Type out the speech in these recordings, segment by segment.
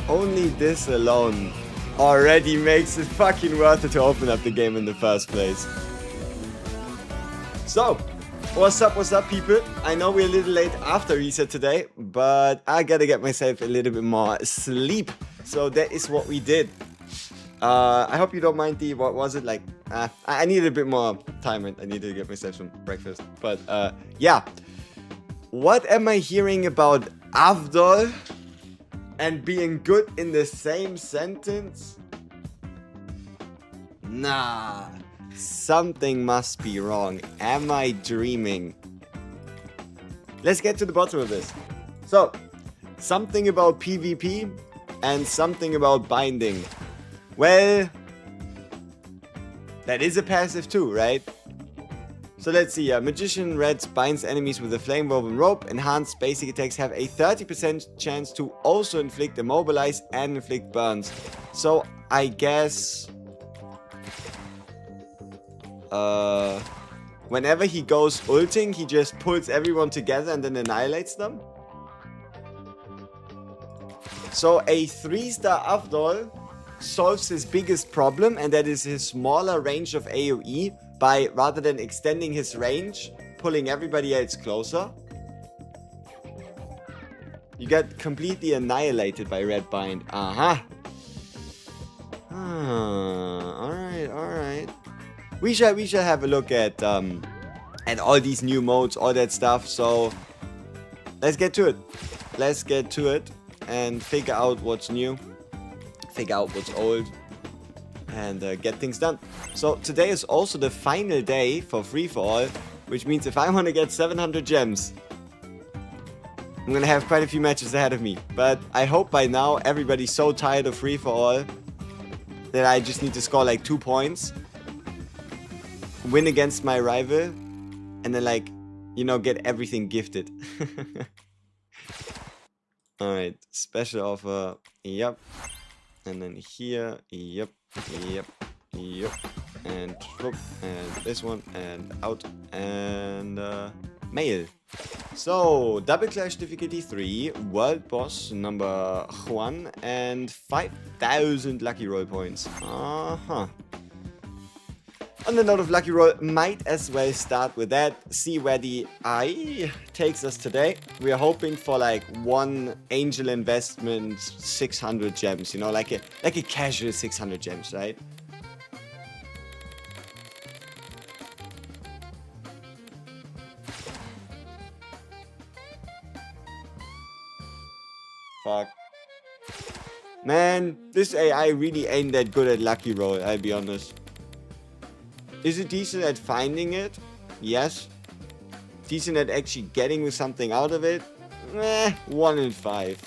Only this alone already makes it fucking worth it to open up the game in the first place. So, what's up people? I know we're a little late after reset today, but I gotta get myself a little bit more sleep. So that is what we did. I hope you don't mind the, what was it like? I needed a bit more time and I needed to get myself some breakfast. But yeah, what am I hearing about Avdol and being good in the same sentence? Nah, something must be wrong. Am I dreaming? Let's get to the bottom of this. So, something about PvP and something about binding. Well, that is a passive too, right? So let's see, Magician Red binds enemies with a flame woven rope. Enhanced basic attacks have a 30% chance to also inflict immobilize and inflict burns. So I guess whenever he goes ulting, he just pulls everyone together and then annihilates them. So a 3-star Avdol solves his biggest problem, and that is his smaller range of AoE by, rather than extending his range, pulling everybody else closer. You get completely annihilated by Red Bind. Alright. We shall have a look at all these new modes, all that stuff. So let's get to it. Let's get to it and figure out what's new, figure out what's old, and get things done. So today is also the final day for free-for-all, which means if I want to get 700 gems, I'm gonna have quite a few matches ahead of me. But I hope by now everybody's so tired of free-for-all that I just need to score like 2 points, win against my rival, and then, like, you know, get everything gifted. Alright, special offer, yep. And then here, yep, and whoop, and this one, and out, and mail. So, Double Clash difficulty 3, World Boss number 1, and 5,000 Lucky Roll points. On the note of Lucky Roll, might as well start with that, see where the eye takes us today. We are hoping for like one angel investment, 600 gems, you know, like a casual 600 gems, right? Fuck. Man, this AI really ain't that good at Lucky Roll, I'll be honest. Is it decent at finding it? Yes. Decent at actually getting something out of it? 1 in 5.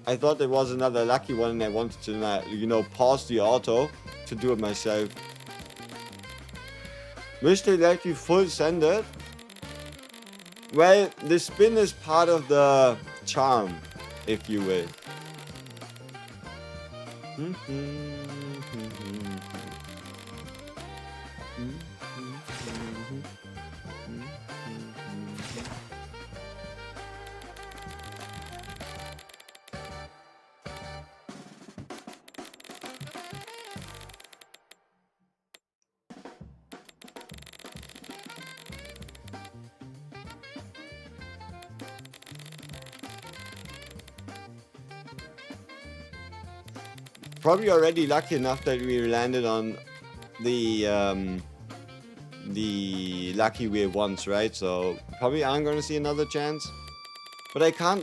I thought there was another lucky one and I wanted to, you know, pause the auto to do it myself. Wish they let you full send it? Well, the spin is part of the charm, if you will. probably already lucky enough that we landed on the lucky wheel once, right? So probably aren't gonna see another chance. But I can't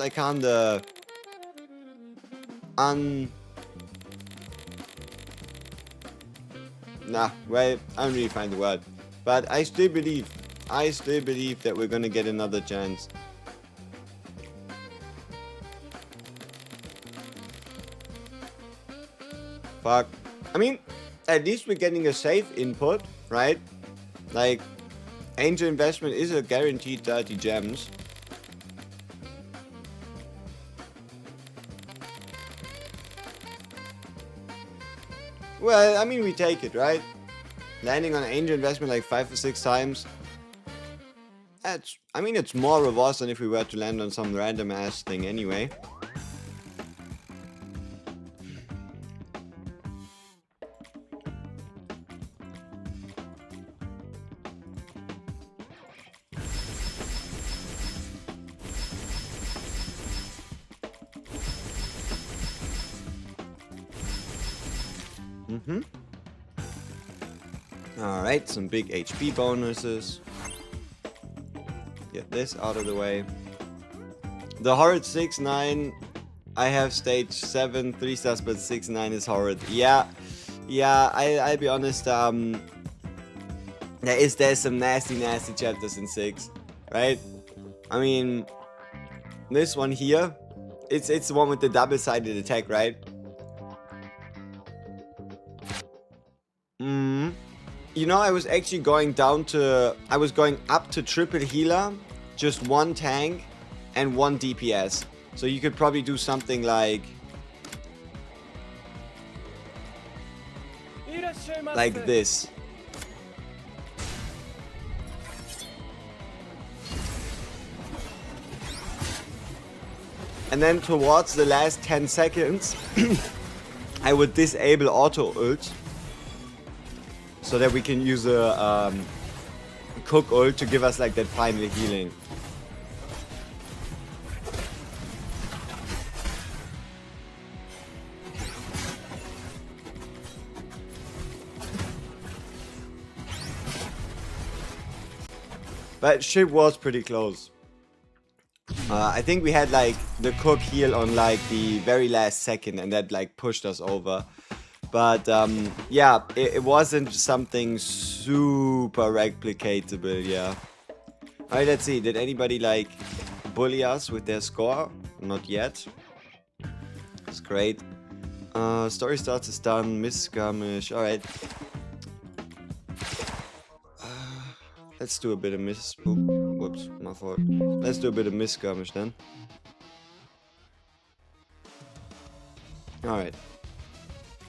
nah, well, I don't really find the word. But I still believe that we're gonna get another chance. Fuck. I mean, at least we're getting a safe input, right? Like, angel investment is a guaranteed 30 gems. Well, I mean, we take it, right? Landing on angel investment like 5 or 6 times. I mean, it's more rewards than if we were to land on some random ass thing anyway. Alright, some big HP bonuses. Get this out of the way. The horrid 6-9. I have stage 7, 3 stars, but 6-9 is horrid. Yeah, I'll be honest, there's some nasty chapters in 6, right? I mean, this one here, it's the one with the double-sided attack, right? You know, I was actually going up to triple healer, just 1 tank and 1 DPS. So you could probably do something like this. And then towards the last 10 seconds, I would disable auto ult. So that we can use a cook ult to give us like that final healing. But shit was pretty close. I think we had like the cook heal on like the very last second and that like pushed us over. But yeah, it wasn't something super replicatable, yeah. Alright, let's see. Did anybody like bully us with their score? Not yet. That's great. Story starts is done. Miss skirmish. Alright. Let's do a bit of miss. Whoops, my fault. Let's do a bit of miss skirmish then. Alright.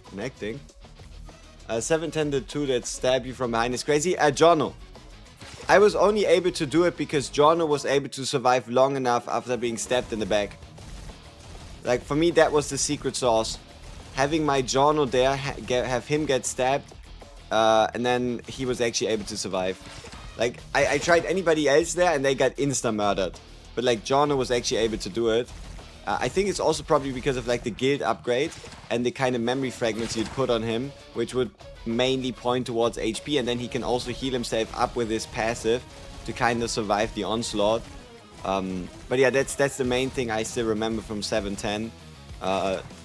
Connecting. 7-10 2 that stab you from behind is crazy. Jono. I was only able to do it because Jono was able to survive long enough after being stabbed in the back. Like, for me, that was the secret sauce. Having my Jono there, have him get stabbed, and then he was actually able to survive. Like, I tried anybody else there and they got insta-murdered. But, like, Jono was actually able to do it. I think it's also probably because of like the guild upgrade and the kind of memory fragments you'd put on him, which would mainly point towards HP, and then he can also heal himself up with his passive to kind of survive the onslaught. But yeah, that's the main thing I still remember from 7-10.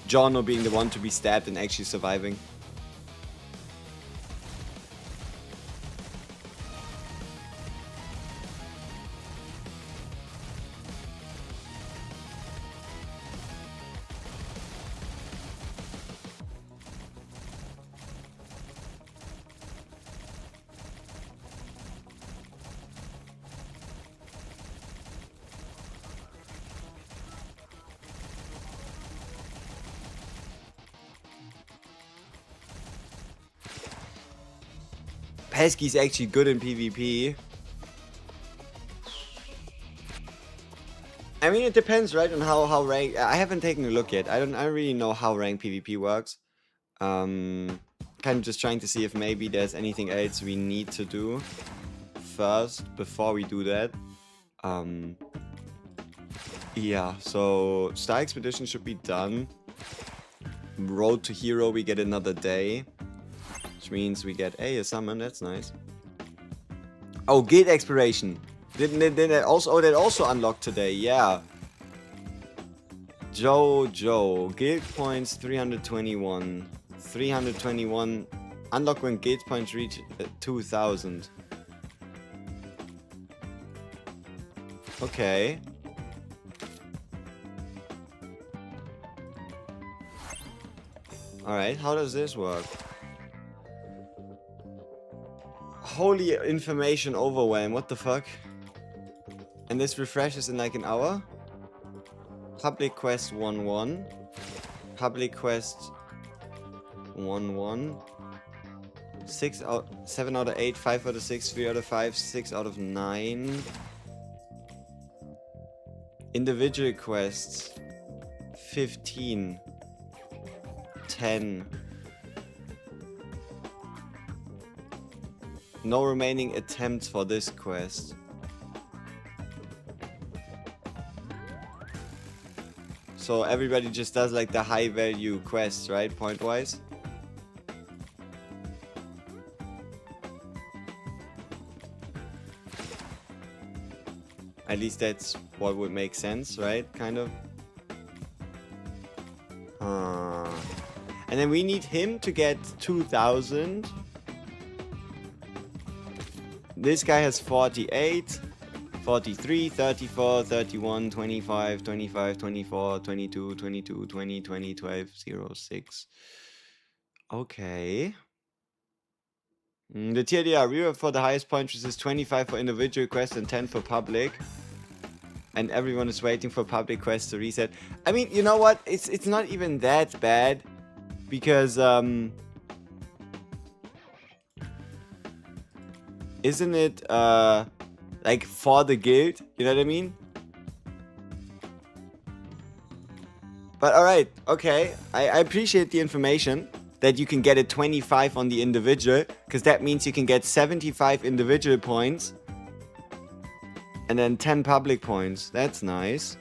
Jono being the one to be stabbed and actually surviving. Pesky's actually good in PvP. I mean, it depends, right, on how rank. I haven't taken a look yet. I don't really know how rank PvP works. Kind of just trying to see if maybe there's anything else we need to do first before we do that. Yeah, so Star Expedition should be done. Road to Hero, we get another day. Which means we get a summon, that's nice. Oh, guild exploration. Did that also, oh, that also unlocked today, yeah. JOJO, guild points 321. 321. Unlock when guild points reach 2000. Okay. Alright, how does this work? Holy information overwhelm, what the fuck? And this refreshes in like an hour? Public quest 1-1. Public quest 1-1. 7 out of 8, 5 out of 6, 3 out of 5, 6 out of 9. Individual quests 15. 10. No remaining attempts for this quest. So everybody just does like the high value quests, right? Point wise. At least that's what would make sense, right? Kind of. And then we need him to get 2000. This guy has 48, 43, 34, 31, 25, 25, 24, 22, 22, 20, 20, 12, 0, 6. Okay. The TLDR reward for the highest point is 25 for individual quests and 10 for public. And everyone is waiting for public quests to reset. I mean, you know what? It's not even that bad. Because, isn't it, like, for the guild? You know what I mean? But, alright, okay. I appreciate the information that you can get a 25 on the individual. Because that means you can get 75 individual points. And then 10 public points. That's nice.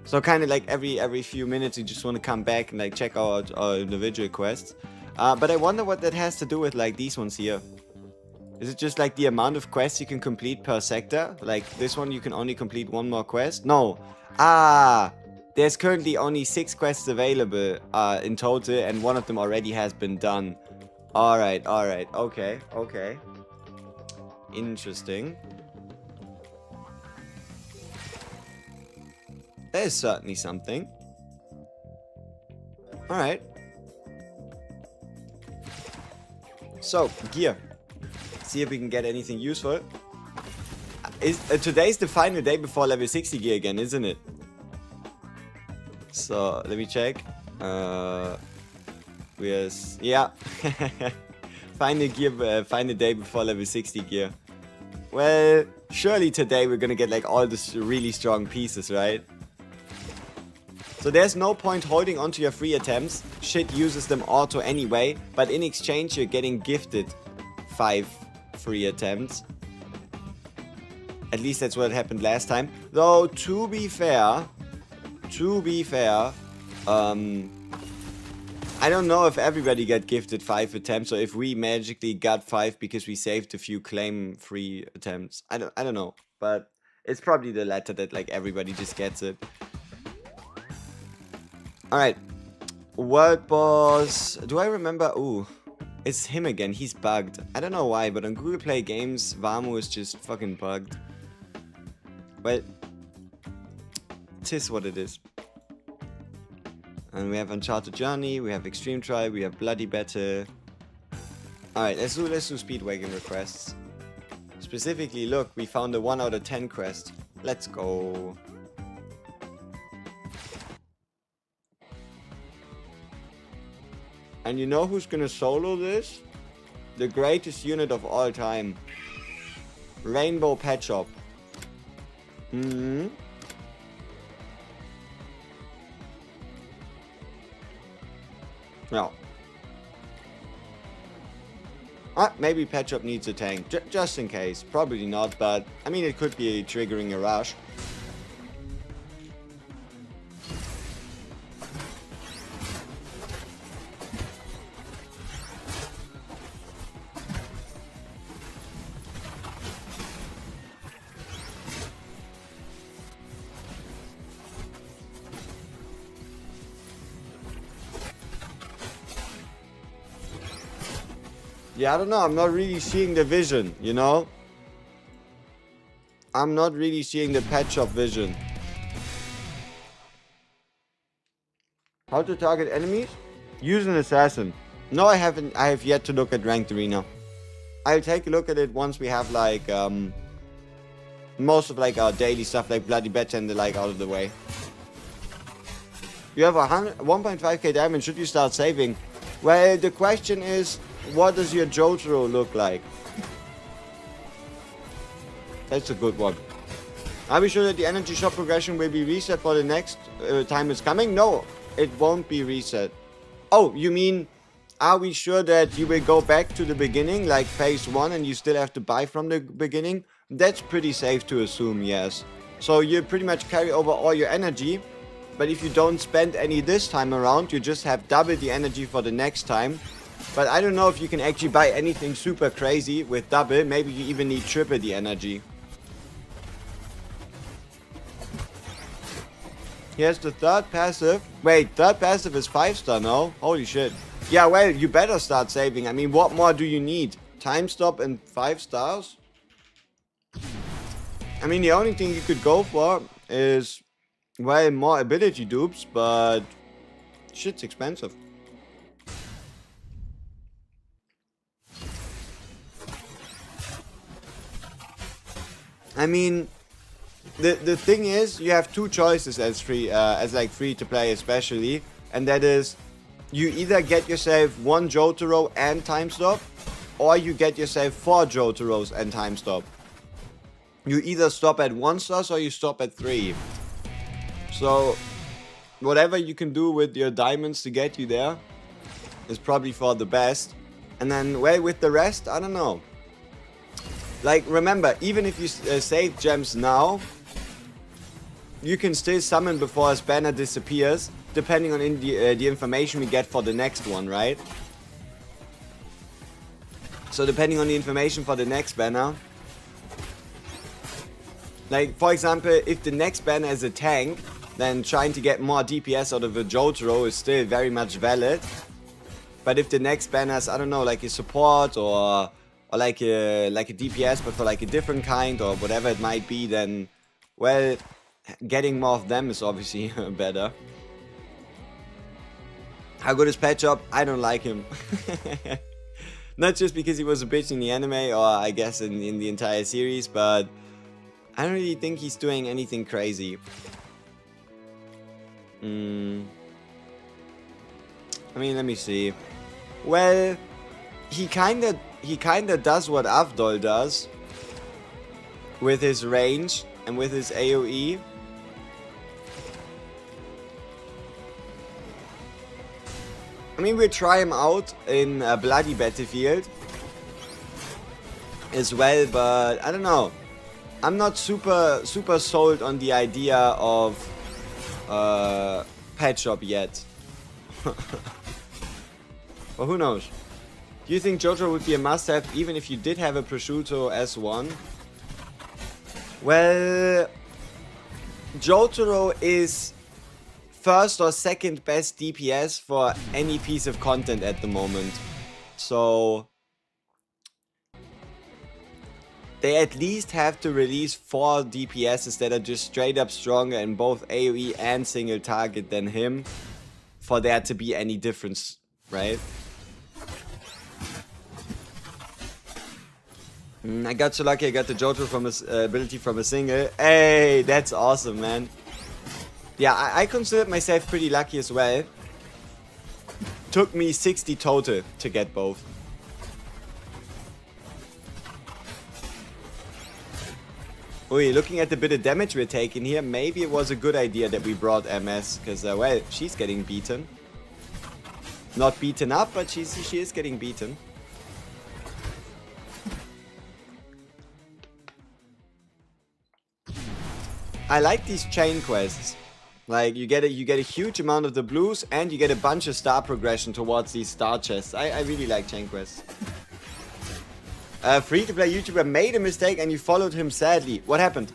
So kind of like every few minutes you just want to come back and like check out our individual quests. But I wonder what that has to do with like these ones here. Is it just like the amount of quests you can complete per sector? Like this one you can only complete one more quest? No. There's currently only 6 quests available in total and one of them already has been done. Alright, okay. Interesting. That is certainly something. Alright. So, gear. See if we can get anything useful. Today's the final day before level 60 gear again, isn't it? So, let me check. Yeah. Final day before level 60 gear. Well, surely today we're gonna get like all the really strong pieces, right? So there's no point holding onto your free attempts. Shit uses them auto anyway, but in exchange you're getting gifted 5 free attempts. At least that's what happened last time. Though to be fair, I don't know if everybody got gifted 5 attempts or if we magically got 5 because we saved a few claim free attempts. I don't know, but it's probably the latter, that like everybody just gets it. Alright, world boss. Do I remember? Ooh, it's him again. He's bugged. I don't know why, but on Google Play Games, Vamu is just fucking bugged. Well, tis what it is. And we have Uncharted Journey, we have Extreme Trial, we have Bloody Battle. Alright, let's do Speedwagon requests. Specifically, look, we found a 1 out of 10 quest. Let's go. And you know who's gonna solo this? The greatest unit of all time. Rainbow Pet Shop. No. Maybe Pet Shop needs a tank. Just in case. Probably not, but I mean it could be triggering a rush. Yeah, I don't know. I'm not really seeing the vision, you know? I'm not really seeing the pet shop vision. How to target enemies? Use an assassin. No, I haven't. I have yet to look at ranked arena. I'll take a look at it once we have like most of like our daily stuff like bloody bet and the like out of the way. You have 1.5k diamond. Should you start saving? Well, the question is, what does your JOJO look like? That's a good one. Are we sure that the energy shop progression will be reset for the next time it's coming? No, it won't be reset. Oh, you mean, are we sure that you will go back to the beginning, like phase 1, and you still have to buy from the beginning? That's pretty safe to assume, yes. So you pretty much carry over all your energy, but if you don't spend any this time around, you just have double the energy for the next time. But I don't know if you can actually buy anything super crazy with double. Maybe you even need triple the energy. Here's the third passive. Wait, third passive is 5-star now? Holy shit. Yeah, well, you better start saving. I mean, what more do you need? Time stop and 5 stars? I mean, the only thing you could go for is, well, more ability dupes, but shit's expensive. I mean, the thing is, you have two choices as free to play especially, and that is, you either get yourself 1 Jotaro and time stop, or you get yourself 4 Jotaros and time stop. You either stop at 1 stars or you stop at 3. So, whatever you can do with your diamonds to get you there is probably for the best. And then, well, with the rest, I don't know. Like, remember, even if you save gems now, you can still summon before his banner disappears, depending on the information we get for the next one, right? So depending on the information for the next banner, like, for example, if the next banner is a tank, then trying to get more DPS out of a Jotaro is still very much valid. But if the next banner is, I don't know, like a support or like a DPS but for like a different kind or whatever it might be, then, well, getting more of them is obviously better. How good is Pet Shop? I don't like him. Not just because he was a bitch in the anime, or I guess in the entire series, but I don't really think he's doing anything crazy. I mean, let me see. Well, he kinda does what Avdol does with his range and with his AoE. I mean, we'll try him out in a bloody battlefield as well, but I don't know. I'm not super sold on the idea of Pet Shop yet. Well, who knows? Do you think JOJO would be a must-have even if you did have a prosciutto S1? Well, Jotaro is first or second best DPS for any piece of content at the moment. So they at least have to release 4 DPSs that are just straight up stronger in both AoE and single target than him for there to be any difference, right? I got so lucky I got the JOJO from his ability from a single. Hey, that's awesome, man. Yeah, I considered myself pretty lucky as well. Took me 60 total to get both. Oi, looking at the bit of damage we're taking here, maybe it was a good idea that we brought MS, because, well, she's getting beaten. Not beaten up, but she is getting beaten. I like these chain quests. Like, you get a huge amount of the blues, and you get a bunch of star progression towards these star chests. I really like chain quests. A free-to-play YouTuber made a mistake and you followed him sadly. What happened?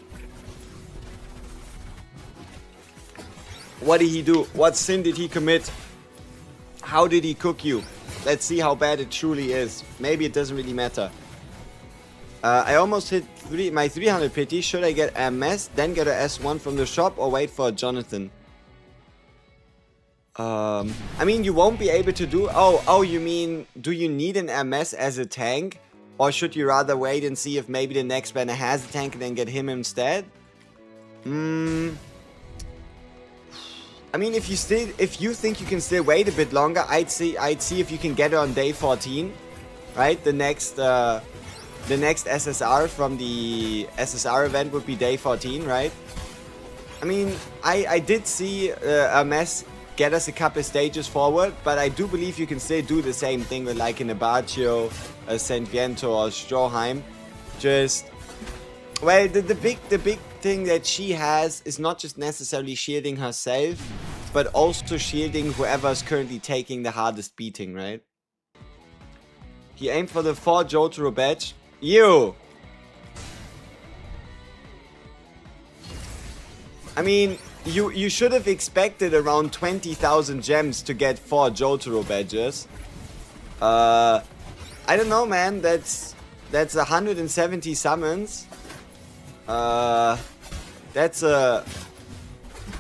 What did he do? What sin did he commit? How did he cook you? Let's see how bad it truly is. Maybe it doesn't really matter. I almost hit my 300 pity. Should I get a mess, then get a S1 from the shop, or wait for Jonathan? I mean, you won't be able to do... Oh, you mean, do you need an MS as a tank? Or should you rather wait and see if maybe the next banner has a tank and then get him instead? I mean, if you think you can still wait a bit longer, I'd see if you can get it on day 14, right? The next SSR from the SSR event would be day 14, right? I mean, I did see a mess get us a couple stages forward, but I do believe you can still do the same thing with like an Abacio, a Saint Viento, or Stroheim. Just, well, the big thing that she has is not just necessarily shielding herself, but also shielding whoever's currently taking the hardest beating, right? He aimed for the 4 JOJO badge. You! I mean, you should have expected around 20,000 gems to get 4 JOJO badges. I don't know, man. That's 170 summons. That's a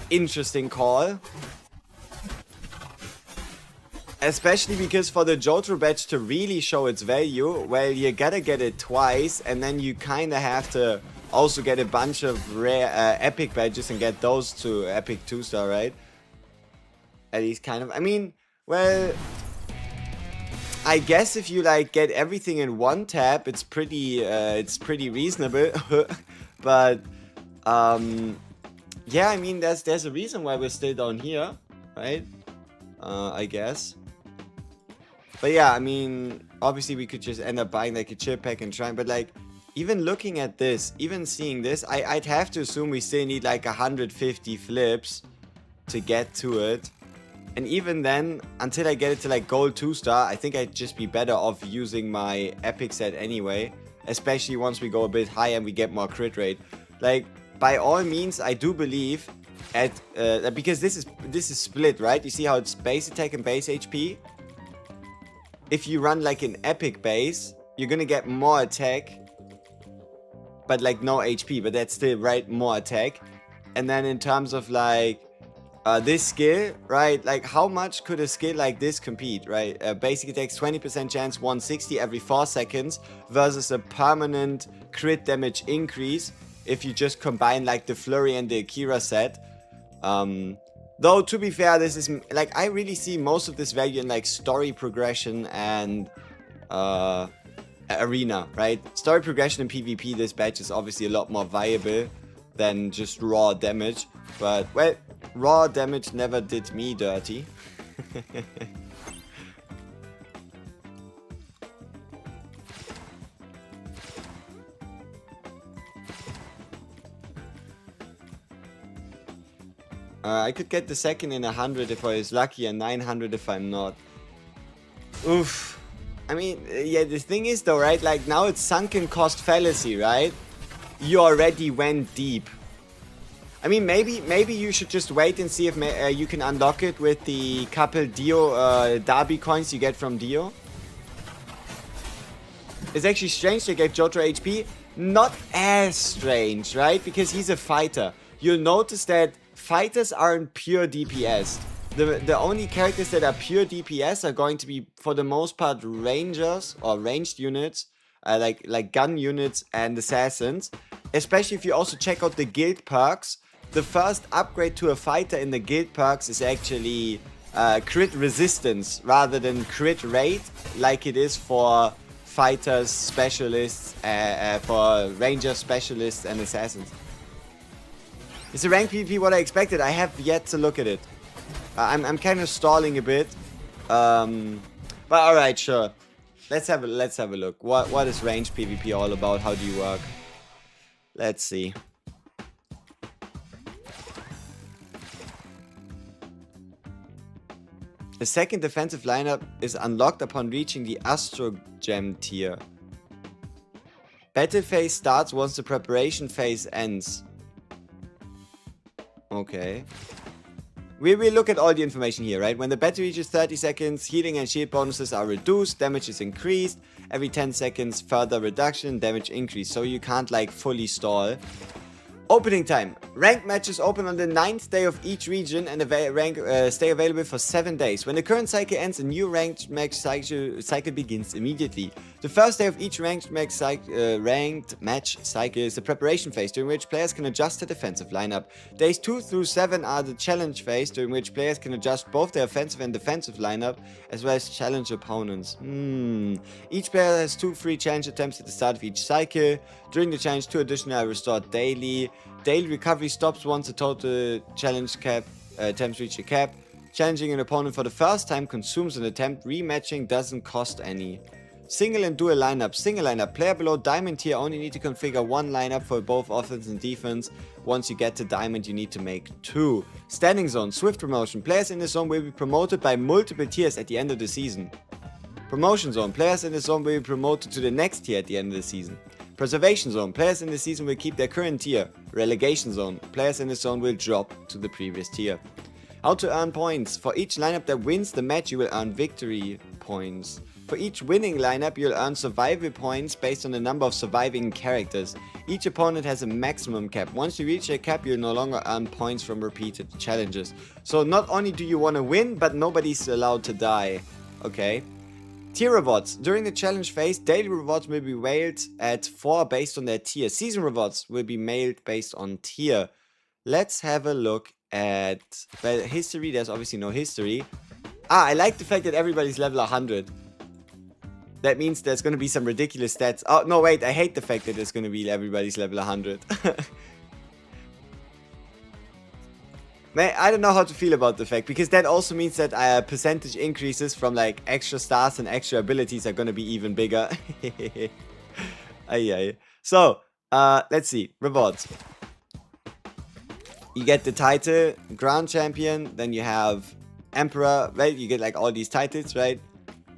interesting call. Especially because for the JOJO badge to really show its value, well, you gotta get it twice, and then you kinda have to also get a bunch of rare epic badges and get those to epic 2-star, right? At least kind of. I mean, well, I guess if you like get everything in one tap, it's pretty reasonable. But yeah, I mean, there's a reason why we're still down here, right? I guess. But yeah, I mean, obviously we could just end up buying like a chip pack and trying, but like, even looking at this, even seeing this, I'd have to assume we still need like 150 flips to get to it. And even then, until I get it to like gold 2-star, I think I'd just be better off using my epic set anyway. Especially once we go a bit higher and we get more crit rate. Like, by all means, I do believe at, because this is split, right? You see how it's base attack and base HP? If you run like an epic base, you're gonna get more attack, but like no HP, but that's still, right, more attack. And then in terms of like this skill, right, like how much could a skill like this compete, right? Basic attacks 20% chance 160 every 4 seconds versus a permanent crit damage increase if you just combine like the Flurry and the Akira set. Though to be fair, this is like, I really see most of this value in like story progression and arena, right? Story progression in PvP, this badge is obviously a lot more viable than just raw damage. But, well, raw damage never did me dirty. I could get the second in 100 if I was lucky and 900 if I'm not. Oof. I mean, yeah, the thing is though, right? Like now it's sunken cost fallacy, right? You already went deep. I mean, maybe you should just wait and see if you can unlock it with the couple Dio Derby coins you get from Dio. It's actually strange to get JOJO HP. Not as strange, right? Because he's a fighter. You'll notice that fighters aren't pure DPS. The only characters that are pure DPS are going to be, for the most part, rangers or ranged units, like gun units and assassins. Especially if you also check out the guild perks. The first upgrade to a fighter in the guild perks is actually crit resistance rather than crit rate, like it is for fighters, specialists, for rangers, specialists, and assassins. Is the rank PvP what I expected? I have yet to look at it. I'm kind of stalling a bit, but all right, sure. Let's have a look. What is range PvP all about? How do you work? Let's see. The second defensive lineup is unlocked upon reaching the Astro Gem tier. Battle phase starts once the preparation phase ends. Okay. We will look at all the information here, right? When the battery reaches 30 seconds, healing and shield bonuses are reduced, damage is increased. Every 10 seconds, further reduction, damage increase. So you can't like fully stall. Opening time. Ranked matches open on the 9th day of each region and stay available for 7 days. When the current cycle ends, a new ranked match cycle begins immediately. The first day of each ranked match cycle is the preparation phase, during which players can adjust their defensive lineup. Days 2 through 7 are the challenge phase, during which players can adjust both their offensive and defensive lineup, as well as challenge opponents. Each player has 2 free challenge attempts at the start of each cycle. During the challenge, 2 additional are restored daily. Daily recovery stops once the total challenge attempts reach a cap. Challenging an opponent for the first time consumes an attempt. Rematching doesn't cost any. Single and dual lineup. Single lineup. Player below diamond tier only need to configure 1 lineup for both offense and defense. Once you get to diamond, you need to make 2. Standing zone. Swift promotion. Players in the zone will be promoted by multiple tiers at the end of the season. Promotion zone. Players in the zone will be promoted to the next tier at the end of the season. Preservation zone. Players in the season will keep their current tier. Relegation zone. Players in the zone will drop to the previous tier. How to earn points. For each lineup that wins the match, you will earn victory points. For each winning lineup, you'll earn survival points based on the number of surviving characters. Each opponent has a maximum cap. Once you reach a cap, you'll no longer earn points from repeated challenges. So not only do you want to win, but nobody's allowed to die. Okay. Tier rewards. During the challenge phase, daily rewards will be mailed at 4 based on their tier. Season rewards will be mailed based on tier. Let's have a look at history. There's obviously no history. I like the fact that everybody's level 100. That means there's going to be some ridiculous stats. Oh, no, wait. I hate the fact that there's going to be everybody's level 100. Man, I don't know how to feel about the fact, because that also means that percentage increases from like extra stars and extra abilities are gonna be even bigger. So, let's see. Rewards. You get the title, Grand Champion, then you have Emperor, right? You get like all these titles, right?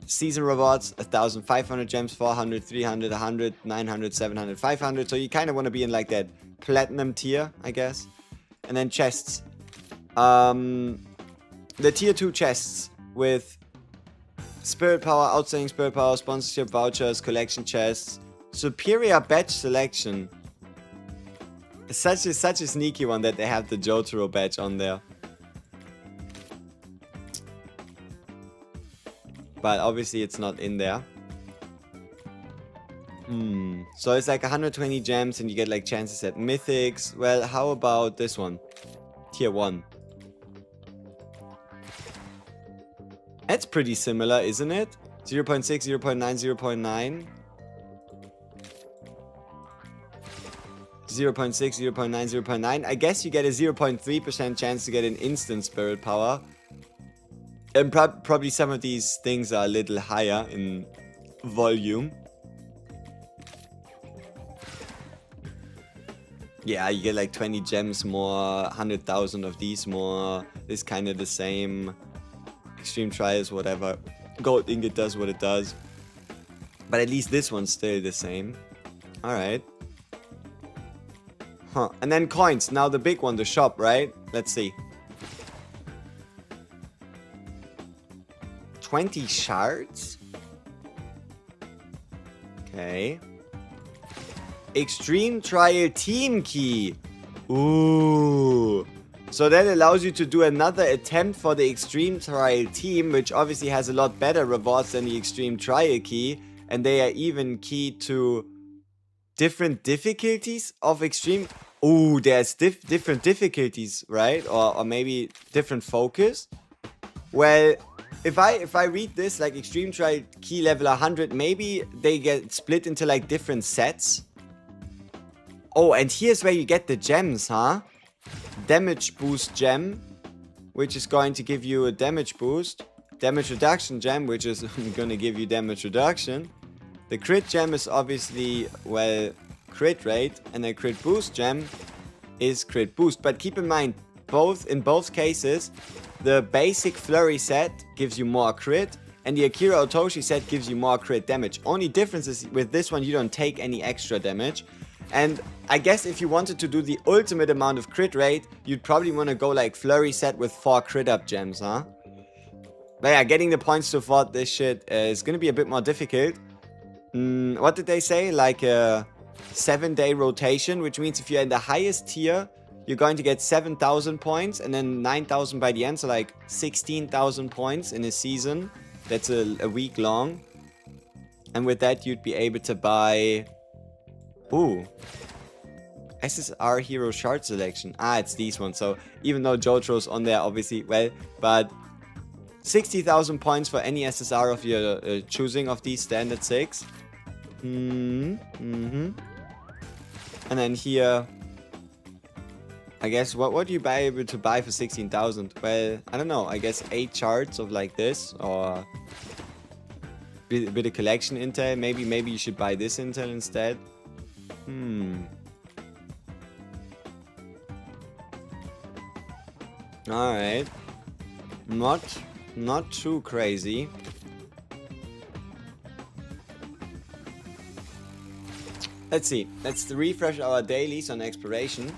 Season rewards, 1,500 gems, 400, 300, 100, 900, 700, 500. So you kind of want to be in like that platinum tier, I guess. And then chests. The tier 2 chests with spirit power, outstanding spirit power, sponsorship vouchers, collection chests, superior badge selection. Such a sneaky one that they have the JOJO badge on there. But obviously it's not in there. So it's like 120 gems and you get like chances at mythics. Well, how about this one? Tier 1. That's pretty similar, isn't it? 0.6, 0.9, 0.9. 0.6, 0.9, 0.9. I guess you get a 0.3% chance to get an instant spirit power. And probably some of these things are a little higher in volume. Yeah, you get like 20 gems more, 100,000 of these more. This kind of the same. Extreme trials, whatever. Gold ingot does what it does. But at least this one's still the same. Alright. Huh. And then coins. Now the big one, the shop, right? Let's see. 20 shards? Okay. Extreme trial team key. Ooh. So that allows you to do another attempt for the extreme trial team, which obviously has a lot better rewards than the extreme trial key. And they are even keyed to different difficulties of extreme. Ooh, there's different difficulties, right? Or maybe different focus. Well, if I read this, like extreme trial key level 100, maybe they get split into like different sets. Oh, and here's where you get the gems, huh? Damage boost gem, which is going to give you a damage boost. Damage reduction gem, which is going to give you damage reduction. The crit gem is obviously, well, crit rate. And the crit boost gem is crit boost. But keep in mind, in both cases, the basic flurry set gives you more crit. And the Akira Otoshi set gives you more crit damage. Only difference is with this one, you don't take any extra damage. And I guess if you wanted to do the ultimate amount of crit rate, you'd probably want to go like flurry set with 4 crit up gems, huh? But yeah, getting the points to afford this shit is going to be a bit more difficult. What did they say? Like a 7-day rotation, which means if you're in the highest tier, you're going to get 7,000 points and then 9,000 by the end, so like 16,000 points in a season. That's a week long. And with that, you'd be able to buy... Ooh. SSR Hero Shard Selection. Ah, it's these ones. So even though JOJO's on there, obviously, well, but 60,000 points for any SSR of your choosing of these standard 6. And then here, I guess, what would you be able to buy for 16,000? Well, I don't know. I guess 8 charts of like this, or a bit of collection intel. Maybe you should buy this intel instead. Alright. Not too crazy. Let's see. Let's refresh our dailies on exploration.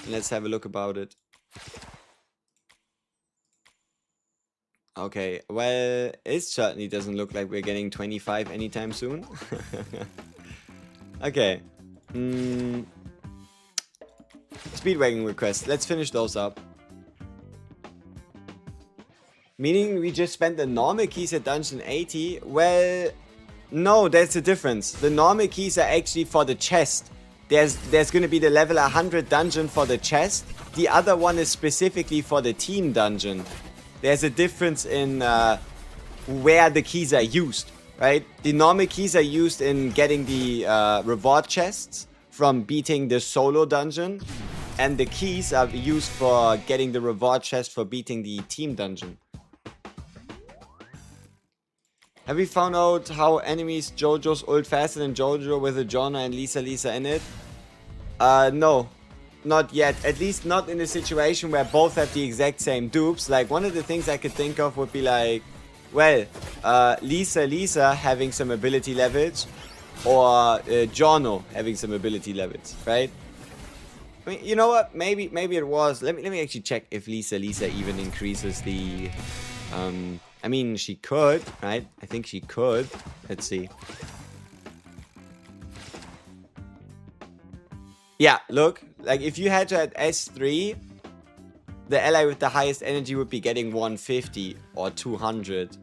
And let's have a look about it. Okay, well, it certainly doesn't look like we're getting 25 anytime soon. Okay. Speedwagon requests. Let's finish those up. Meaning we just spent the normal keys at dungeon 80? Well, no, that's the difference. The normal keys are actually for the chest. There's going to be the level 100 dungeon for the chest. The other one is specifically for the team dungeon. There's a difference in where the keys are used, right? The normal keys are used in getting the reward chests from beating the solo dungeon. And the keys are used for getting the reward chest for beating the team dungeon. Have we found out how enemies JoJo's ult faster than JoJo with a Jono and Lisa in it? No. Not yet. At least not in a situation where both have the exact same dupes. Like, one of the things I could think of would be like, well, Lisa having some ability levels, or Jono having some ability levels, right? I mean, you know what? Maybe it was. Let me actually check if Lisa even increases the... I mean, she could, right? I think she could. Let's see. Yeah, look. Like, if you had her at S3, the ally with the highest energy would be getting 150 or 200.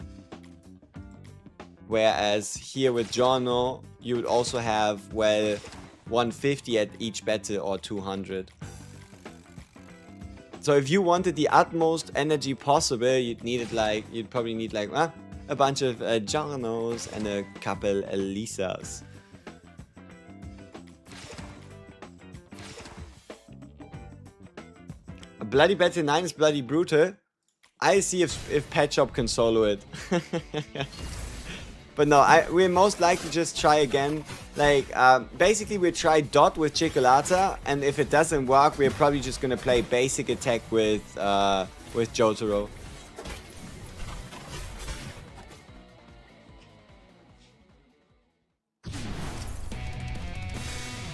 Whereas here with Jono, you would also have, well, 150 at each battle or 200. So if you wanted the utmost energy possible, you'd probably need like a bunch of Jonos and a couple Lisas. A bloody battle 9 is bloody brutal. I'll see if Pet Shop can solo it. But no, we'll most likely just try again. Like, basically we'll try Dot with Chocolata, and if it doesn't work, we're probably just gonna play basic attack with Jotaro.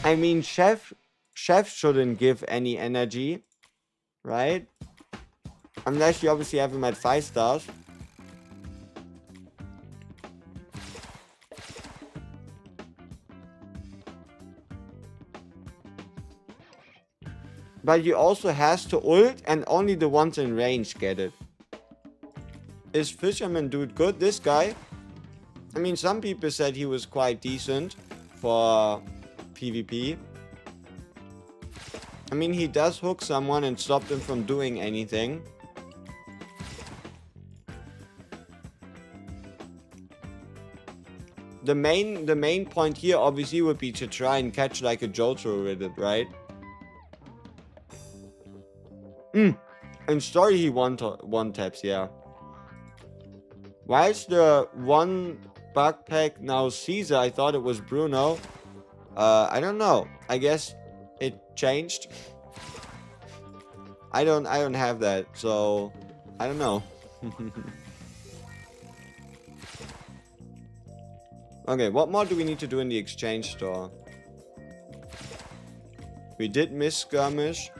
I mean, Chef shouldn't give any energy, right? Unless you obviously have him at 5 stars. But he also has to ult, and only the ones in range get it. Is Fisherman Dude good? This guy? I mean, some people said he was quite decent for PvP. I mean, he does hook someone and stop them from doing anything. The main point here obviously would be to try and catch like a Jotaro with it, right? In story he one taps, yeah. Why is the one backpack now Caesar? I thought it was Bruno. I don't know. I guess it changed. I don't have that, so I don't know. Okay, what more do we need to do in the exchange store? We did miss skirmish.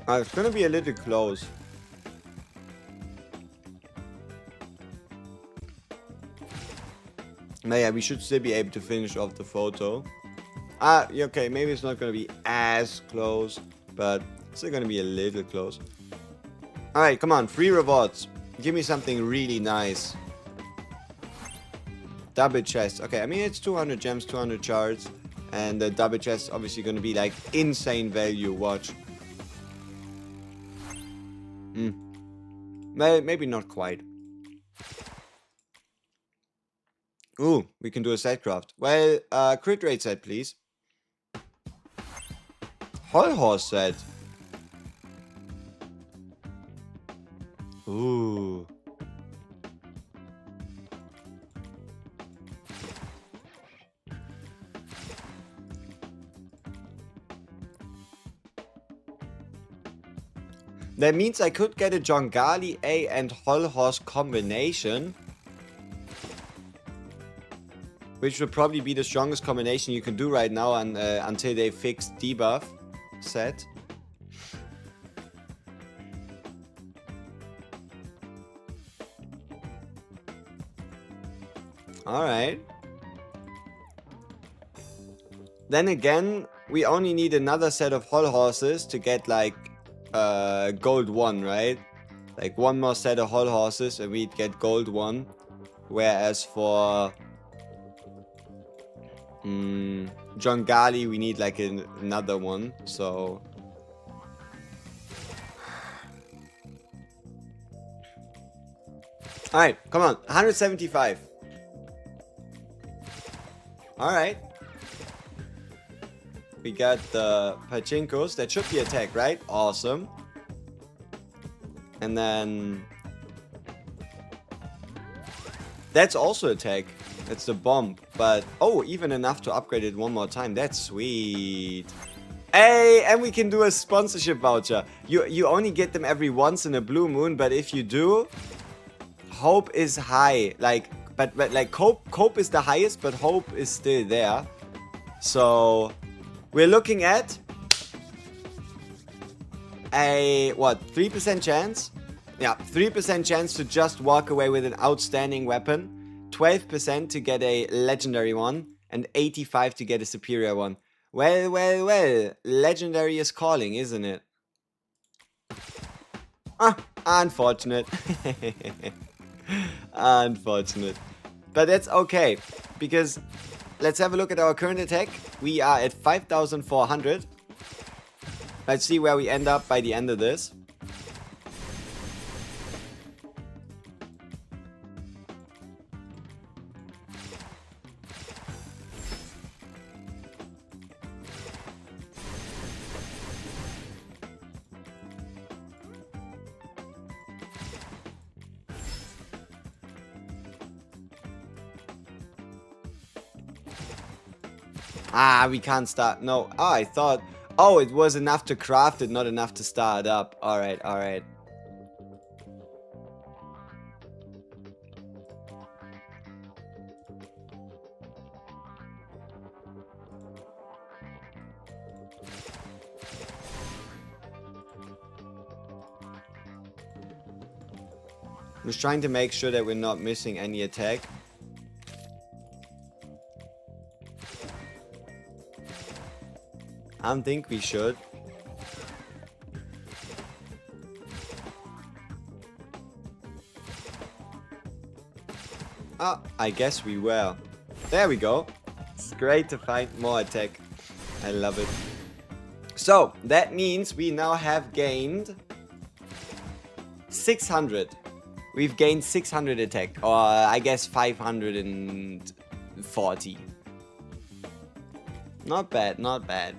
It's gonna be a little close. But yeah, we should still be able to finish off the photo. Okay, maybe it's not gonna be as close, but it's still gonna be a little close. Alright, come on, free rewards. Give me something really nice. Double chest. Okay, I mean, it's 200 gems, 200 shards. And the double chest obviously gonna be like insane value. Watch. Well, maybe not quite. Ooh, we can do a set craft. Well, crit rate set, please. Whole horse set. Ooh. That means I could get a Jongali A and Whole Horse combination. Which would probably be the strongest combination you can do right now until they fix debuff set. Alright. Then again, we only need another set of Whole Horses to get like gold 1, right? Like one more set of Whole Horses and we'd get gold 1. Whereas for Jongali we need like another one, so alright, come on, 175. Alright. We got the pachinkos. That should be attack, right? Awesome. And then that's also attack. That's the bomb. But oh, even enough to upgrade it one more time. That's sweet. Hey, and we can do a sponsorship voucher. You only get them every once in a blue moon, but if you do, hope is high. Like, but like cope is the highest, but hope is still there. So we're looking at a, what, 3% chance? Yeah, 3% chance to just walk away with an outstanding weapon, 12% to get a legendary one, and 85% to get a superior one. Well, well, well, legendary is calling, isn't it? Ah, unfortunate. Unfortunate. But that's okay, because let's have a look at our current attack. We are at 5,400. Let's see where we end up by the end of this. Ah, we can't start. No. Oh, I thought. Oh, it was enough to craft it, not enough to start up. Alright, alright. I'm just trying to make sure that we're not missing any attack. I don't think we should. Oh, I guess we will. There we go. It's great to find more attack. I love it. So, that means we now have gained 600. We've gained 600 attack. Or I guess 540. Not bad, not bad.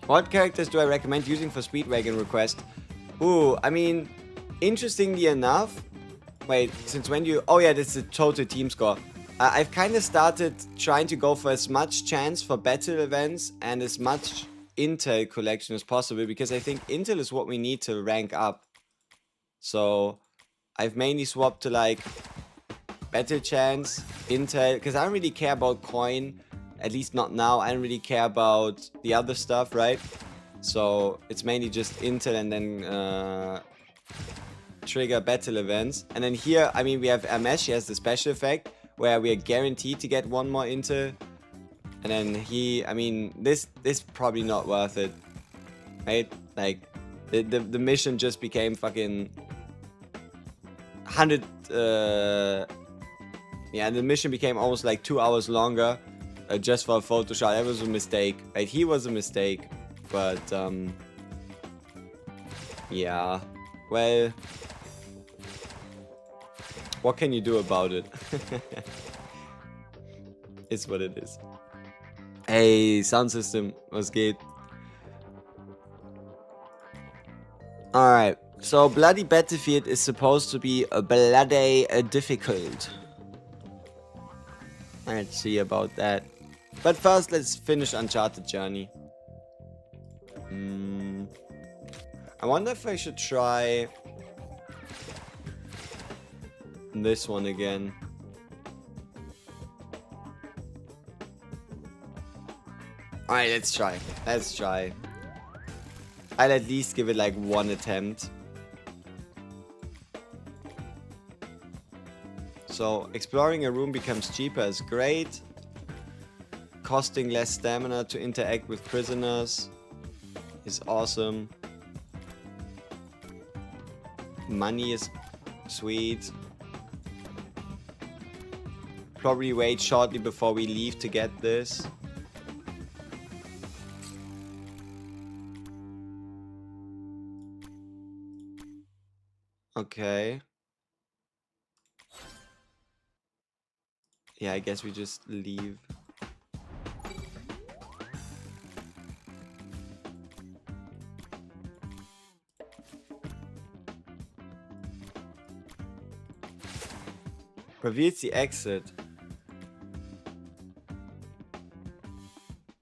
What characters do I recommend using for Speedwagon request? Ooh, I mean, interestingly enough... Wait, since when do you... Oh yeah, that's the total team score. I've kind of started trying to go for as much chance for battle events and as much intel collection as possible, because I think intel is what we need to rank up. So, I've mainly swapped to like battle chance, intel, because I don't really care about coin, at least not now. I don't really care about the other stuff, right? So it's mainly just intel and then trigger battle events. And then here, I mean, we have Amesh. He has the special effect where we are guaranteed to get one more intel. And then he, I mean, this probably not worth it, right? Like the mission just became fucking 100 yeah, the mission became almost like 2 hours longer just for a photo shot. That was a mistake, right? He was a mistake, but yeah, well, what can you do about it? It's what it is. Hey, sound system, was geht? Alright, so Bloody Battlefield is supposed to be a bloody difficult. Let's see about that. But first, let's finish Uncharted Journey. I wonder if I should try this one again. Alright, let's try. Let's try. I'll at least give it like one attempt. So, exploring a room becomes cheaper is great. Costing less stamina to interact with prisoners is awesome. Money is sweet. Probably wait shortly before we leave to get this. Okay. Yeah, I guess we just leave. Reveals the exit.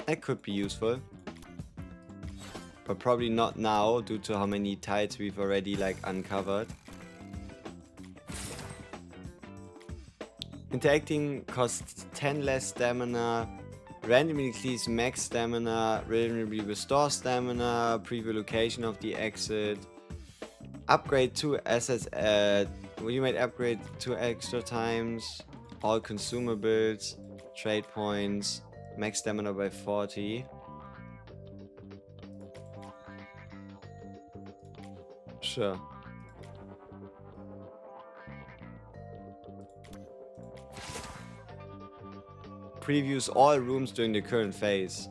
That could be useful. But probably not now due to how many tiles we've already like uncovered. Interacting costs 10 less stamina, randomly increase max stamina, randomly restore stamina, preview location of the exit, upgrade 2 assets you might upgrade 2 extra times, all consumables, trade points, max stamina by 40. Sure. Previews all rooms during the current phase.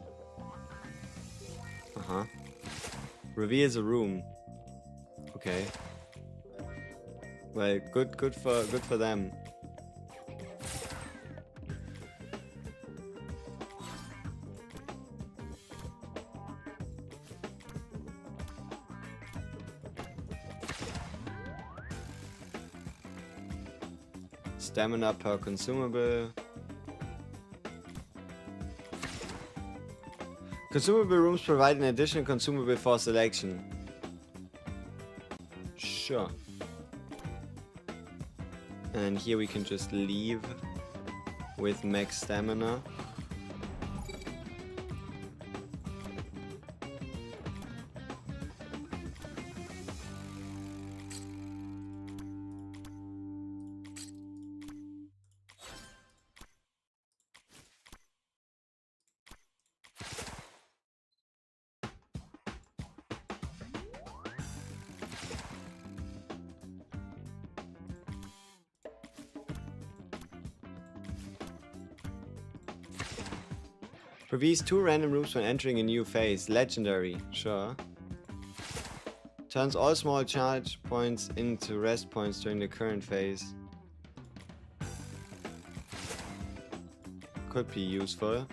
Reveals a room. Okay. Well, good for them. Stamina per consumable. Consumable rooms provide an additional consumable for selection. Sure. And here we can just leave with max stamina. Reveals 2 random rooms when entering a new phase. Legendary, sure. Turns all small charge points into rest points during the current phase. Could be useful.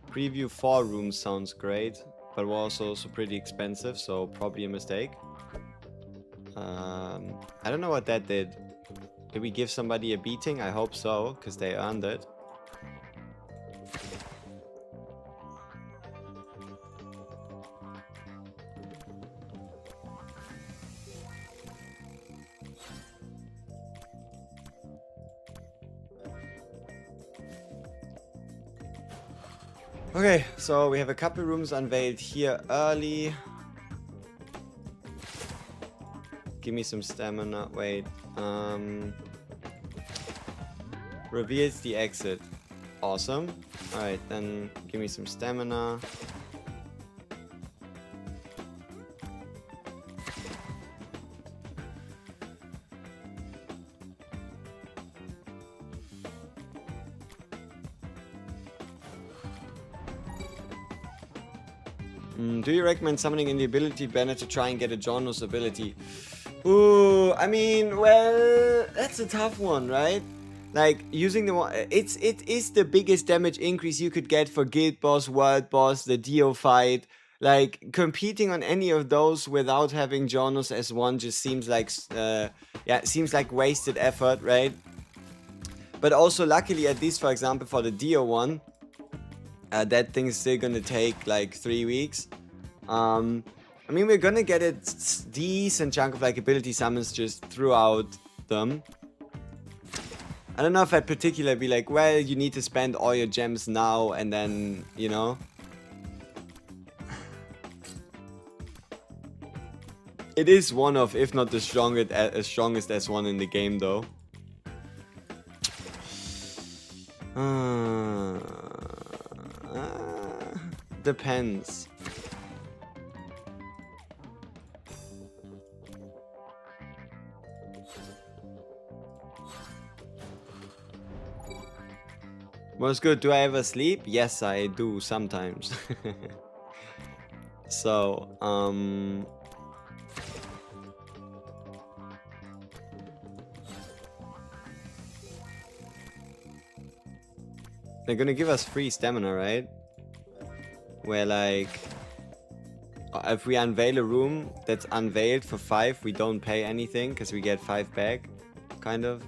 Preview 4 rooms sounds great, but was also pretty expensive, so probably a mistake. I don't know what that did. Did we give somebody a beating? I hope so, because they earned it. Okay, so we have a couple rooms unveiled here early. Give me some stamina. Wait. Reveals the exit. Awesome. Alright, then give me some stamina. Do you recommend summoning in the ability banner to try and get a Jono's ability? Ooh, I mean, well, that's a tough one, right? Like, using the one, it is the biggest damage increase you could get for Guild Boss, World Boss, the Dio fight. Like, competing on any of those without having Jonos as one just seems like, seems like wasted effort, right? But also, luckily, at least, for example, for the Dio one, that thing's still gonna take like 3 weeks. I mean, we're gonna get a decent chunk of like ability summons just throughout them. I don't know if I'd particularly be like, well, you need to spend all your gems now and then, you know. It is one of, if not the strongest S1 in the game, though. Depends. What's good? Do I ever sleep? Yes, I do sometimes. So, they're gonna give us free stamina, right? Where like, if we unveil a room that's unveiled for 5, we don't pay anything because we get 5 back, kind of.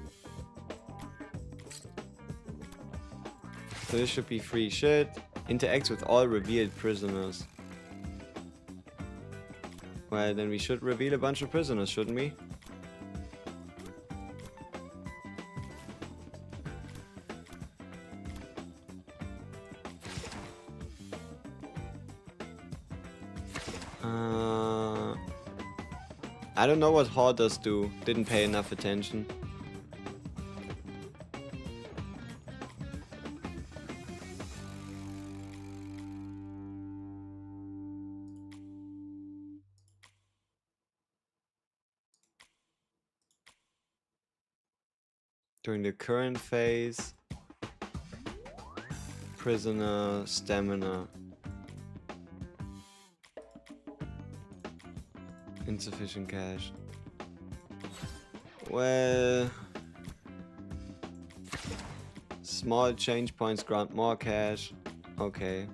So this should be free shit. Interacts with all revealed prisoners. Well, then we should reveal a bunch of prisoners, shouldn't we? I don't know what hoarders do. Didn't pay enough attention. During the current phase, prisoner, stamina. Insufficient cash. Well, small change points grant more cash. Okay.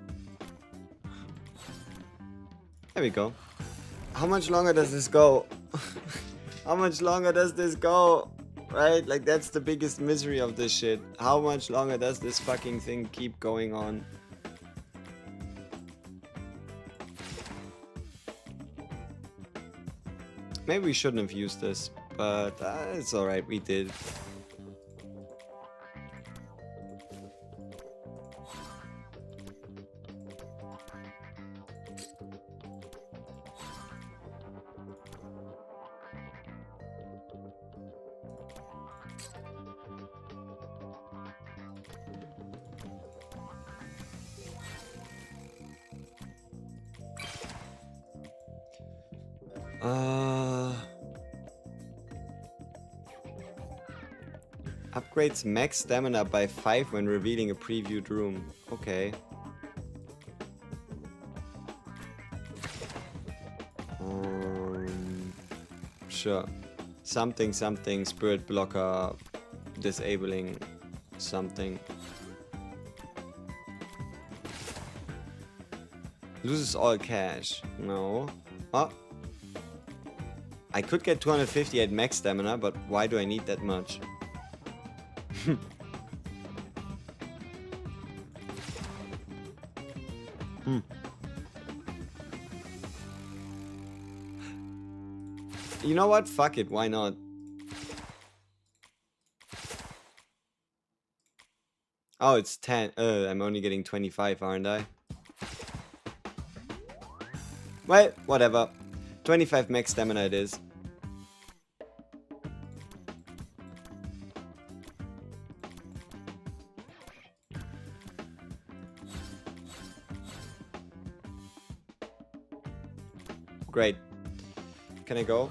There we go. How much longer does this go? How much longer does this go? Right? Like, that's the biggest misery of this shit. How much longer does this fucking thing keep going on? Maybe we shouldn't have used this, but it's alright, we did. Upgrades max stamina by 5 when revealing a previewed room. Okay. Sure. Something, spirit blocker, disabling something. Loses all cash. No. Oh. I could get 250 at max stamina, but why do I need that much? You know what? Fuck it. Why not? Oh, it's 10. I'm only getting 25, aren't I? Well, whatever. 25 max stamina it is. Great. Can I go?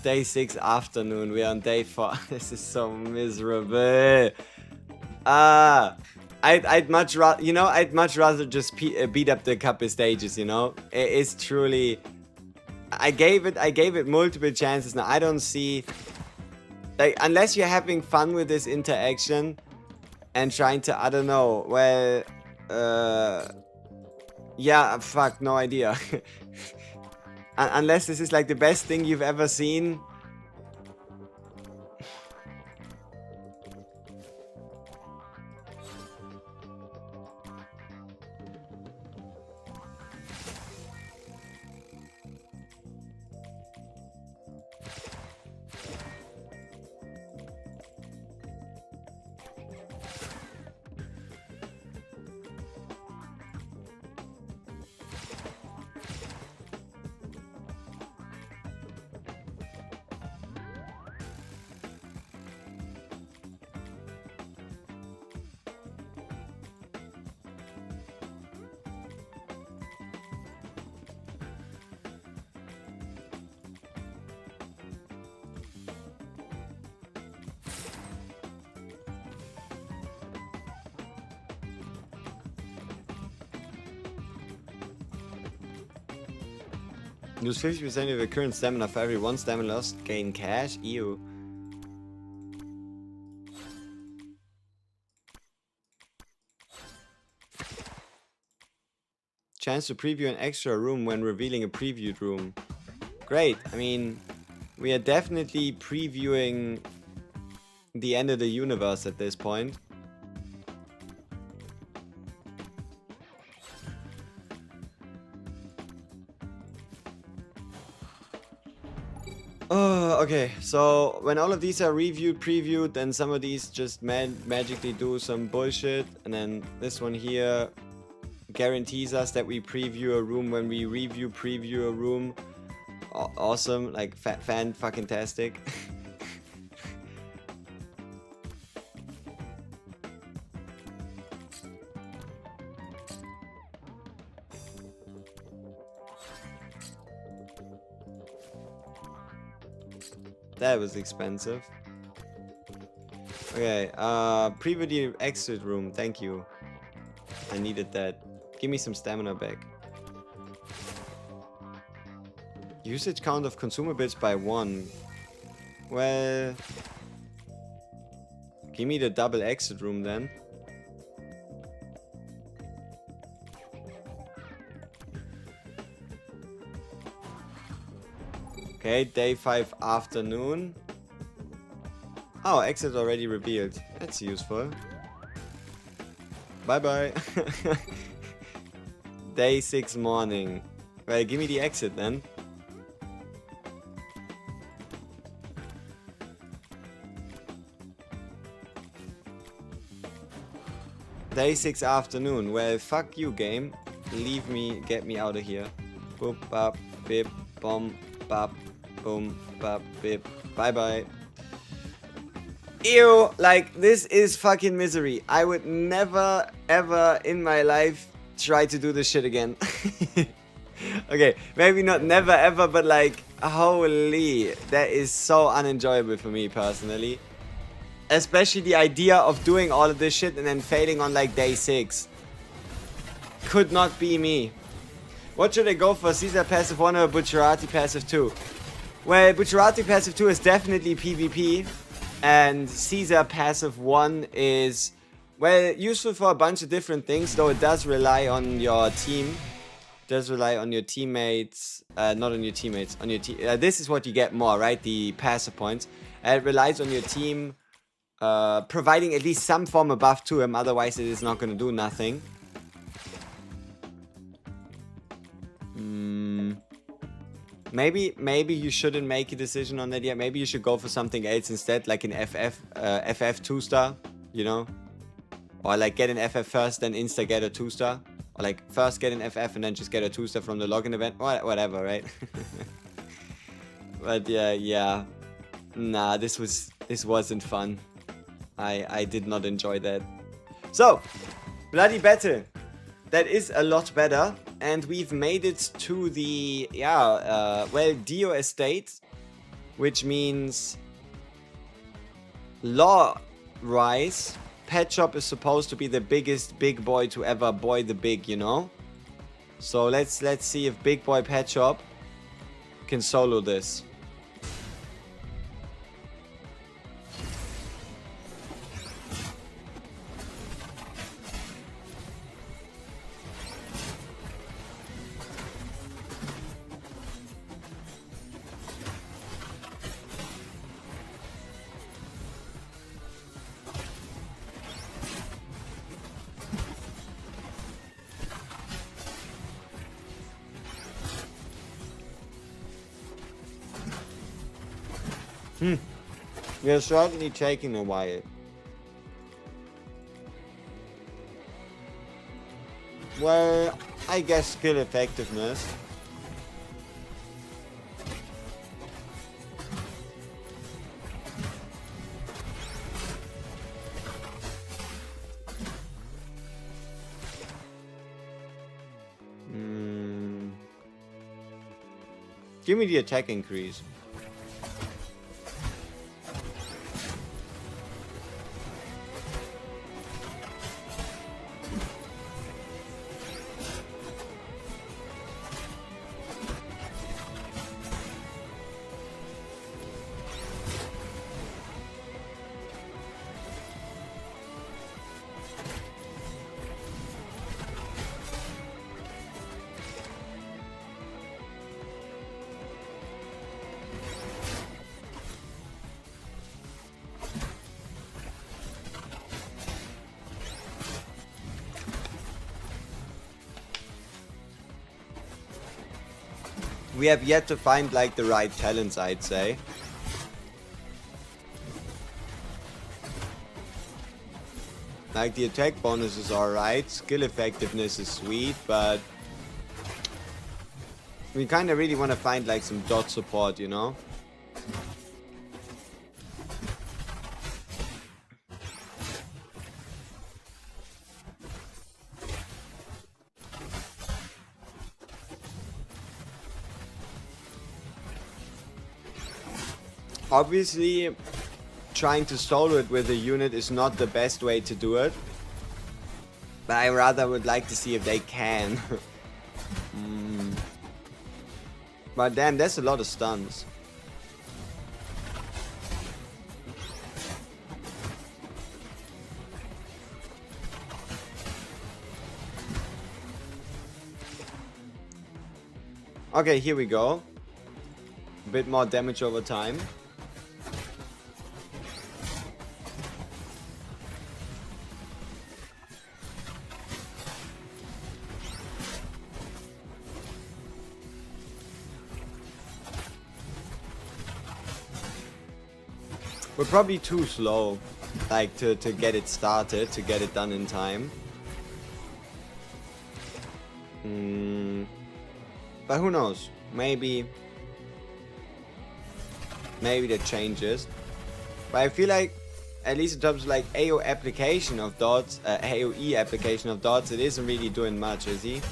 Day 6 afternoon. We are on day 4. This is so miserable. I'd much rather, you know, I'd much rather just beat up the couple stages, you know? It is truly... I gave it multiple chances. Now, I don't see... Like, unless you're having fun with this interaction and trying to, I don't know, well... yeah, fuck, no idea. Unless this is like the best thing you've ever seen. Lose 50% of your current stamina for every 1 stamina lost. Gain cash. Ew. Chance to preview an extra room when revealing a previewed room. Great. I mean, we are definitely previewing the end of the universe at this point. Oh, okay, so when all of these are previewed, then some of these just magically do some bullshit, and then this one here guarantees us that we preview a room when we preview a room. Awesome, like fan-fucking-tastic. That was expensive. Okay, preview the exit room, thank you. I needed that. Give me some stamina back. Usage count of consumables by 1. Well... Give me the double exit room then. Okay, day 5 afternoon. Oh, exit already revealed. That's useful. Bye bye. Day 6 morning. Well, give me the exit then. Day 6 afternoon. Well, fuck you, game. Leave me, get me out of here. Boop, bop, bip, bomb, bop. Boom, bop, bip, bye bye. Ew, like, this is fucking misery. I would never, ever in my life try to do this shit again. Okay, maybe not never, ever, but like, holy, that is so unenjoyable for me personally. Especially the idea of doing all of this shit and then failing on like day 6. Could not be me. What should I go for? Caesar passive 1 or Butcherati passive 2? Well, Butcherati passive 2 is definitely PvP, and Caesar passive 1 is, well, useful for a bunch of different things, though it does rely on your team. Just rely on your teammates, not on your teammates, on your team. This is what you get more, right? The passer points. It relies on your team providing at least some form of buff to him, otherwise it is not going to do nothing. Maybe you shouldn't make a decision on that yet. Maybe you should go for something else instead, like an FF 2-star, you know? Or like get an FF first, then insta get a 2-star. Or like first get an FF and then just get a 2-star from the login event. Whatever, right? But yeah. Nah, this wasn't fun. I did not enjoy that. So, Bloody Battle. That is a lot better. And we've made it to the, Dio Estate. Which means Law Rise. Pet Shop is supposed to be the biggest big boy to ever boy the big, you know? So let's see if Big Boy Pet Shop can solo this. You're certainly taking a while. Well, I guess skill effectiveness. Give me the attack increase. We have yet to find like the right talents, I'd say. Like the attack bonus is alright, skill effectiveness is sweet, but we kind of really want to find like some dot support, you know? Obviously, trying to solo it with a unit is not the best way to do it. But I rather would like to see if they can. But damn, that's a lot of stuns. Okay, here we go. A bit more damage over time. We're probably too slow, like, to get it started, to get it done in time. But who knows? Maybe that changes. But I feel like, at least in terms of like AoE application of dots, AoE application of dots, it isn't really doing much, is he?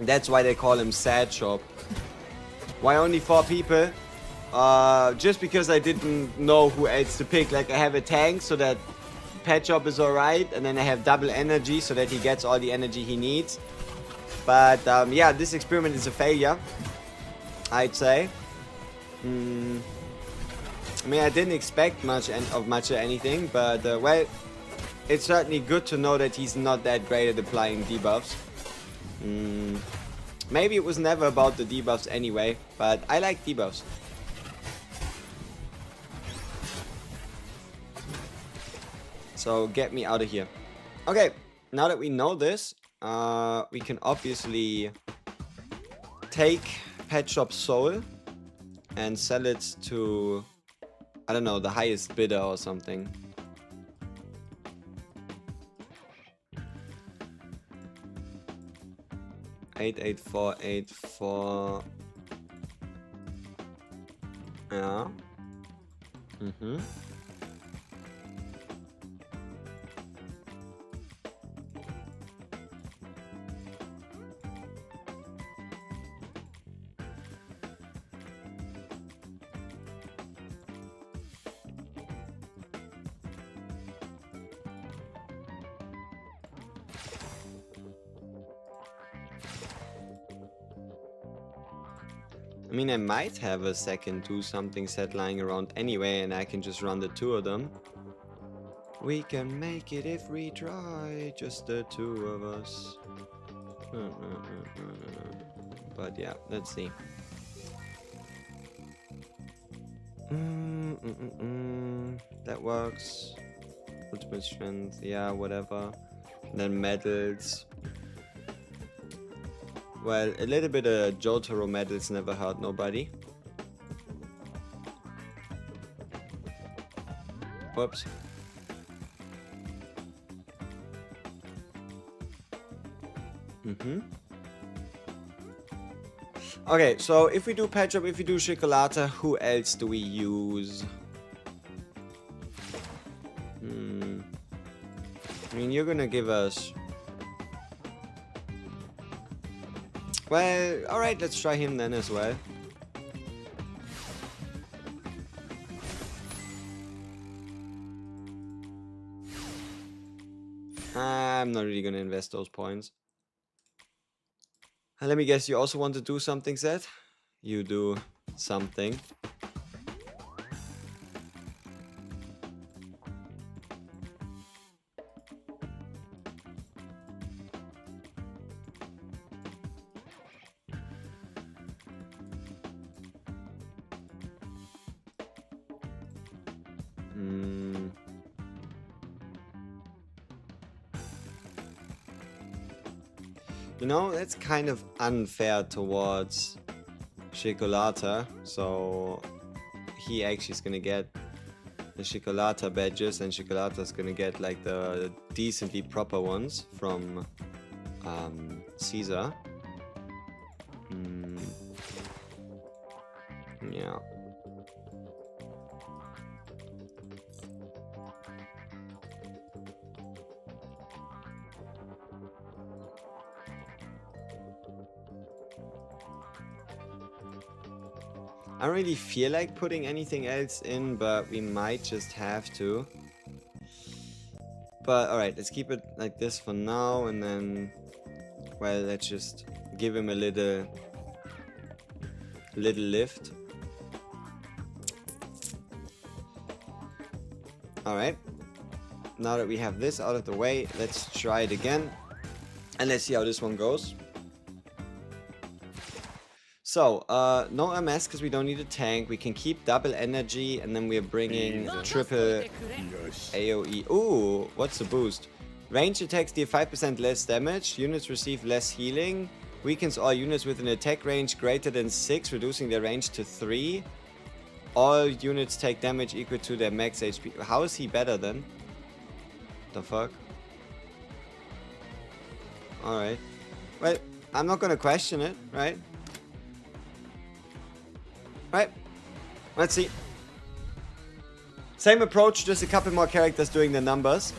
That's why they call him Sad Shop. Why only 4 people? Just because I didn't know who else to pick. Like, I have a tank so that Pet Shop is alright, and then I have double energy so that he gets all the energy he needs. But yeah, this experiment is a failure, I'd say. I mean, I didn't expect much of anything, but well, it's certainly good to know that he's not that great at applying debuffs. Maybe it was never about the debuffs anyway, but I like debuffs. So get me out of here. Okay, now that we know this, we can obviously take Pet Shop Soul and sell it to, I don't know, the highest bidder or something. $88484. Yeah. I mean, I might have a second 2-something set lying around anyway, and I can just run the 2 of them. We can make it if we try, just the 2 of us. But yeah, let's see. That works. Ultimate strength, yeah, whatever. And then medals. Well, a little bit of JOJO medals never hurt nobody. Whoops. Okay, so if we do Patch Up, if we do Chocolata, who else do we use? I mean, you're gonna give us... Well, alright, let's try him then as well. I'm not really gonna invest those points. Let me guess, you also want to do something, Zed? You do something. You know, that's kind of unfair towards Chocolata. So he actually is gonna get the Chocolata badges, and Chocolata's gonna get like the decently proper ones from Caesar. Yeah. I don't really feel like putting anything else in, but we might just have to. But alright, let's keep it like this for now, and then, well, let's just give him a little lift. Alright, now that we have this out of the way, let's try it again, and let's see how this one goes. So, no MS because we don't need a tank. We can keep double energy, and then we're bringing triple AoE. Ooh, what's the boost? Range attacks deal 5% less damage. Units receive less healing. Weakens all units with an attack range greater than 6, reducing their range to 3. All units take damage equal to their max HP. How is he better then? The fuck? Alright. Well, I'm not gonna question it, right? Right, let's see. Same approach, just a couple more characters doing the numbers.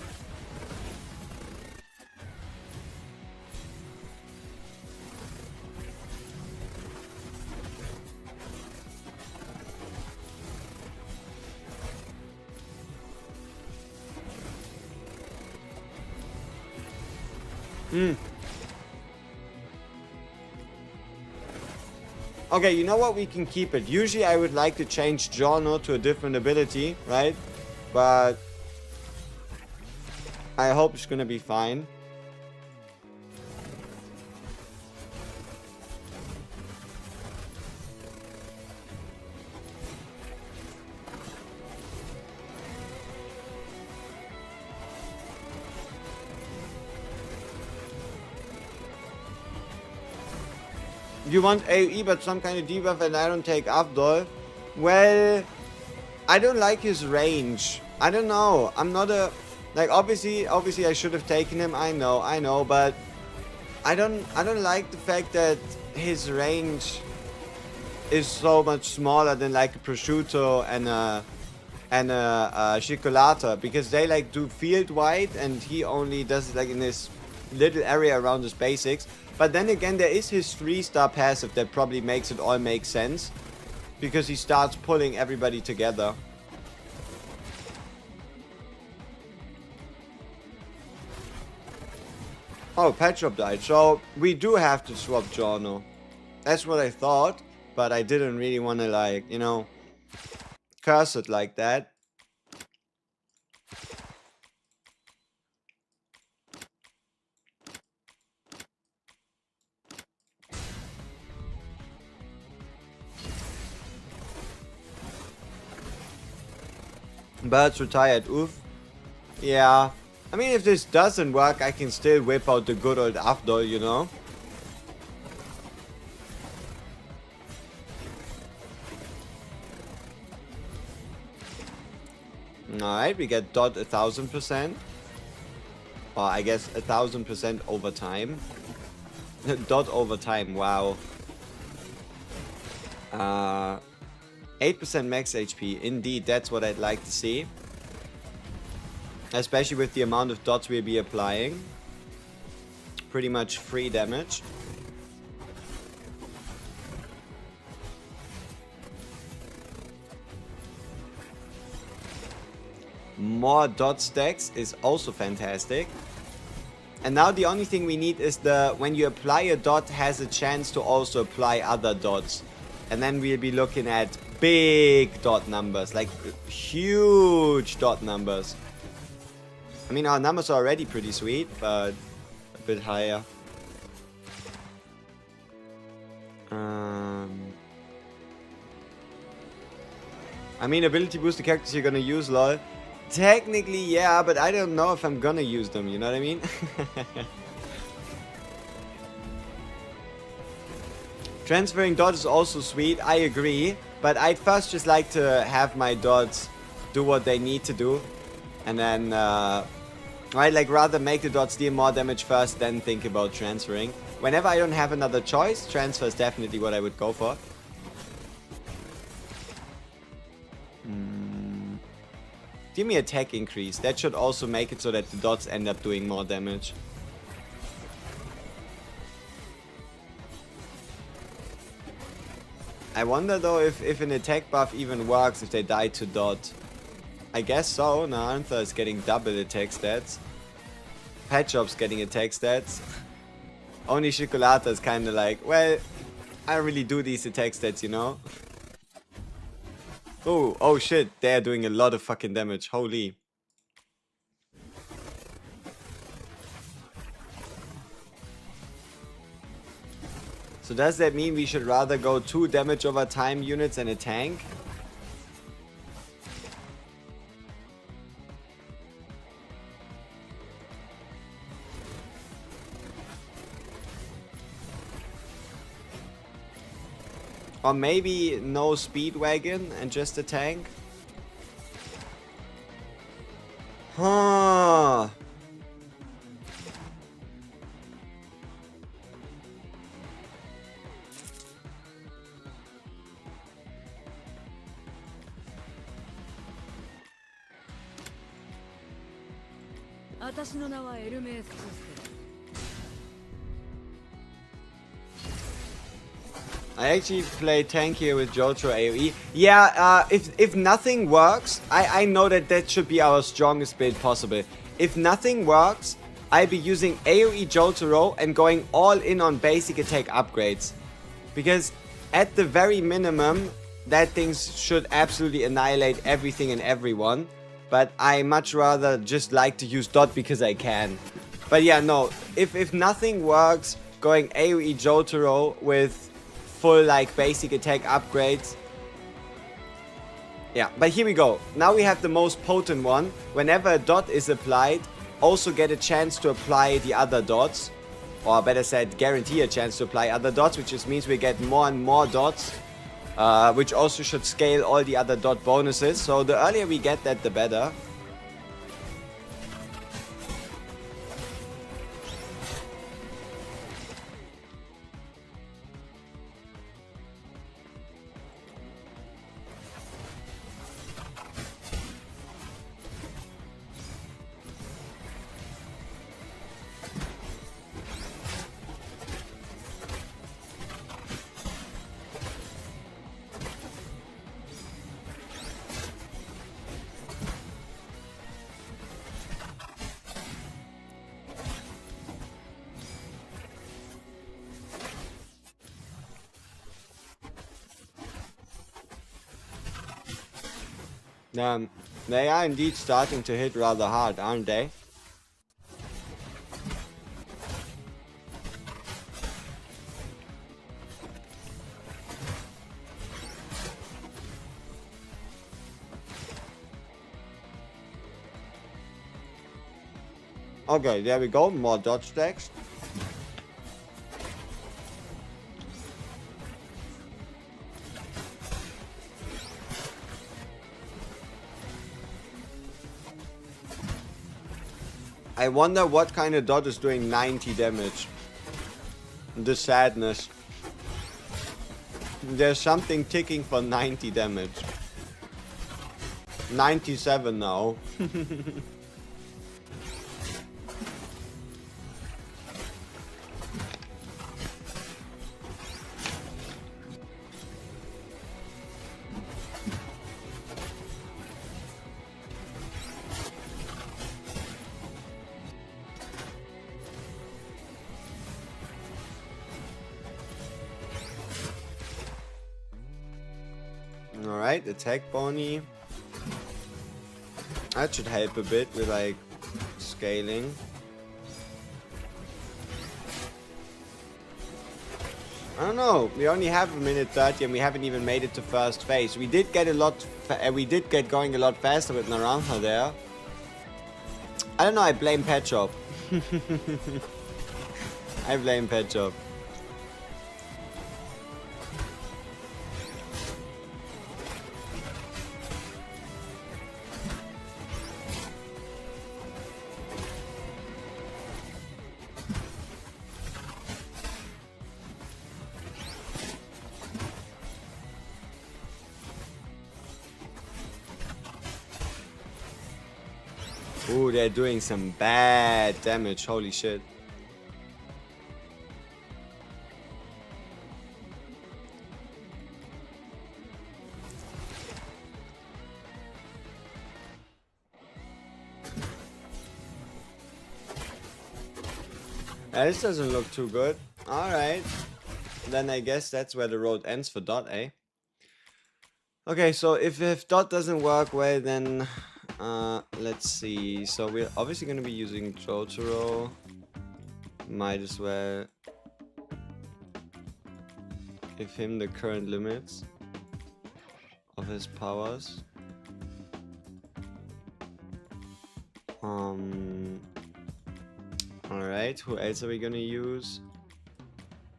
Okay, you know what? We can keep it. Usually I would like to change Giorno to a different ability, right? But I hope it's gonna be fine. You want AoE but some kind of debuff and I don't take Abdul? Well, I don't like his range. I don't know. I'm not a... Like, obviously I should have taken him. I know, but... I don't like the fact that his range is so much smaller than like a prosciutto and a Cioccolata, because they like do field wide and he only does it like in this little area around his basics. But then again, there is his 3-star passive that probably makes it all make sense, because he starts pulling everybody together. Oh, Pet Shop died, so we do have to swap JOJO. That's what I thought, but I didn't really want to, like, you know, curse it like that. Birds retired, oof. Yeah. I mean, if this doesn't work, I can still whip out the good old Afdol, you know? Alright, we get dot 1000%. Or I guess 1000% over time. Dot over time, wow. 8% max HP, indeed, that's what I'd like to see. Especially with the amount of dots we'll be applying. Pretty much free damage. More dot stacks is also fantastic. And now the only thing we need is when you apply a dot, has a chance to also apply other dots. And then we'll be looking at big dot numbers, like huge dot numbers. I mean, our numbers are already pretty sweet, but a bit higher. I mean, ability booster characters you're gonna use, lol. Technically, yeah, but I don't know if I'm gonna use them, you know what I mean? Transferring dots is also sweet, I agree. But I'd first just like to have my dots do what they need to do. And then, I'd like rather make the dots deal more damage first, then think about transferring. Whenever I don't have another choice, transfer is definitely what I would go for. Give me attack increase. That should also make it so that the dots end up doing more damage. I wonder though if an attack buff even works if they die to dot. I guess so. Narantha is getting double attack stats. Pet Shop's getting attack stats. Only Cioccolata is kinda like, well, I don't really do these attack stats, you know? Oh shit, they're doing a lot of fucking damage, holy. So does that mean we should rather go 2 damage over time units and a tank? Or maybe no speedwagon and just a tank? Huh. I actually play tank here with JOJO AoE. Yeah, if nothing works, I know that should be our strongest build possible. If nothing works, I'll be using AoE JOJO and going all in on basic attack upgrades. Because at the very minimum, that thing should absolutely annihilate everything and everyone. but I much rather just like to use dot because I can. But yeah, no, if nothing works, going AoE Jotaro with full like basic attack upgrades. Yeah, but here we go. Now we have the most potent one. Whenever a dot is applied, also get a chance to apply the other dots. Or better said, guarantee a chance to apply other dots, which just means we get more and more dots. Which also should scale all the other dot bonuses. So the earlier we get that, the better. They are indeed starting to hit rather hard, aren't they? Okay, there we go, more dot stacks. I wonder what kind of dot is doing 90 damage. The sadness. There's something ticking for 90 damage. 97 now. Alright, attack bony. That should help a bit with like scaling. I don't know. We only have a minute 30 and we haven't even made it to first phase. We did get going a lot faster with Naranja there. I don't know, I blame Pet Shop. I blame Pet Shop. Ooh, they're doing some bad damage, holy shit. This doesn't look too good. Alright. Then I guess that's where the road ends for Dot, eh? Okay, so if Dot doesn't work well, then let's see. So we're obviously going to be using Jotaro. Might as well give him the current limits of his powers. Alright, who else are we gonna use?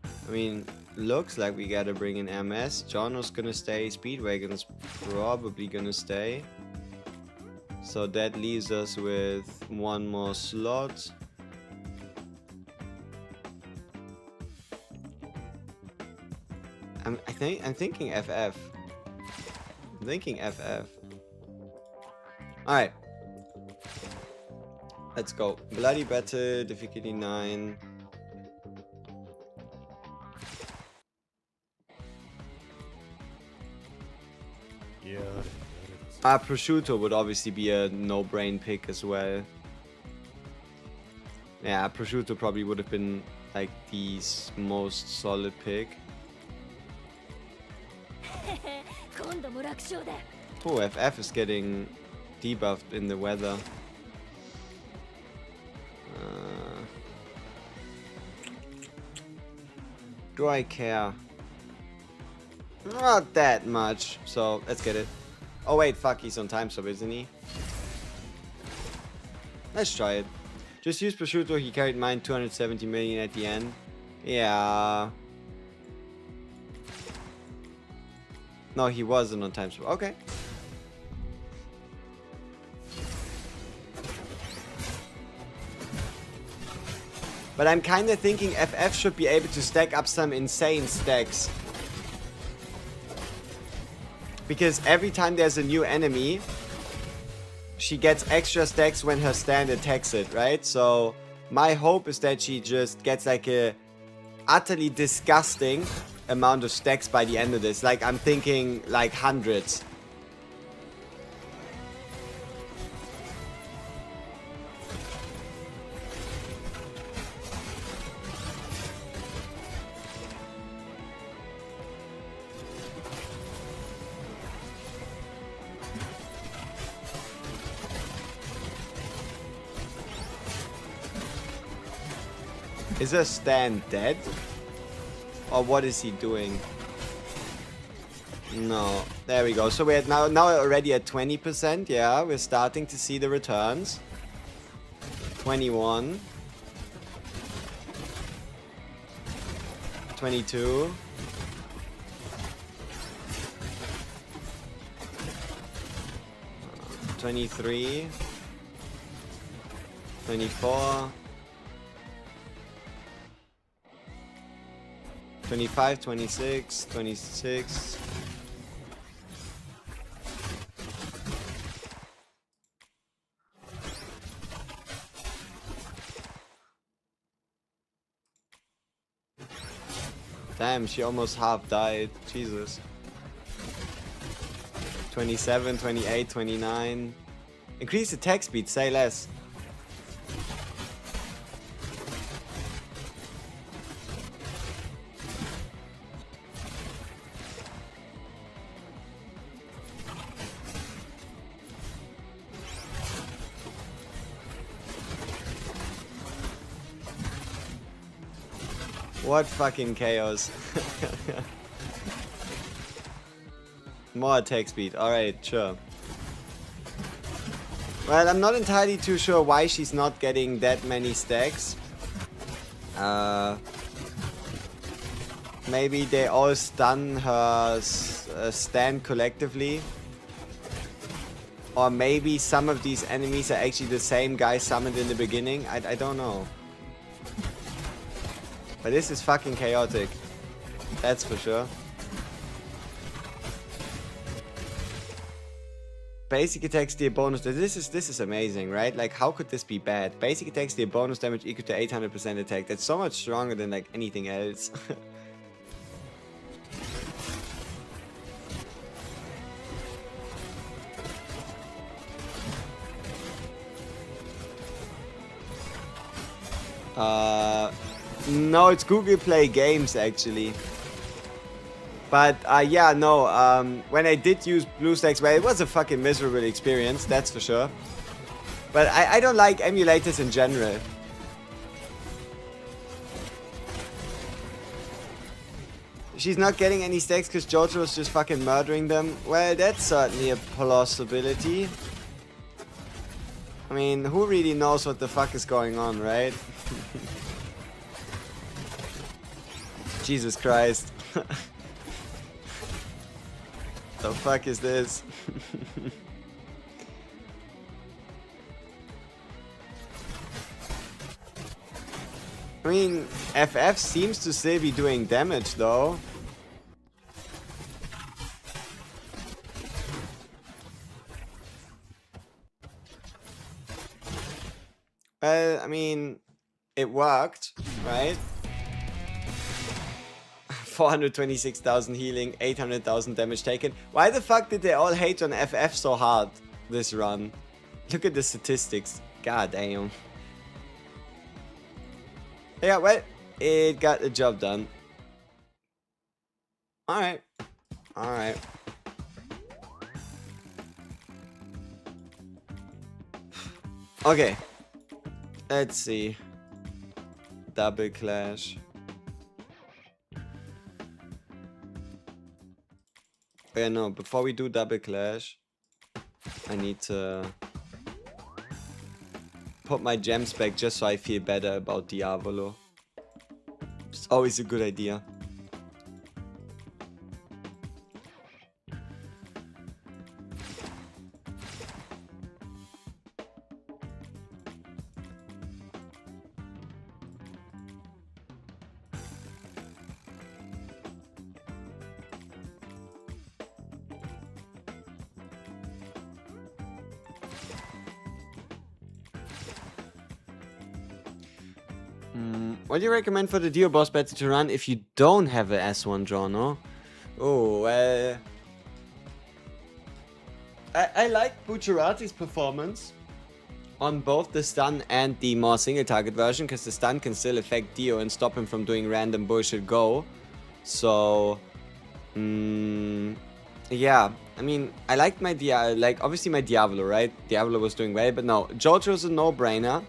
I mean, looks like we gotta bring in MS. Jono's gonna stay, Speedwagon's probably gonna stay. So that leaves us with one more slot. I'm thinking FF. I'm thinking FF. Alright. Let's go. Bloody Battle, difficulty 9. Prosciutto would obviously be a no-brain pick as well. Yeah, Prosciutto probably would have been like the most solid pick. Oh, FF is getting debuffed in the weather. Do I care? Not that much. So let's get it. Oh wait, fuck, he's on time stop, isn't he? Let's try it. Just use prosciutto, he carried mine 270 million at the end. Yeah. No, he wasn't on time stop. Okay. But I'm kinda thinking FF should be able to stack up some insane stacks. Because every time there's a new enemy, she gets extra stacks when her stand attacks it, right? So my hope is that she just gets like a utterly disgusting amount of stacks by the end of this. Like I'm thinking like hundreds. Is her stand dead? Or what is he doing? No. There we go. So we're now already at 20%. Yeah, we're starting to see the returns. 21. 22. 23. 24. 25, 26, 26. Damn, she almost half died. Jesus. 27, 28, 29. Increase attack speed, say less. What fucking chaos. More attack speed. Alright, sure. Well, I'm not entirely too sure why she's not getting that many stacks. Maybe they all stun her stand collectively. Or maybe some of these enemies are actually the same guy summoned in the beginning. I don't know. But this is fucking chaotic. That's for sure. Basic attacks deal bonus. This is amazing, right? Like, how could this be bad? Basic attacks deal bonus damage equal to 800% attack. That's so much stronger than like anything else. No, it's Google Play Games actually. But yeah, no, when I did use BlueStacks, well, it was a fucking miserable experience, that's for sure. But I don't like emulators in general. She's not getting any stacks because JOJO was just fucking murdering them. Well, that's certainly a possibility. I mean, who really knows what the fuck is going on, right? Jesus Christ. The fuck is this? I mean, FF seems to still be doing damage though. Well, I mean, it worked, right? 426,000 healing, 800,000 damage taken. Why the fuck did they all hate on FF so hard this run? Look at the statistics. God damn. Yeah, well, it got the job done. Alright. Alright. Okay. Let's see. Double clash. Oh, yeah, no. Before we do double clash, I need to put my gems back just so I feel better about Diavolo. It's always a good idea. What do you recommend for the Dio boss battle to run if you don't have a S1 draw, no? Oh, well... I like Bucciarati's performance on both the stun and the more single target version, because the stun can still affect Dio and stop him from doing random bullshit go. So... yeah, I mean, I liked my obviously my Diavolo, right? Diavolo was doing well, but no, JOJO's a no-brainer.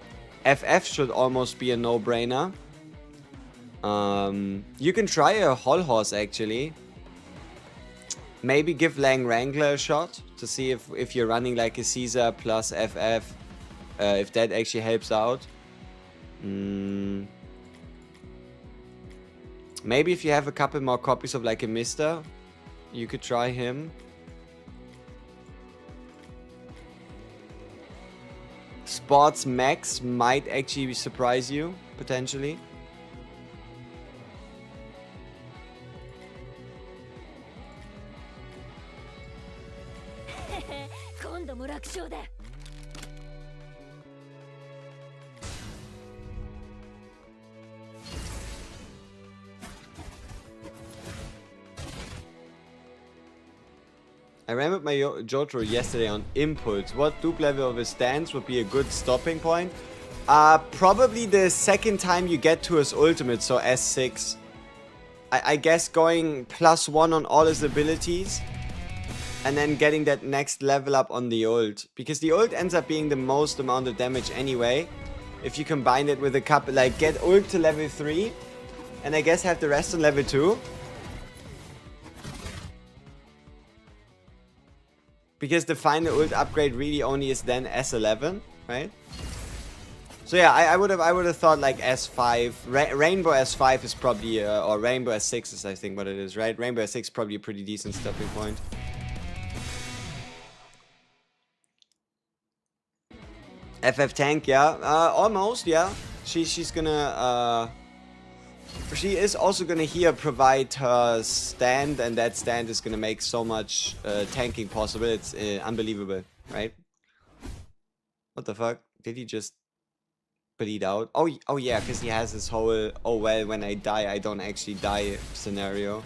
FF should almost be a no-brainer. You can try a Hall Horse actually. Maybe give Lang Wrangler a shot to see if you're running like a Caesar plus FF, if that actually helps out. Maybe if you have a couple more copies of like a Mister, you could try him. Sports Max might actually surprise you, potentially. I ran with my JOJO yesterday on Impulse. What dupe level of his stance would be a good stopping point? Probably the second time you get to his ultimate, so S6. I guess going +1 on all his abilities. And then getting that next level up on the ult. Because the ult ends up being the most amount of damage anyway. If you combine it with a couple, like get ult to level 3. And I guess have the rest on level 2. Because the final ult upgrade really only is then S11, right? So yeah, I would have thought like S5, Rainbow S5 is probably, or Rainbow S6 is I think what it is, right? Rainbow S6 is probably a pretty decent stopping point. FF tank, yeah, almost, yeah. She's gonna, she is also gonna here provide her stand, and that stand is gonna make so much tanking possible. It's unbelievable, right? What the fuck? Did he just bleed out? Oh yeah, because he has this whole, oh well, when I die, I don't actually die scenario.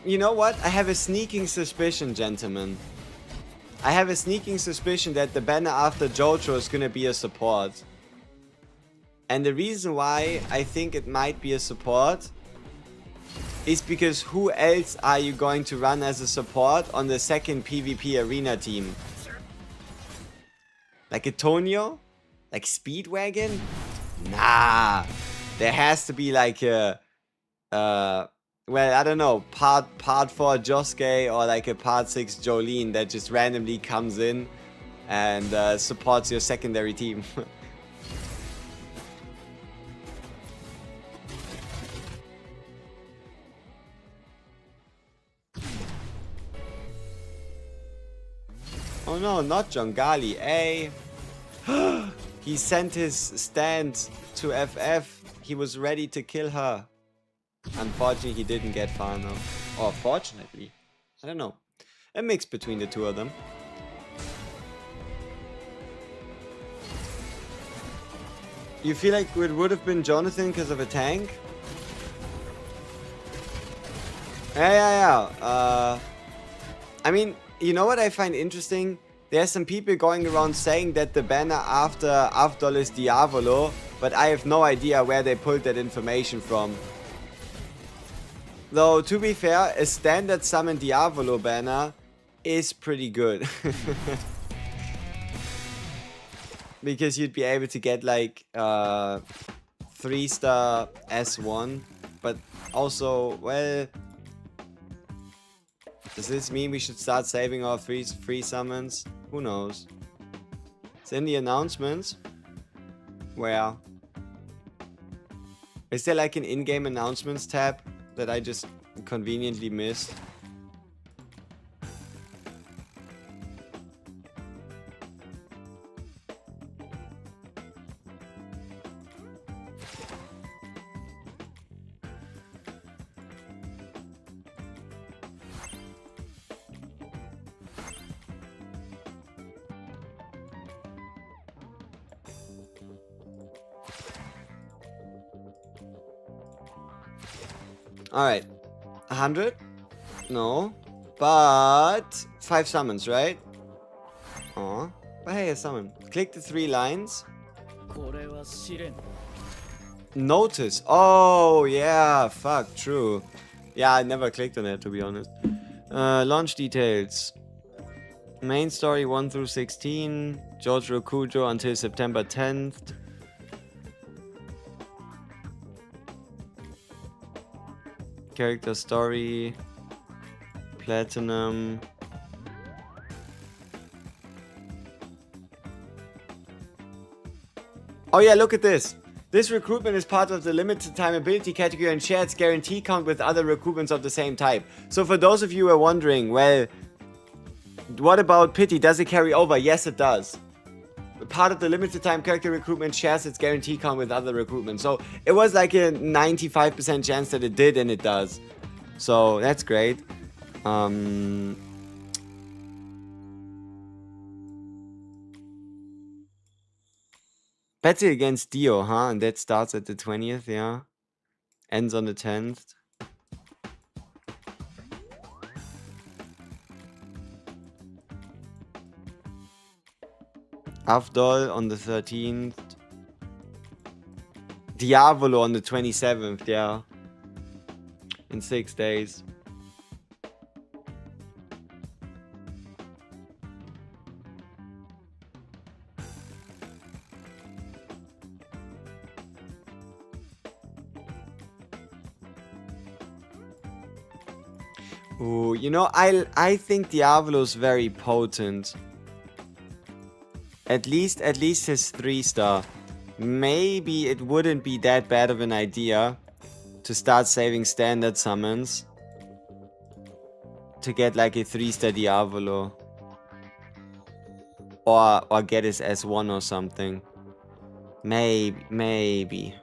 You know what? I have a sneaking suspicion, gentlemen. I have a sneaking suspicion that the banner after JOJO is gonna be a support. And the reason why I think it might be a support is because who else are you going to run as a support on the second PvP arena team? Like a Tonio? Like Speedwagon? Nah. There has to be like a... well, I don't know, part 4 Josuke or like a part 6 Jolene that just randomly comes in and supports your secondary team. Oh no, not Jongali, eh? He sent his stand to FF. He was ready to kill her. Unfortunately, he didn't get far enough. Or fortunately. I don't know. A mix between the two of them. You feel like it would have been Jonathan because of a tank? Yeah. I mean, you know what I find interesting? there's some people going around saying that the banner after Avdol is Diavolo, but I have no idea where they pulled that information from. Though, to be fair, a standard summon Diavolo banner is pretty good. Because you'd be able to get like 3-star S1, but also, well, does this mean we should start saving our free summons? Who knows? It's in the announcements. Where? Is there like an in-game announcements tab that I just conveniently missed? Alright. 100? No. But 5 summons, right? Oh. But hey, a summon. Click the 3 lines. Notice. Oh, yeah. Fuck, true. Yeah, I never clicked on it, to be honest. Launch details. Main story 1 through 16. JOJO Kujo until September 10th. Character story, platinum. Oh yeah, look at this. This recruitment is part of the limited time ability category and shares guarantee count with other recruitments of the same type. So for those of you who are wondering, well, what about Pity? Does it carry over? Yes, it does. Part of the limited time character recruitment shares its guarantee count with other recruitment. So it was like a 95% chance that it did, and it does. So that's great. Battle against Dio, huh? And that starts at the 20th, yeah. Ends on the 10th. Avdol on the 13th. Diavolo on the 27th, yeah. In 6 days. Ooh, you know, I think Diavolo's very potent. At least his 3-star. Maybe it wouldn't be that bad of an idea to start saving standard summons to get like a 3-star Diavolo. Or get his S1 or something. Maybe.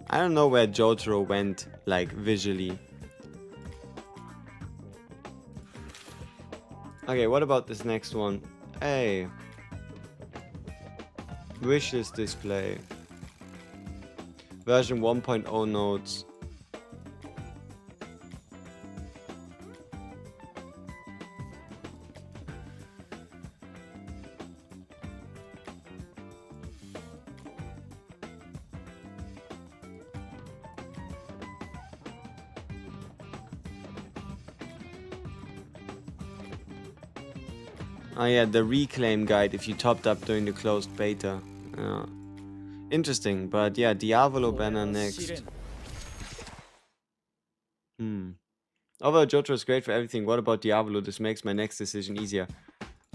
I don't know where JOJO went, like, visually. Okay, what about this next one? Hey. Wishlist display. Version 1.0 notes. Oh yeah, the reclaim guide if you topped up during the closed beta. Interesting, but yeah, Diavolo banner next. Although JOJO is great for everything, what about Diavolo? This makes my next decision easier.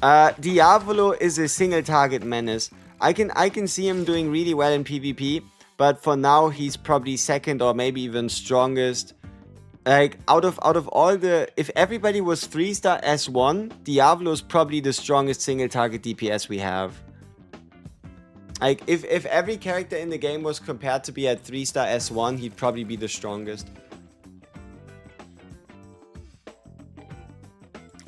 Diavolo is a single target menace. I can see him doing really well in PvP, but for now he's probably second or maybe even strongest. Like, out of all the... If everybody was 3-star S1, Diavolo is probably the strongest single target DPS we have. Like, if every character in the game was compared to be at 3-star S1, he'd probably be the strongest.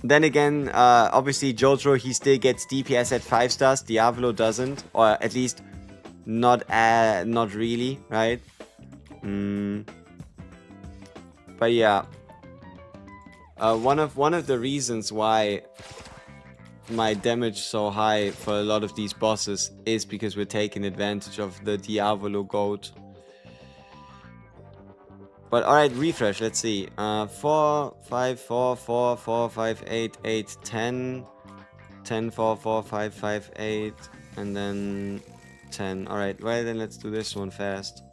Then again, obviously JOJO, he still gets DPS at 5 stars. Diavolo doesn't, or at least not really, right? But yeah, one of the reasons why my damage so high for a lot of these bosses is because we're taking advantage of the Diavolo goat. But alright, refresh, let's see. 4, 5, 4, 4, 4, 5, 8, 8, 10. 10, 4, 4, 5, 5, 8. And then 10. Alright, well then let's do this one fast.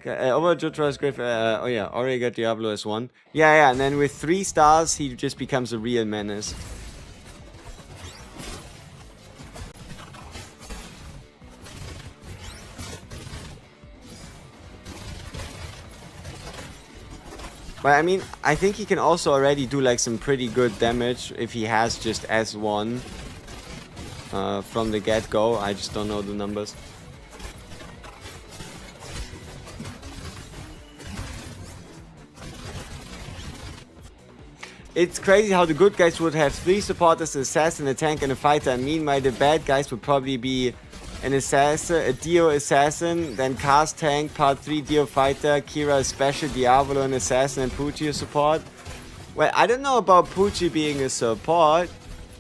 Okay, over JOJO is great for, oh yeah, already got Diablo as 1. Yeah, and then with 3 stars, he just becomes a real menace. But I mean, I think he can also already do like some pretty good damage if he has just S1 from the get-go. I just don't know the numbers. It's crazy how the good guys would have 3 supporters, an assassin, a tank, and a fighter. And meanwhile, the bad guys would probably be an assassin, a Dio assassin, then cast tank, part 3 Dio fighter, Kira special, Diavolo an assassin, and Pucci a support. Well, I don't know about Pucci being a support.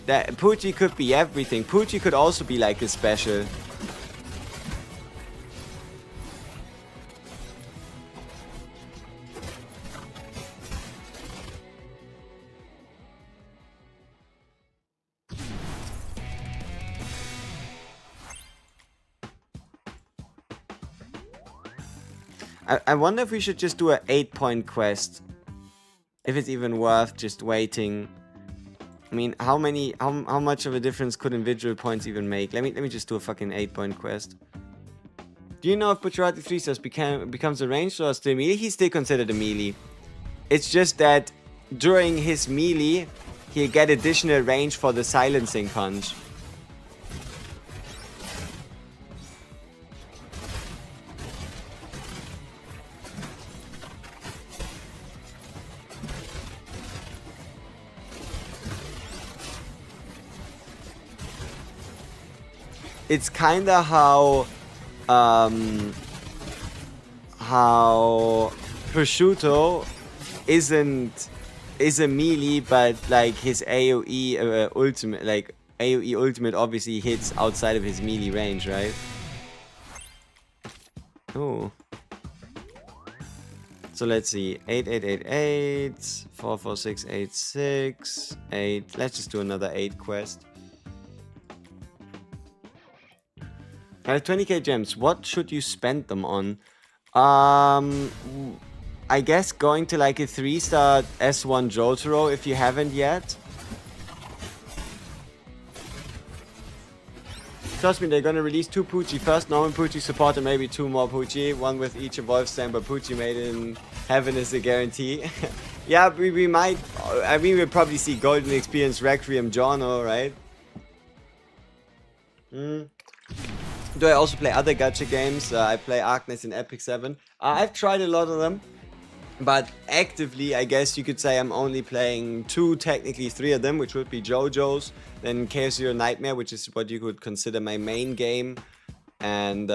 That Pucci could be everything. Pucci could also be like a special. I wonder if we should just do an 8-point quest. If it's even worth just waiting. I mean, how much of a difference could individual points even make? Let me just do a fucking 8-point quest. Do you know if Bucciarati 3 stars becomes a ranged or still melee? He's still considered a melee. It's just that during his melee, he'll get additional range for the silencing punch. It's kinda how Prosciutto is a melee, but like his AoE ultimate, like AoE ultimate obviously hits outside of his melee range, right? Oh. So let's see, 8, 8, 8, 8, 4, 4, 6, 8, 6, 8. Let's just do another 8 quest. 20k gems, what should you spend them on? I guess going to like a 3-star S1 Jotaro if you haven't yet. Trust me, they're gonna release 2 Pucci. First normal Pucci support and maybe 2 more Pucci. One with each evolved stamp, but Pucci made in heaven is a guarantee. Yeah, we might, I mean, we'll probably see Golden Experience, Requiem, Giorno, right? Do I also play other gacha games? I play Arkness and Epic 7. I've tried a lot of them, but actively, I guess you could say I'm only playing 2, technically 3 of them, which would be JoJo's, then Chaos Zero Nightmare, which is what you could consider my main game, and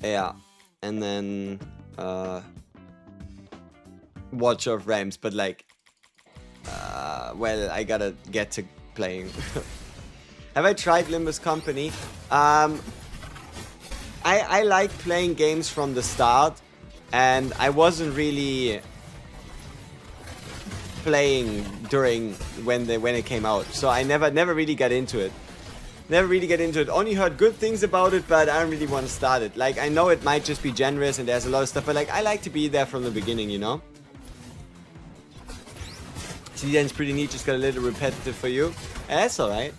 yeah, and then Watch of Realms, but like, well, I gotta get to playing. Have I tried Limbus Company? I like playing games from the start, and I wasn't really playing during when it came out, so I never really got into it. Only heard good things about it, but I don't really want to start it. Like, I know it might just be generous and there's a lot of stuff, but like, I like to be there from the beginning, you know? Season's pretty neat, just got a little repetitive for you. That's alright.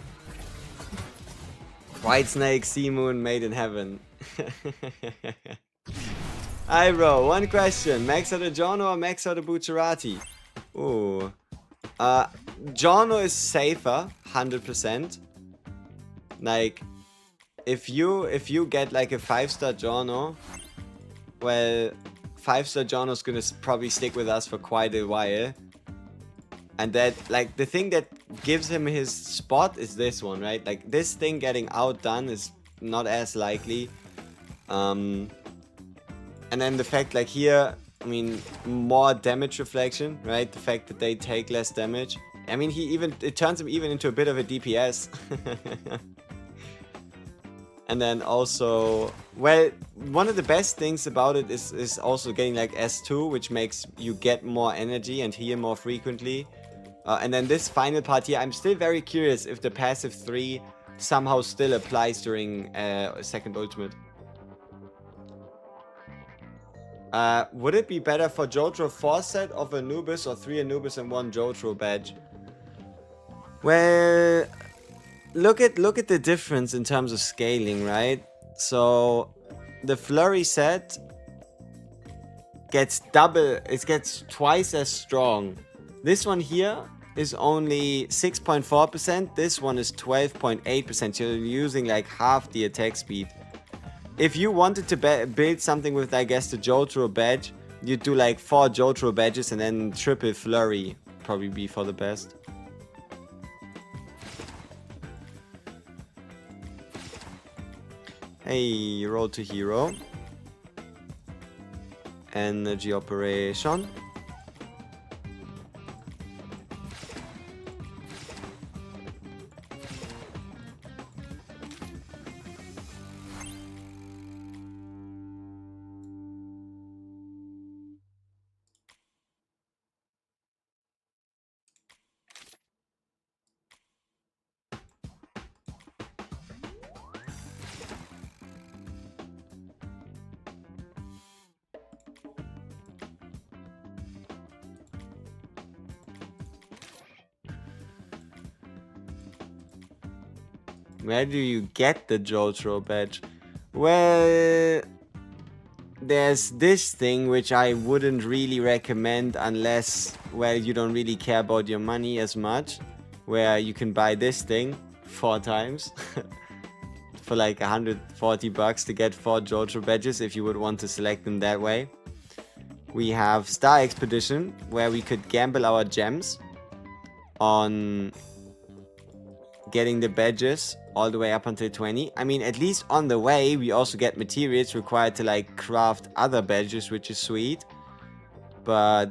White Snake, Sea Moon, Made in Heaven. Hi bro, one question. Max out of Giorno or max out of Bucciarati? Ooh. Giorno is safer, 100%. Like, if you get like a 5-star Giorno, well, 5-star Jono's gonna probably stick with us for quite a while. And that, like, the thing that gives him his spot is this one, right? Like, this thing getting outdone is not as likely. And then the fact, like, here, I mean, more damage reflection, right? The fact that they take less damage. I mean, it turns him even into a bit of a DPS. And then also, well, one of the best things about it is also getting like S2, which makes you get more energy and heal more frequently. And then this final part here, I'm still very curious if the passive 3 somehow still applies during second ultimate. Would it be better for JOJO 4 set of Anubis or 3 Anubis and 1 JOJO badge? Well, look at the difference in terms of scaling, right? So the Flurry set gets it gets twice as strong. This one here is only 6.4%. This one is 12.8%. So you're using like half the attack speed. If you wanted to build something with, I guess, the JOJO badge, you'd do like 4 JOJO badges and then triple Flurry. Probably be for the best. Hey, roll to hero. Energy operation. Where do you get the JOJO badge? Well, there's this thing which I wouldn't really recommend unless, well, you don't really care about your money as much. Where you can buy this thing 4 times for like 140 bucks to get 4 JOJO badges if you would want to select them that way. We have Star Expedition, where we could gamble our gems on getting the badges all the way up until 20. I mean, at least on the way, we also get materials required to like craft other badges, which is sweet. But,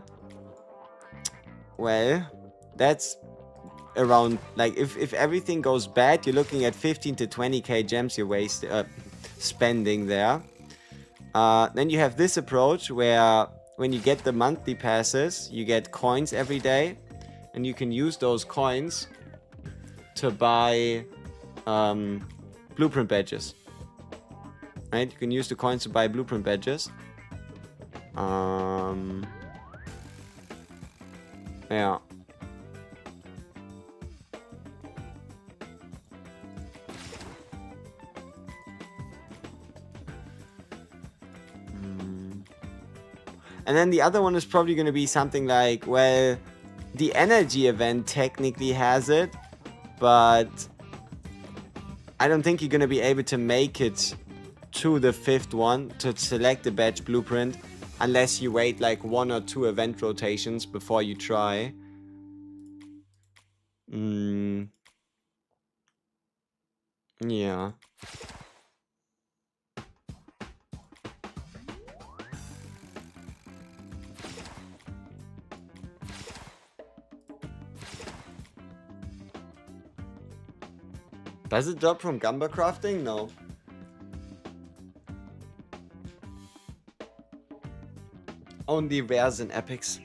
well, that's around, like, if everything goes bad, you're looking at 15 to 20k gems you're spending there. Then you have this approach where when you get the monthly passes, you get coins every day, and you can use those coins to buy blueprint badges. Right? You can use the coins to buy blueprint badges. Yeah. And then the other one is probably going to be something like, well, the energy event technically has it, but I don't think you're going to be able to make it to the 5th one to select the badge blueprint unless you wait like 1 or 2 event rotations before you try. Yeah. Does it drop from Gamba crafting? No. Only rares and epics.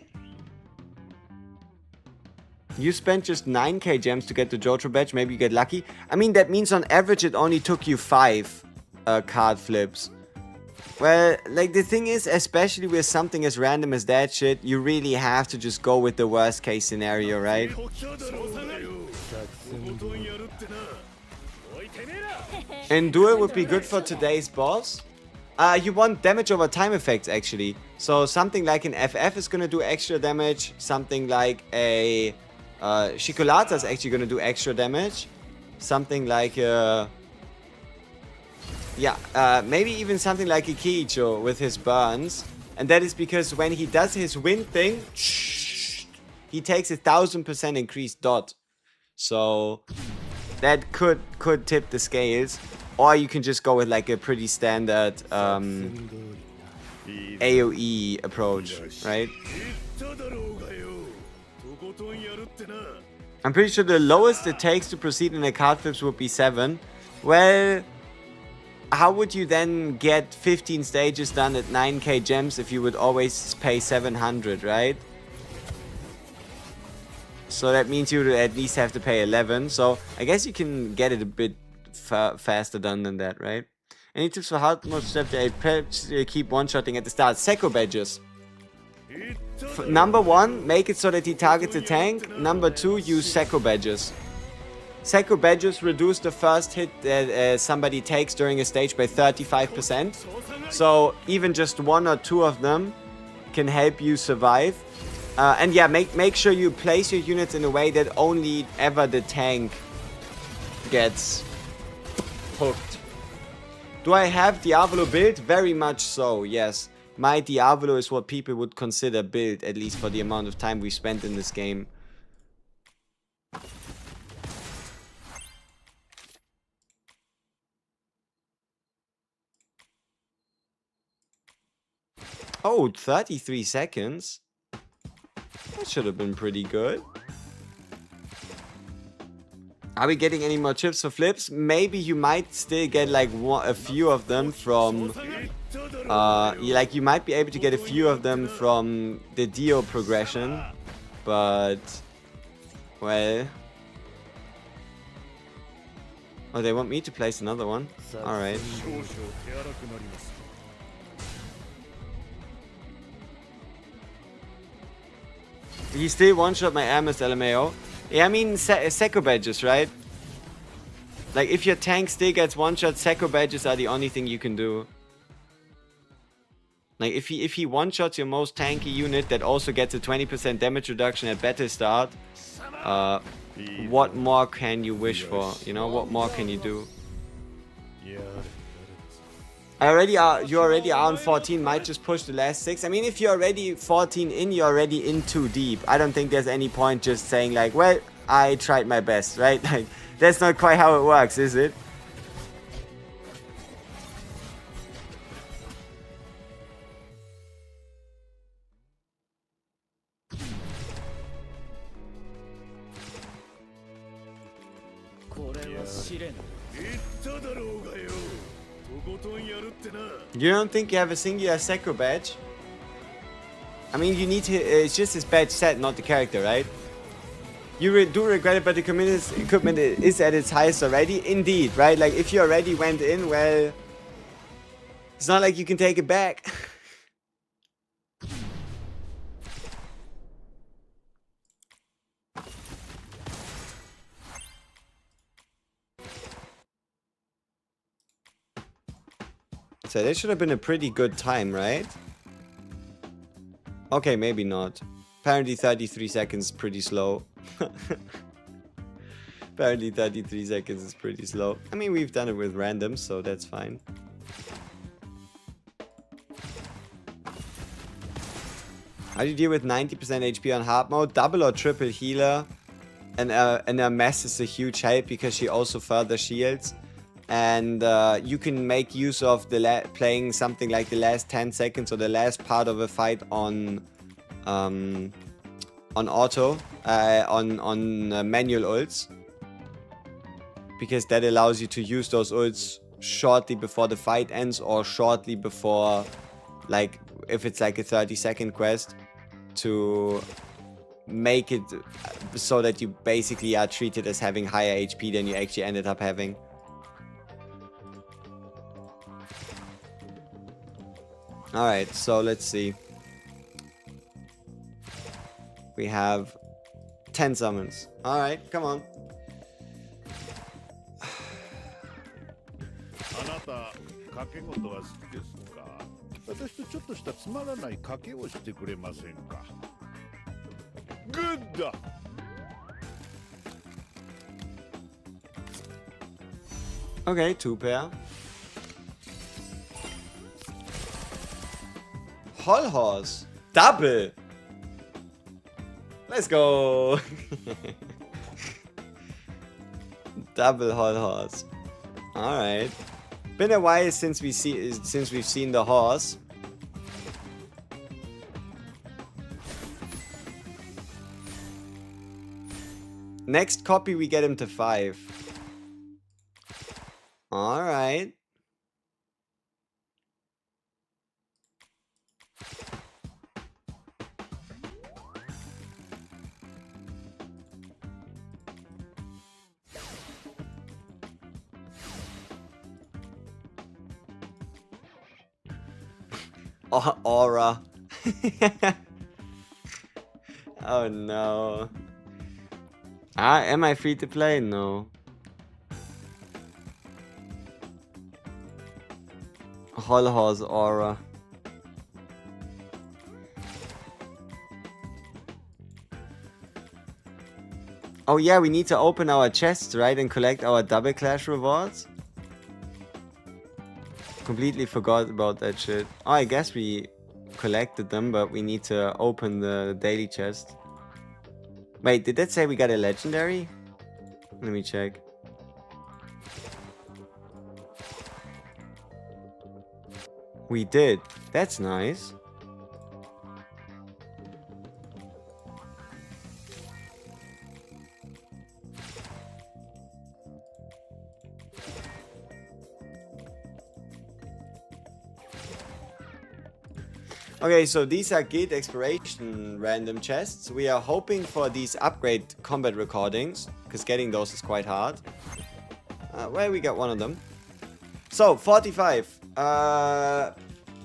You spent just 9k gems to get the JOJO badge, maybe you get lucky. I mean, that means on average it only took you 5 card flips. Well, like the thing is, especially with something as random as that shit, you really have to just go with the worst case scenario, right? Endure would be good for today's boss. You want damage over time effects actually. So something like an FF is gonna do extra damage. Something like a Shikolata is actually gonna do extra damage. Something like maybe even something like a Kiicho with his burns. And that is because when he does his wind thing, he takes 1000% increased dot. So that could tip the scales. Or you can just go with like a pretty standard AoE approach, right? I'm pretty sure the lowest it takes to proceed in a card flips would be 7. Well, how would you then get 15 stages done at 9k gems if you would always pay 700, right? So that means you would at least have to pay 11. So I guess you can get it a bit faster done than that, right? Any tips for how much step to keep one-shotting at the start? Secco badges. Number 1, make it so that he targets a tank. Number 2, use Secco badges. Secco badges reduce the first hit that somebody takes during a stage by 35%. So even just 1 or 2 of them can help you survive. And yeah, make sure you place your units in a way that only ever the tank gets hooked. Do I have Diavolo build? Very much so, yes. My Diavolo is what people would consider build, at least for the amount of time we spent in this game. Oh, 33 seconds? That should have been pretty good. Are we getting any more chips for flips? Maybe you might still get like a few of them from... like you might be able to get a few of them from the Dio progression. But... well... oh, they want me to place another one? Alright. He still one-shot my Hermes LMAO. Yeah, I mean, Secco badges, right? Like, if your tank still gets one-shot, Secco badges are the only thing you can do. Like, if he one-shots your most tanky unit that also gets a 20% damage reduction at battle start, what more can you wish for? You know, what more can you do? You already are on 14, might just push the last 6. I mean, if you're already 14 in, you're already in too deep. I don't think there's any point just saying like, well, I tried my best, right? Like, that's not quite how it works, is it? You don't think you have a singular Secco badge? I mean, you need to... it's just his badge set, not the character, right? You do regret it, but the equipment is at its highest already. Indeed, right? Like, if you already went in, well... it's not like you can take it back. So that should have been a pretty good time, right? Okay, maybe not. Apparently 33 seconds is pretty slow. Apparently 33 seconds is pretty slow. I mean, we've done it with randoms, so that's fine. How do you deal with 90% HP on hard mode? Double or triple healer. And a mess is a huge help because she also further shields. And you can make use of the playing something like the last 10 seconds or the last part of a fight on auto, on manual ults, because that allows you to use those ults shortly before the fight ends or shortly before, like if it's like a 30-second quest, to make it so that you basically are treated as having higher HP than you actually ended up having. Alright, so let's see. We have 10 summons. Alright, come on. Good. Okay, 2 pair. Hull Horse. Double. Let's go. Double Hull Horse. Alright. Been a while since we've seen the horse. Next copy we get him to 5. Alright. Aura. Oh no. Am I free to play? No. Hull Horse Aura. Oh yeah, we need to open our chests, right? And collect our double clash rewards? Completely forgot about that shit. Oh, I guess we collected them, but we need to open the daily chest. Wait, did that say we got a legendary? Let me check. We did. That's nice. Okay, so these are guild exploration random chests. We are hoping for these upgrade combat recordings, because getting those is quite hard. Well, we got one of them. So, 45.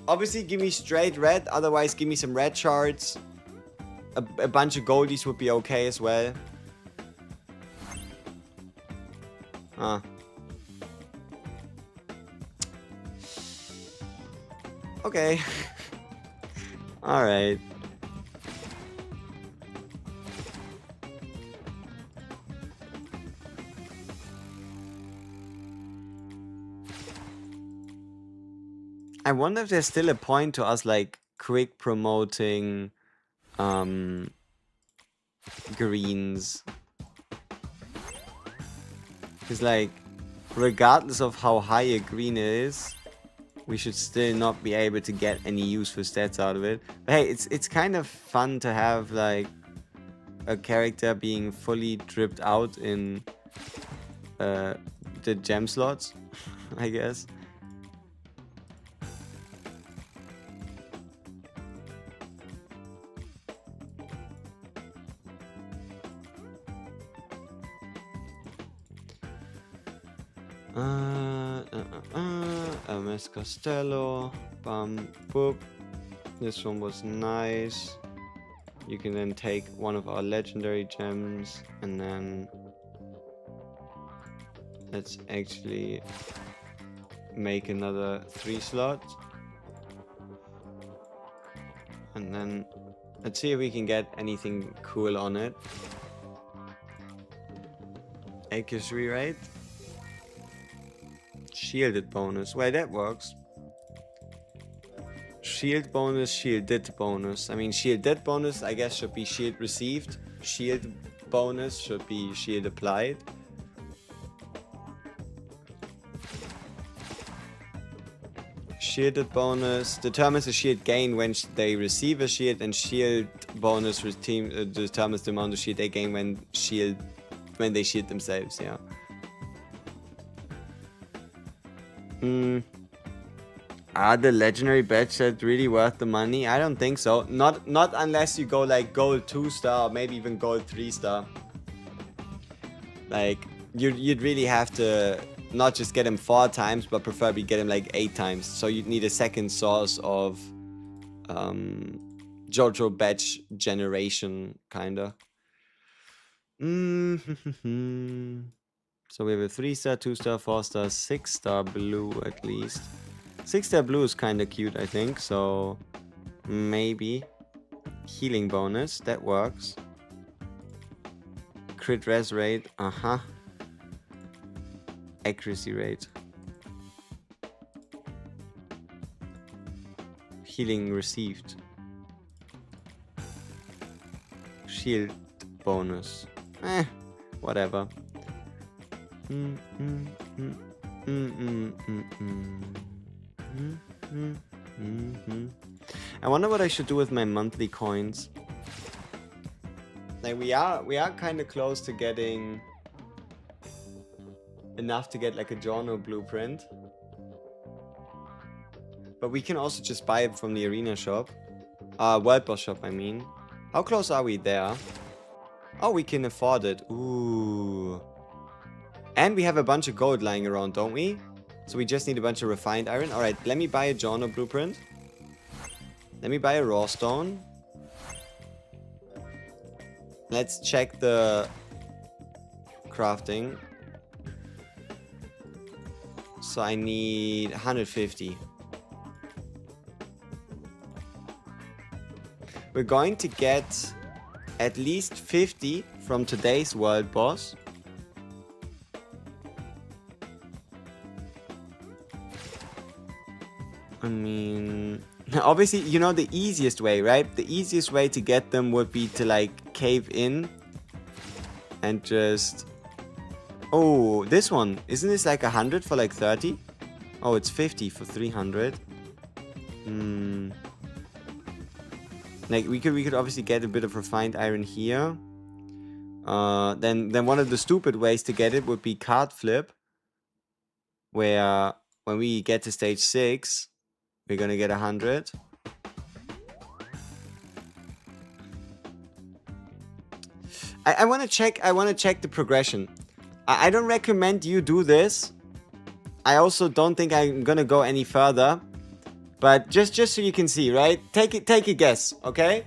Obviously, give me straight red. Otherwise, give me some red shards. A bunch of goldies would be okay as well. Okay. Alright. I wonder if there's still a point to us like quick promoting greens. Because like regardless of how high a green is, we should still not be able to get any useful stats out of it. But hey, it's kind of fun to have like a character being fully dripped out in the gem slots, I guess. MS Costello, bam, boop. This one was nice. You can then take one of our legendary gems and then let's actually make another 3 slot. And then let's see if we can get anything cool on it. Accuracy rate. Shielded bonus. Well, that works. Shield bonus, shielded bonus. I mean, shielded bonus, I guess, should be shield received. Shield bonus should be shield applied. Shielded bonus determines the shield gain when they receive a shield, and shield bonus determines the amount of shield they gain when they shield themselves. Yeah. Are the legendary badge set really worth the money? I don't think so. Not unless you go like gold 2-star, or maybe even gold 3-star. Like you'd really have to not just get him 4 times, but preferably get him like 8 times. So you'd need a second source of JOJO badge generation, kinda. So we have a 3-star, 2-star, 4-star, 6-star blue at least. 6-star blue is kind of cute, I think. So maybe healing bonus, that works. Crit res rate, Accuracy rate. healing received. Shield bonus. Whatever. I wonder what I should do with my monthly coins. Like we are kind of close to getting enough to get like a JOJO blueprint. But we can also just buy it from the arena shop. World boss shop, I mean. How close are we there? Oh, we can afford it. Ooh. And we have a bunch of gold lying around, don't we? So we just need a bunch of refined iron. Alright, let me buy a JOJO blueprint. Let me buy a raw stone. Let's check the crafting. So I need 150. We're going to get at least 50 from today's world boss. I mean, obviously, you know the easiest way, right? The easiest way to get them would be to like cave in and just... Oh, this one. Isn't this like 100 for like 30? Oh, it's 50 for 300. Like we could obviously get a bit of refined iron here. Then one of the stupid ways to get it would be card flip, where when we get to stage 6, we're gonna get 100. I wanna check the progression. I don't recommend you do this. I also don't think I'm gonna go any further. But just so you can see, right? Take a guess, okay?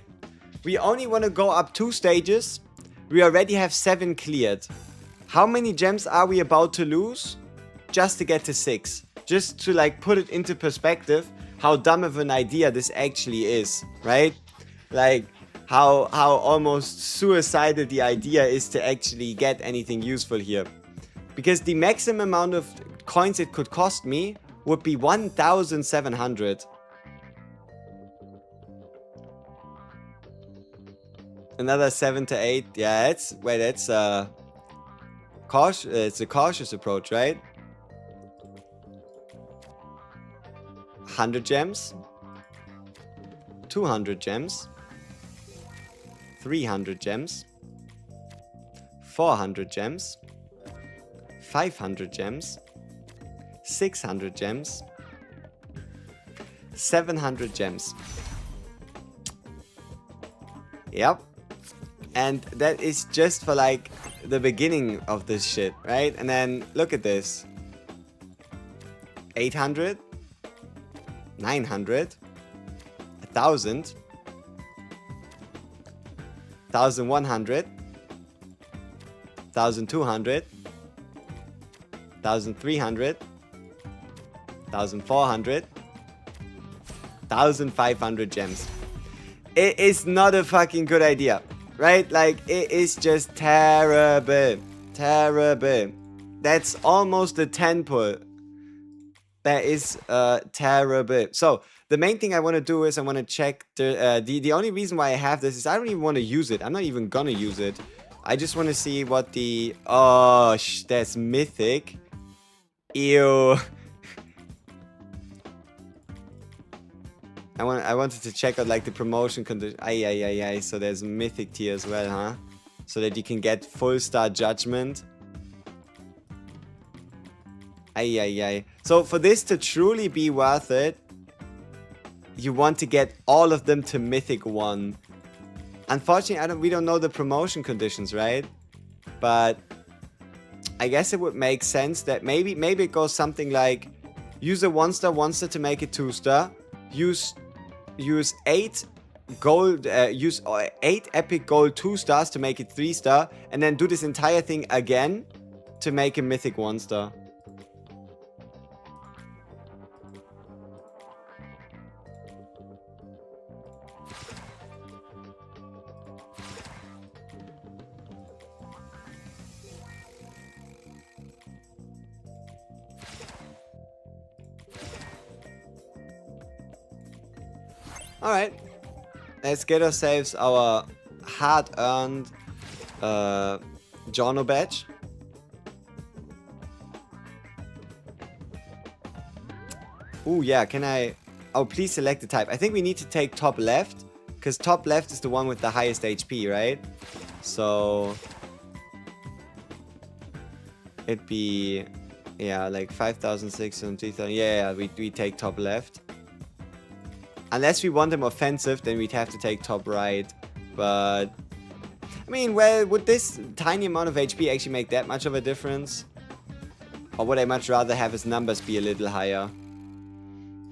We only want to go up 2 stages. We already have 7 cleared. How many gems are we about to lose just to get to 6? Just to like put it into perspective, how dumb of an idea this actually is, right? Like how almost suicidal the idea is to actually get anything useful here. Because the maximum amount of coins it could cost me would be 1,700. Another 7 to 8. Yeah, it's cautious. It's a cautious approach, right? 100 gems, 200 gems, 300 gems, 400 gems, 500 gems, 600 gems, 700 gems. Yep. And that is just for like the beginning of this shit, right? And then look at this. 800, 900, 1,000, 1,100, 1,200, 1,300, 1,400, 1,500 gems. It is not a fucking good idea, right? Like, it is just terrible. Terrible. That's almost a 10 pull. That is terrible. So, the main thing I want to do is I want to check the only reason why I have this is I don't even want to use it. I'm not even gonna use it. I just want to see what the... Oh, that's mythic. Ew. I wanted to check out like the promotion condition. Ay. So there's mythic tier as well, huh? So that you can get full star judgment. Ay. So for this to truly be worth it, you want to get all of them to mythic 1. Unfortunately, we don't know the promotion conditions, right? But I guess it would make sense that maybe it goes something like use a 1-star to make it 2-star. Use 8 gold. Use 8 epic gold 2-stars to make it 3-star, and then do this entire thing again to make a mythic 1-star. Alright. Let's get ourselves our hard-earned JOJO badge. Ooh, yeah, can I... Oh, please select the type. I think we need to take top left, because top left is the one with the highest HP, right? So... it'd be... yeah, like 5,600, 3,000... yeah, we take top left. Unless we want them offensive, then we'd have to take top right. But... I mean, well, would this tiny amount of HP actually make that much of a difference? Or would I much rather have his numbers be a little higher?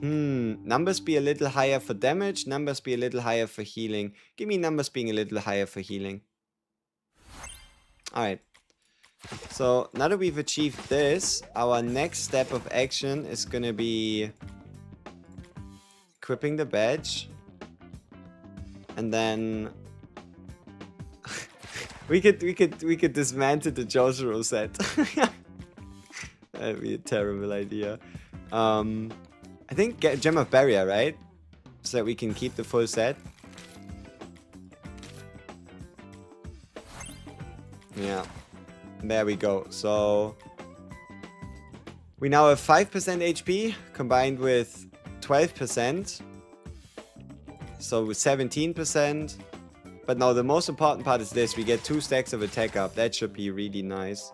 Numbers be a little higher for damage, numbers be a little higher for healing. Give me numbers being a little higher for healing. Alright. So, now that we've achieved this, our next step of action is gonna be... equipping the badge. And then... we could dismantle the JOJO set. That'd be a terrible idea. I think get Gem of Barrier, right? So that we can keep the full set. Yeah. There we go. So we now have 5% HP combined with 12%. So 17%. But now the most important part is this. We get 2 stacks of attack up. That should be really nice.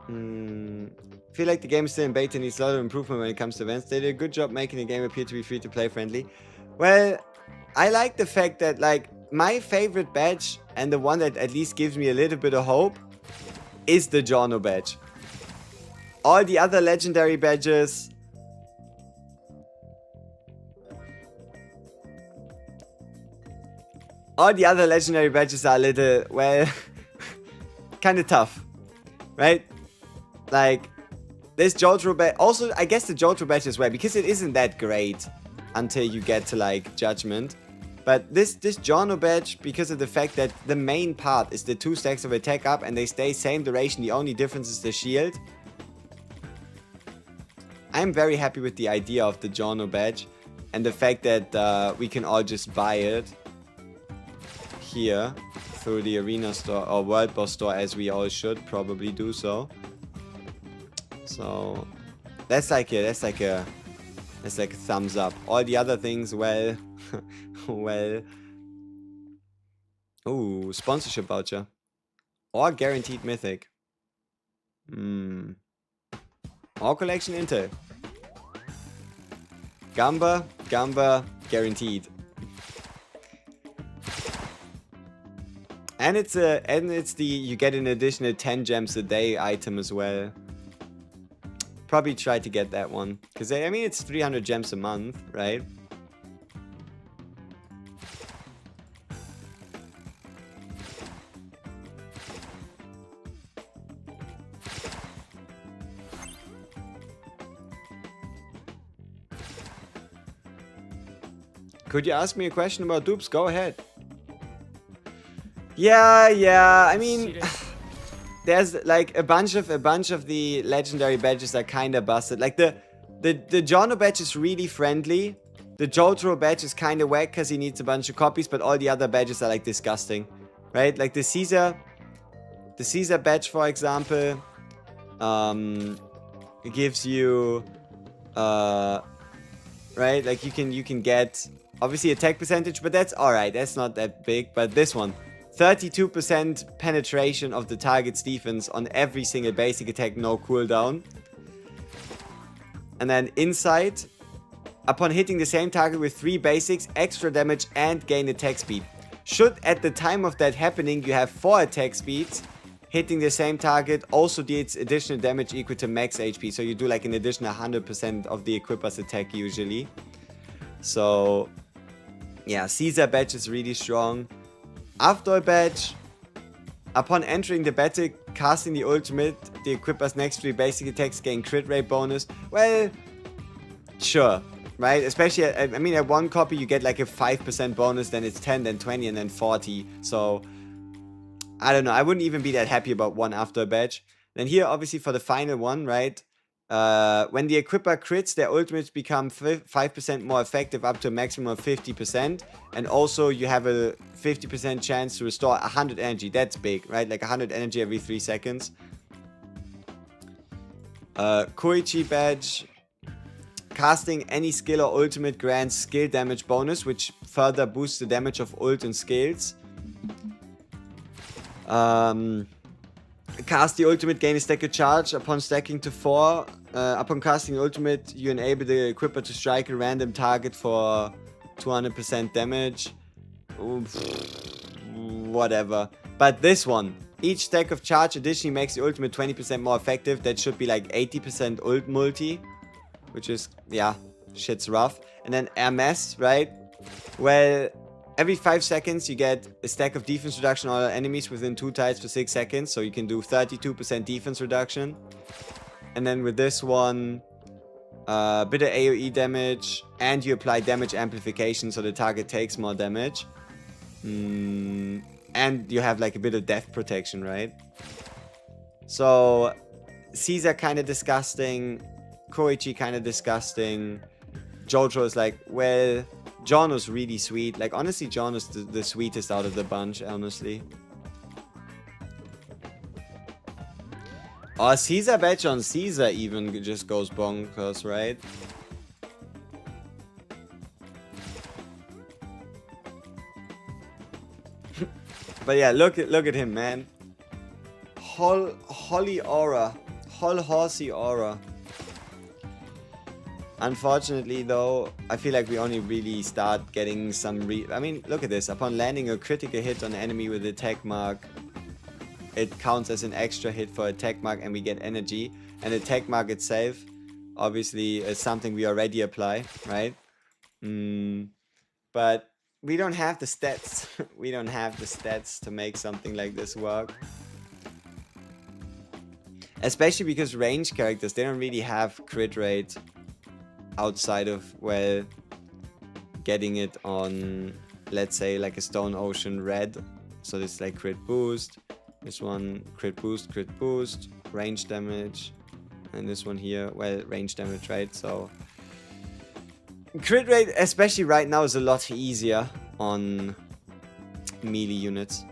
I feel like the game is still in beta and needs a lot of improvement when it comes to events. They did a good job making the game appear to be free-to-play friendly. Well, I like the fact that, like, my favorite badge, and the one that at least gives me a little bit of hope, is the JOJO badge. All the other legendary badges... all the other legendary badges are a little, well, kind of tough. Right? Like, this JOJO badge... also, I guess the JOJO badge as well, because it isn't that great until you get to, like, Judgment. But this JOJO badge, because of the fact that the main part is the 2 stacks of attack up and they stay same duration, the only difference is the shield. I'm very happy with the idea of the JOJO badge and the fact that we can all just buy it here through the arena store or world boss store, as we all should probably do so. So that's like a thumbs up. All the other things, well, well, ooh, sponsorship voucher or guaranteed mythic. Or collection intel. Gamba, guaranteed. And it's the you get an additional 10 gems a day item as well. Probably try to get that one, because I mean it's 300 gems a month, right? Could you ask me a question about dupes? Go ahead. Yeah, I mean, there's like a bunch of the legendary badges are kind of busted. Like the JOJO badge is really friendly. The JOJO badge is kind of whack because he needs a bunch of copies, but all the other badges are like disgusting, right? Like the Caesar badge, for example, it gives you, right? Like you can get obviously attack percentage, but that's alright. That's not that big. But this one, 32% penetration of the target's defense on every single basic attack, no cooldown. And then Insight, upon hitting the same target with 3 basics, extra damage and gain attack speed. Should at the time of that happening you have 4 attack speeds, hitting the same target also deals additional damage equal to max HP. So you do like an additional 100% of the equipper's attack usually. So yeah, Caesar badge is really strong. After badge, upon entering the battle, casting the ultimate, the equipper's next 3 basic attacks gain crit rate bonus. Well, sure, right? Especially, I mean, at 1 copy you get like a 5% bonus, then it's 10, then 20, and then 40. So, I don't know. I wouldn't even be that happy about one after badge. Then here, obviously, for the final one, right? When the equipper crits, their ultimates become 5% more effective up to a maximum of 50%. And also you have a 50% chance to restore 100 energy. That's big, right? Like 100 energy every 3 seconds. Koichi badge. Casting any skill or ultimate grants skill damage bonus, which further boosts the damage of ult and skills. Cast the ultimate, gain a stack of charge. Upon stacking to 4, upon casting ultimate, you enable the equipper to strike a random target for 200% damage. Oof, whatever. But this one, each stack of charge additionally makes the ultimate 20% more effective. That should be like 80% ult multi, which is, yeah, shit's rough. And then Hermes, right? Well, every 5 seconds you get a stack of defense reduction on all enemies within 2 tiles for 6 seconds. So you can do 32% defense reduction. And then with this one, a bit of AoE damage. And you apply damage amplification so the target takes more damage. And you have like a bit of death protection, right? So Caesar kind of disgusting. Koichi kind of disgusting. JOJO is like, well, John was really sweet. Like, honestly, John is the sweetest out of the bunch, honestly. Oh, Caesar badge on Caesar even just goes bonkers, right? But yeah, look at him, man. Holy aura. Horsey aura. Unfortunately, though, I feel like we only really start getting some I mean, look at this. Upon landing a critical hit on an enemy with attack mark, it counts as an extra hit for attack mark and we get energy. And attack mark itself, obviously, is something we already apply, right? But we don't have the stats. We don't have the stats to make something like this work. Especially because range characters, they don't really have crit rate outside of, well, getting it on, let's say, like a Stone Ocean Red. So this is like crit boost. This one, crit boost, range damage. And this one here, well, range damage, right? So crit rate, especially right now, is a lot easier on melee units.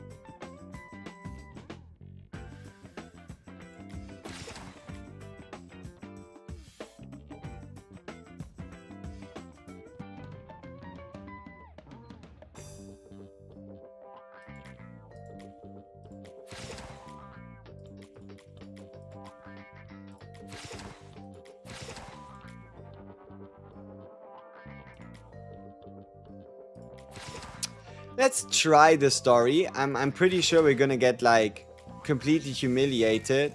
Let's try the story. I'm pretty sure we're gonna get like completely humiliated.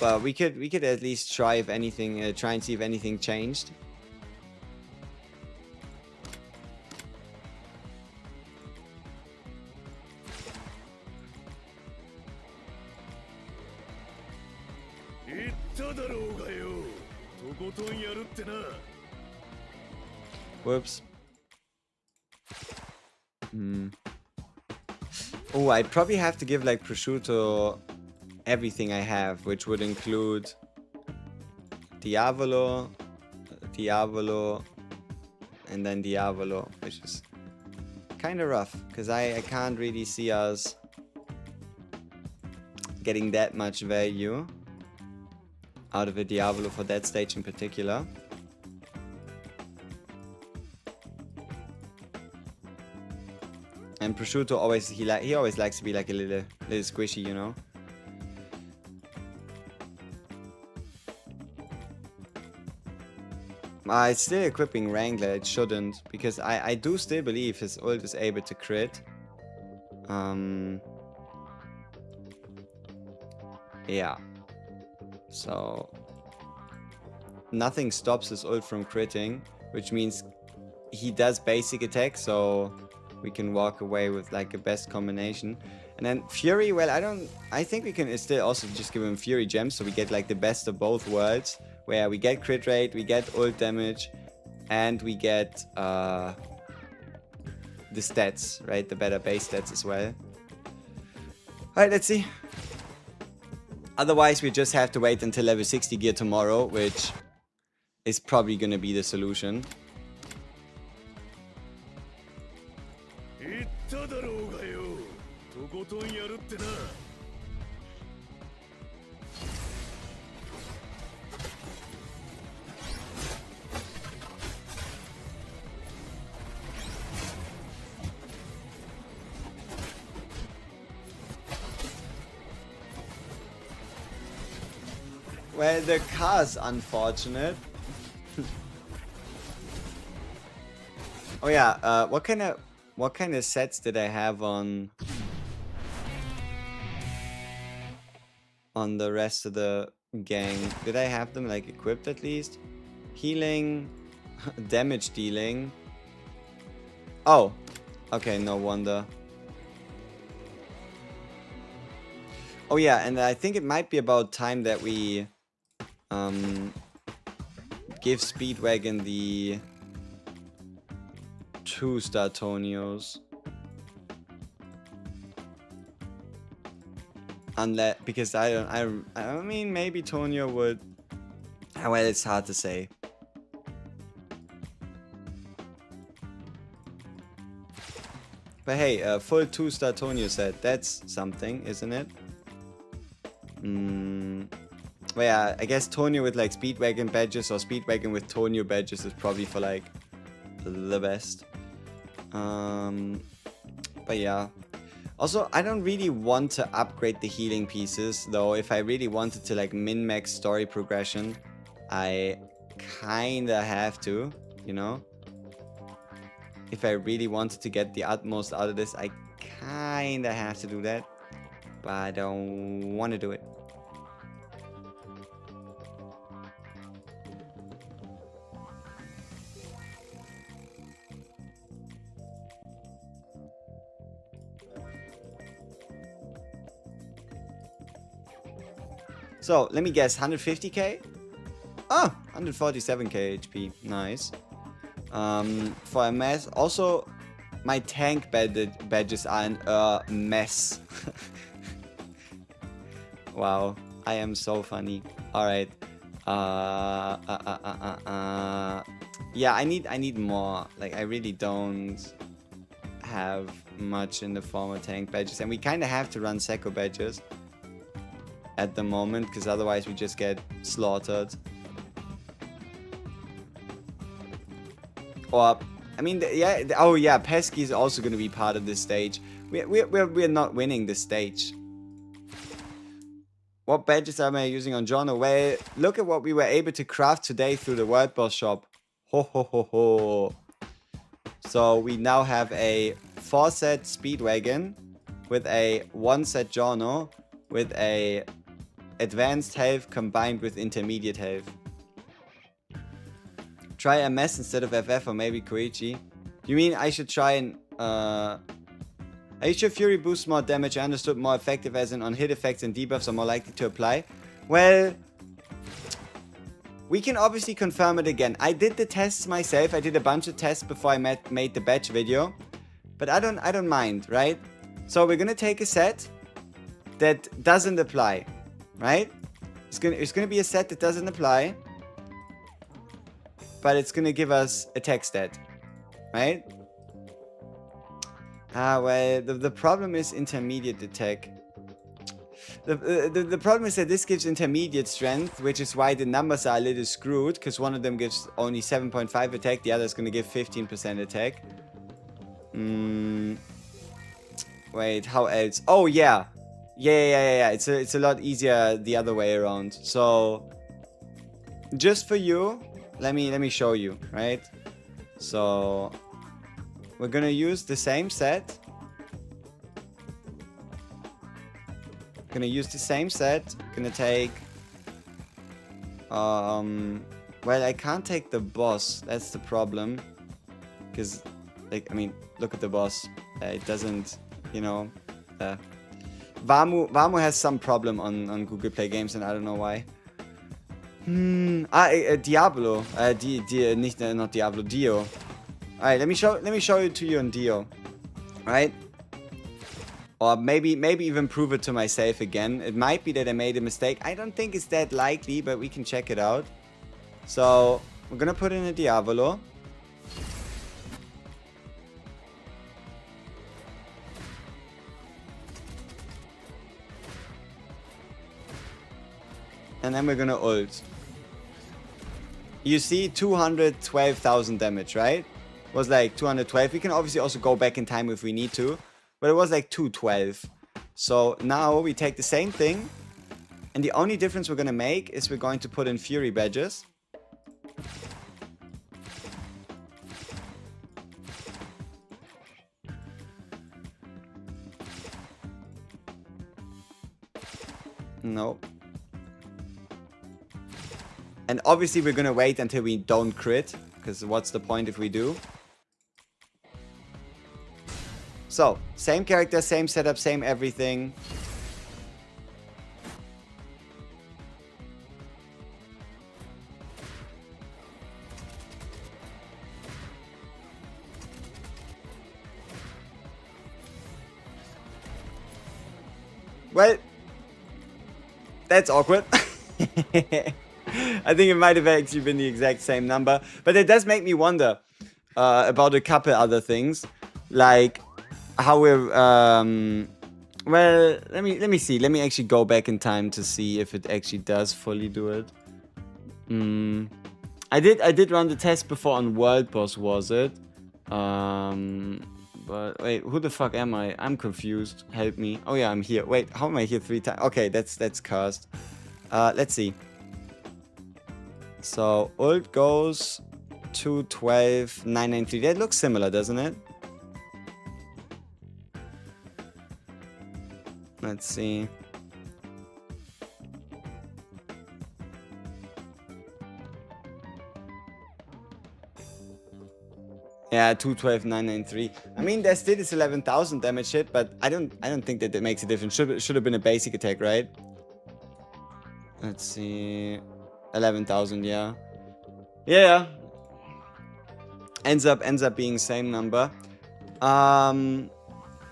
But we could at least try if anything, try and see if anything changed. Whoops. Oh, I'd probably have to give like prosciutto everything I have, which would include Diavolo, and then Diavolo, which is kind of rough because I can't really see us getting that much value out of a Diavolo for that stage in particular. And prosciutto always he always likes to be like a little squishy, you know. It's still equipping Wrangler. It shouldn't, because I do still believe his ult is able to crit. Yeah. So nothing stops his ult from critting, which means he does basic attack, so we can walk away with like a best combination. And then Fury, well, I think we can still also just give him Fury gems, so we get like the best of both worlds, where we get crit rate, we get ult damage, and we get the stats, right? The better base stats as well. Alright, let's see. Otherwise, we just have to wait until level 60 gear tomorrow, which is probably gonna be the solution. Well, the car's unfortunate. Oh yeah, what kind of sets did I have on the rest of the gang? Did I have them like equipped at least? Healing, damage dealing. Oh, okay, no wonder. Oh yeah, and I think it might be about time that we give Speedwagon the 2-star Tonios. Unless, because I mean, maybe Tonio would. Well, it's hard to say. But hey, a full 2-star Tonio set, that's something, isn't it? Well, yeah, I guess Tonio with like Speedwagon badges or Speedwagon with Tonio badges is probably for like the best. But yeah. Also, I don't really want to upgrade the healing pieces, though. If I really wanted to like min-max story progression, I kinda have to, you know? If I really wanted to get the utmost out of this, I kinda have to do that. But I don't want to do it. So, let me guess, 150k? Oh, 147k HP. Nice. For a mess. Also, my tank badges are a mess. Wow, I am so funny. Alright. Yeah, I need more. Like, I really don't have much in the form of tank badges. And we kind of have to run Sekko badges at the moment, because otherwise we just get slaughtered. Or, I mean, yeah, oh yeah, Pesky is also going to be part of this stage. We're not winning this stage. What badges am I using on Jono? Well, look at what we were able to craft today through the World Boss shop. Ho ho ho ho. So we now have a 4-set Speedwagon with a 1-set Jono with a advanced health combined with intermediate health. Try a mess instead of FF or maybe Koichi. You mean I should try and are you sure Fury boosts more damage? I understood more effective as in on hit effects and debuffs are more likely to apply. Well, we can obviously confirm it again. I did the tests myself. I did a bunch of tests before I made the batch video. But I don't mind, right? So we're gonna take a set that doesn't apply, right? It's gonna be a set that doesn't apply, but it's gonna give us attack stat, right? Well, the problem is intermediate attack. The problem is that this gives intermediate strength, which is why the numbers are a little screwed, because one of them gives only 7.5 attack, the other is gonna give 15% attack. Wait, how else? Oh yeah. Yeah. It's a lot easier the other way around. So just for you, let me show you, right? So we're gonna use the same set. Gonna use the same set. Gonna take well, I can't take the boss. That's the problem. Because, like, I mean, look at the boss. It doesn't, you know. Vamu has some problem on Google Play Games, and I don't know why. Diablo. Not Diablo, Dio. Alright, let me show it to you on Dio. Right? Or maybe even prove it to myself again. It might be that I made a mistake. I don't think it's that likely, but we can check it out. So, we're gonna put in a Diavolo. And then we're gonna ult. You see 212,000 damage, right? It was like 212. We can obviously also go back in time if we need to. But it was like 212. So now we take the same thing. And the only difference we're gonna make is we're going to put in Fury badges. No. And obviously we're gonna wait until we don't crit, because what's the point if we do? So, same character, same setup, same everything. Well, that's awkward. I think it might have actually been the exact same number. But it does make me wonder about a couple other things. Like how we're... well, let me see. Let me actually go back in time to see if it actually does fully do it. I did run the test before on World Boss, was it? But wait, who the fuck am I? I'm confused. Help me. Oh yeah, I'm here. Wait, how am I here 3 times? Okay, that's cursed. Let's see. So ult goes 212, 993. That looks similar, doesn't it? Let's see. Yeah, 212, 993. I mean, there still is 11,000 damage hit, but I don't think that makes a difference. Should have been a basic attack, right? Let's see. 11,000, yeah. Yeah. Ends up being same number.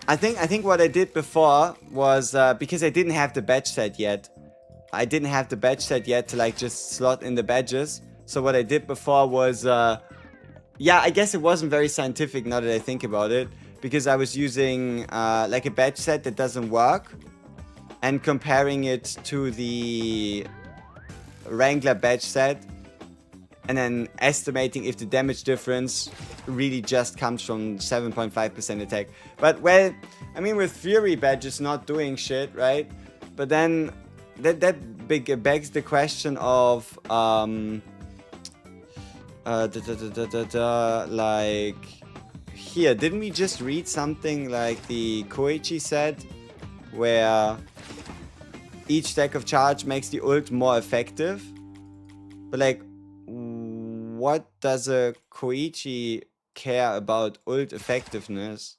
I think what I did before was because I didn't have the badge set yet. I didn't have the badge set yet to like just slot in the badges. So what I did before was yeah, I guess it wasn't very scientific now that I think about it, because I was using like a badge set that doesn't work and comparing it to the Wrangler badge set, and then estimating if the damage difference really just comes from 7.5% attack. But well, I mean, with Fury badges not doing shit, right? But then that begs the question of like here, didn't we just read something like the Koichi said, where each deck of charge makes the ult more effective? But like, what does a Koichi care about ult effectiveness?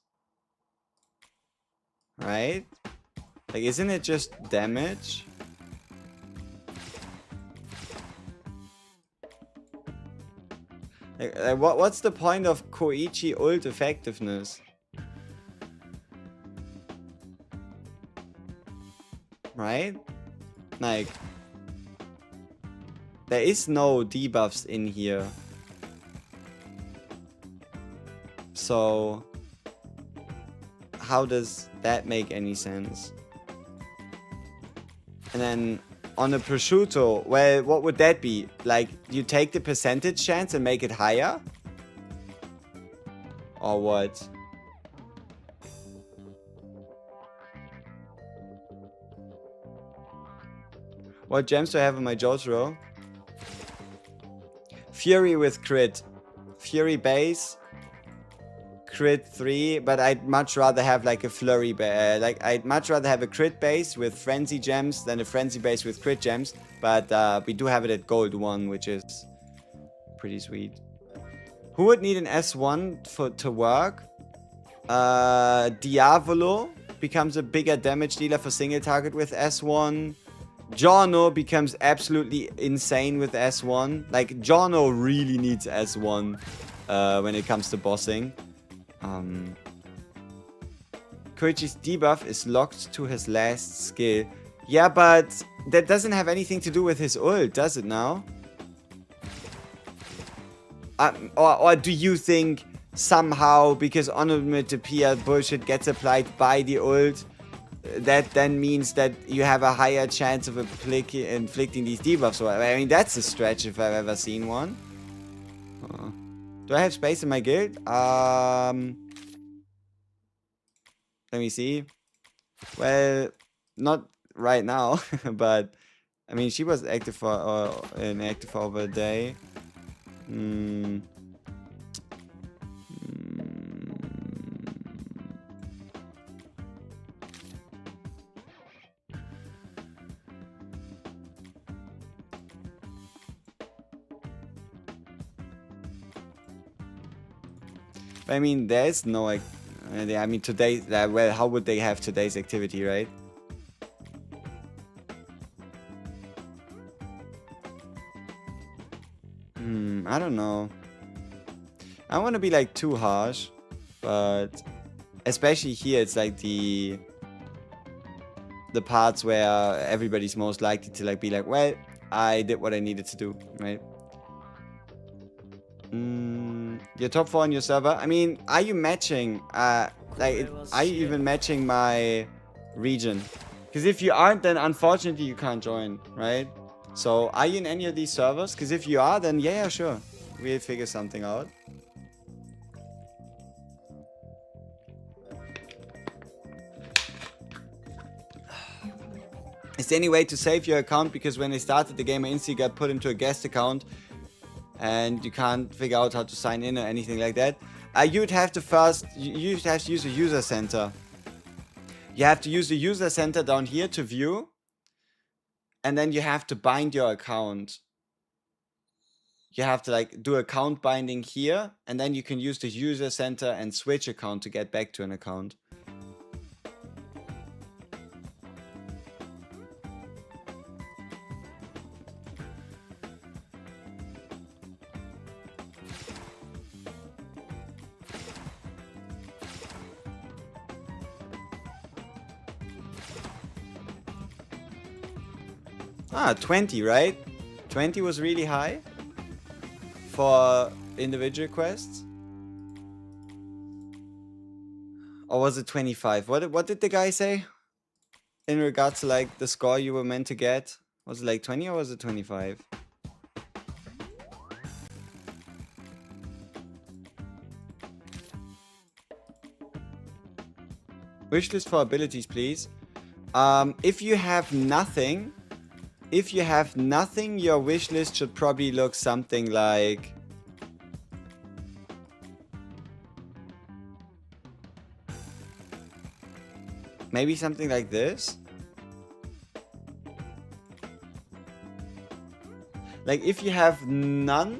Right? Like, isn't it just damage? Like, what's the point of Koichi ult effectiveness? Right? Like, there is no debuffs in here. So, how does that make any sense? And then on a prosciutto, well, what would that be? Like, you take the percentage chance and make it higher? Or what? What gems do I have on my JOJO? Fury with crit. Fury base. Crit 3, but I'd much rather have like a flurry like I'd much rather have a crit base with frenzy gems than a frenzy base with crit gems, but we do have it at gold 1, which is pretty sweet. Who would need an S1 to work? Diavolo becomes a bigger damage dealer for single target with S1. JOJO becomes absolutely insane with S1. Like, JOJO really needs S1 when it comes to bossing. Koichi's debuff is locked to his last skill. Yeah, but that doesn't have anything to do with his ult, does it now? Or do you think somehow, because onomatopoeia bullshit gets applied by the ult, that then means that you have a higher chance of inflicting these debuffs? I mean, that's a stretch if I've ever seen one. Do I have space in my guild? Let me see. Well, not right now, but I mean, she was active for inactive for over a day. I mean, there's no, I mean, today, well, how would they have today's activity, right? I don't know. I don't want to be like too harsh, but especially here, it's like the parts where everybody's most likely to like be like, well, I did what I needed to do, right? You're top 4 on your server. I mean, are you matching? Are you even matching my region? Because if you aren't, then unfortunately you can't join, right? So, are you in any of these servers? Because if you are, then yeah, sure. We'll figure something out. Is there any way to save your account? Because when I started the game, I instantly got put into a guest account. And you can't figure out how to sign in or anything like that. You'd have to first, you'd have to use a user center. You have to use the user center down here to view. And then you have to bind your account. You have to like do account binding here. And then you can use the user center and switch account to get back to an account. Ah, 20, right? 20 was really high for individual quests. Or was it 25? What did the guy say? In regards to like the score you were meant to get? Was it like 20 or was it 25? Wishlist for abilities, please. If you have nothing... If you have nothing, your wish list should probably look something like... Maybe something like this? Like, if you have none,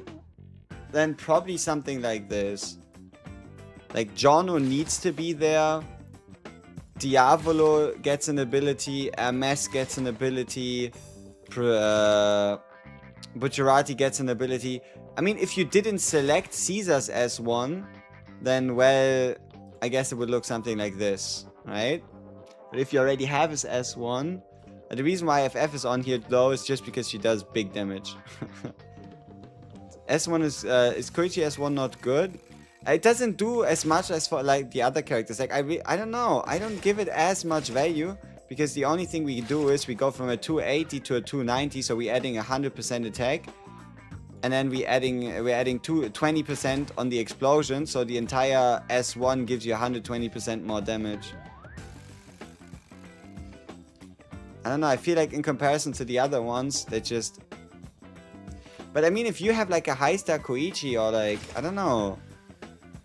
then probably something like this. Like, Jono needs to be there. Diavolo gets an ability. Hermes gets an ability. Bucciarati gets an ability. I mean, if you didn't select Caesar's S1, then, well, I guess it would look something like this, right? But if you already have his S1, the reason why FF is on here low is just because she does big damage. S1 is Koichi S1 not good? It doesn't do as much as for like the other characters. Like I don't know. I don't give it as much value. Because the only thing we do is we go from a 280 to a 290, so we're adding 100% attack. And then we're adding 20% on the explosion, so the entire S1 gives you 120% more damage. I don't know, I feel like in comparison to the other ones, they just... But I mean, if you have like a high star Koichi or like, I don't know.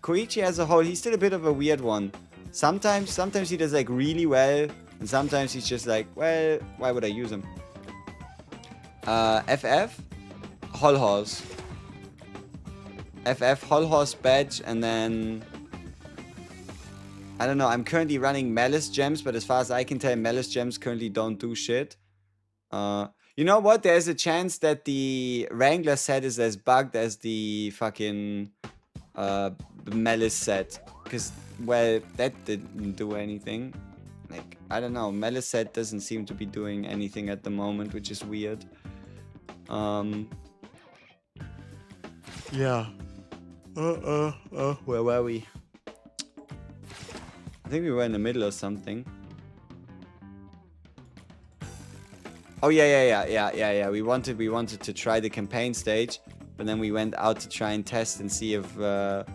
Koichi as a whole, he's still a bit of a weird one. Sometimes he does like really well. And sometimes he's just like, well, why would I use him? FF, Hull Horse. FF, Hull Horse badge, and then... I don't know, I'm currently running Malice Gems, but as far as I can tell, Malice Gems currently don't do shit. You know what? There's a chance that the Wrangler set is as bugged as the fucking Malice set. Because well, that didn't do anything. Like, I don't know. Melisette doesn't seem to be doing anything at the moment, which is weird. Yeah. Where were we? I think we were in the middle or something. Oh yeah. We wanted to try the campaign stage, but then we went out to try and test and see if the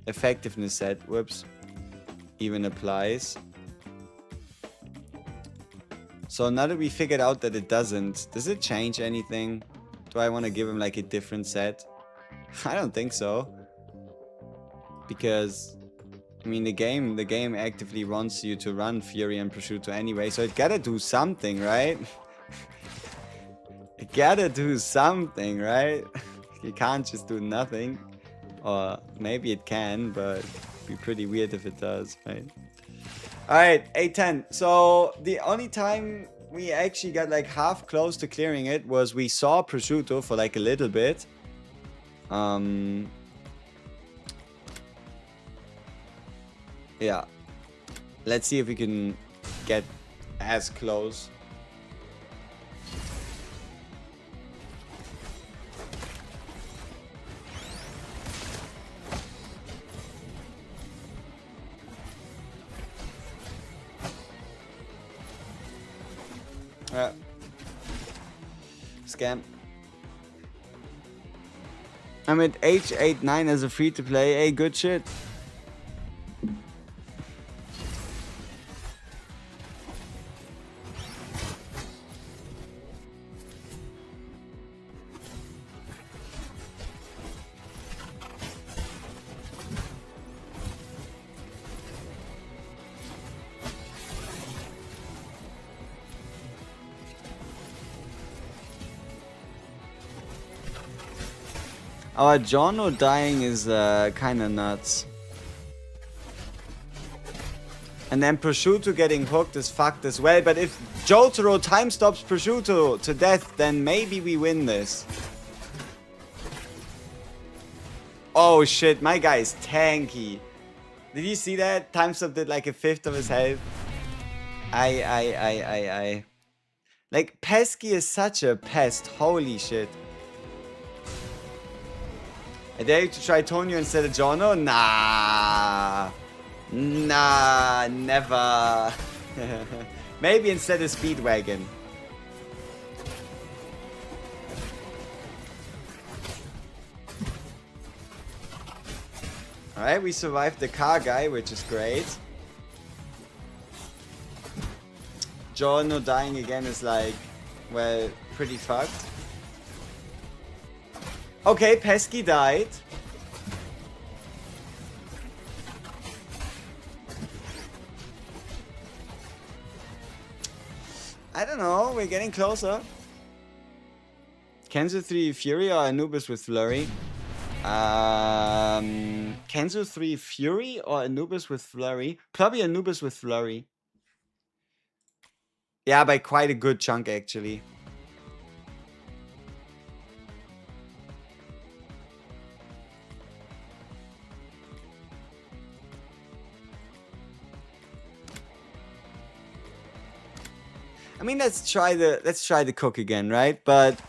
effectiveness set, whoops, even applies. So now that we figured out that it doesn't, does it change anything? Do I want to give him like a different set? I don't think so. Because I mean the game actively wants you to run Fury and Prosciutto anyway, so it gotta do something, right? It gotta do something, right? You can't just do nothing. Or maybe it can, but it'd be pretty weird if it does, right? Alright, 810. So the only time we actually got like half close to clearing it was we saw Prosciutto for like a little bit. Yeah. Let's see if we can get as close. Scam. I'm at H89 as a free-to-play. Hey, good shit. Our JOJO dying is kinda nuts. And then Prosciutto getting hooked is fucked as well. But if Jotaro time stops Prosciutto to death, then maybe we win this. Oh shit, my guy is tanky. Did you see that? Time stop did like a fifth of his health. Like, Pesky is such a pest. Holy shit. I dare you to try Tonio instead of JOJO? Nah. Nah, never. Maybe instead of Speedwagon. Alright, we survived the car guy, which is great. JOJO dying again is like, well, pretty fucked. Okay, Pesky died. I don't know, we're getting closer. Kenzo 3 Fury or Anubis with Flurry? Kenzo 3 Fury or Anubis with Flurry? Probably Anubis with Flurry. Yeah, by quite a good chunk actually. I mean, let's try the cook again, right? But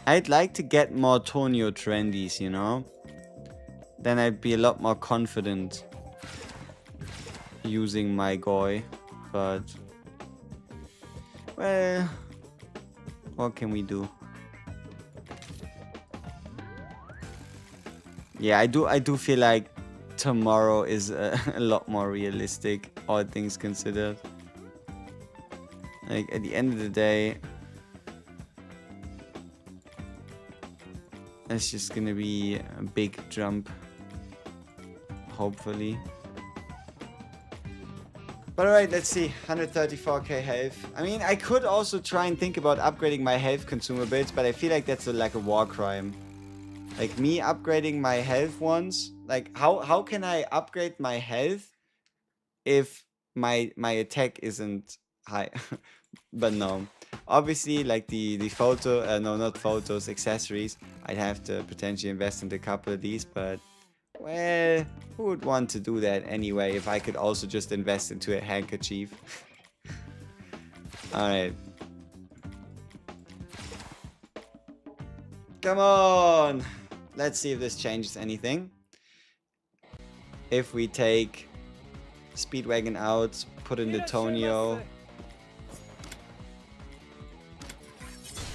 I'd like to get more Tonio trendies, you know? Then I'd be a lot more confident using my Goi. But, well, what can we do? Yeah, I do feel like tomorrow is a lot more realistic, all things considered. Like, at the end of the day, it's just gonna be a big jump, hopefully. But alright, let's see. 134k health. I mean, I could also try and think about upgrading my health consumer builds, but I feel like that's like a war crime. Like, me upgrading my health ones, like, how can I upgrade my health if my attack isn't high? But no. Obviously, like the photo, no, not photos, accessories, I'd have to potentially invest into a couple of these, but, well, who would want to do that anyway if I could also just invest into a handkerchief? Alright. Come on! Let's see if this changes anything. If we take Speedwagon out, put in the Tonio.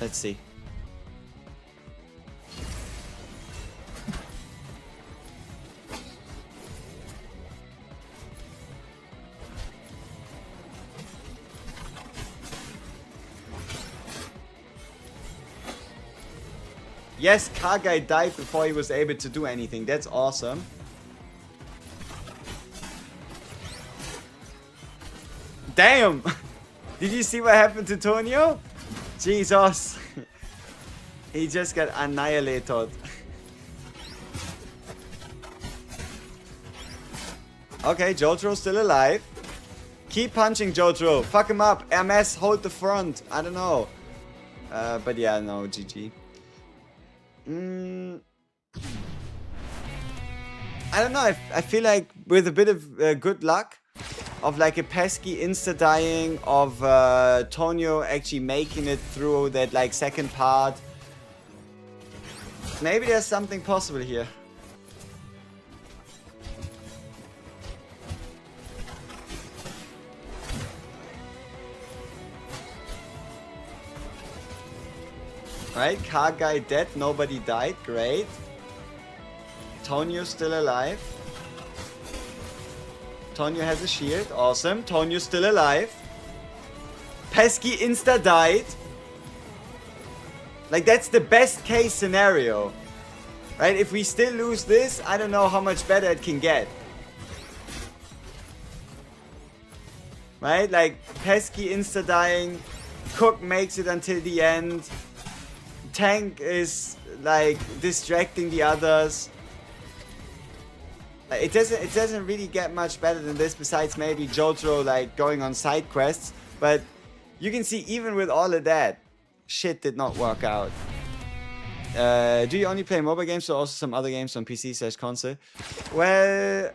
Let's see. Yes, car guy died before he was able to do anything. That's awesome. Damn! Did you see what happened to Tonio? Jesus. He just got annihilated. Okay, JOJO's still alive. Keep punching, JOJO. Fuck him up. MS, hold the front. I don't know. But yeah, no, GG. I don't know. I feel like with a bit of good luck, of like a pesky insta-dying, of Tonio actually making it through that like second part, maybe there's something possible here. Right, car guy dead, nobody died, great. Tonio's still alive. Tonio has a shield, awesome. Tonio's still alive. Pesky insta died. Like, that's the best case scenario. Right, if we still lose this, I don't know how much better it can get. Right, like, pesky insta dying. Cook makes it until the end. Tank is like distracting the others. It doesn't really get much better than this, besides maybe JOJO like going on side quests. But you can see even with all of that, shit did not work out. Do you only play mobile games or also some other games on PC/console? Well,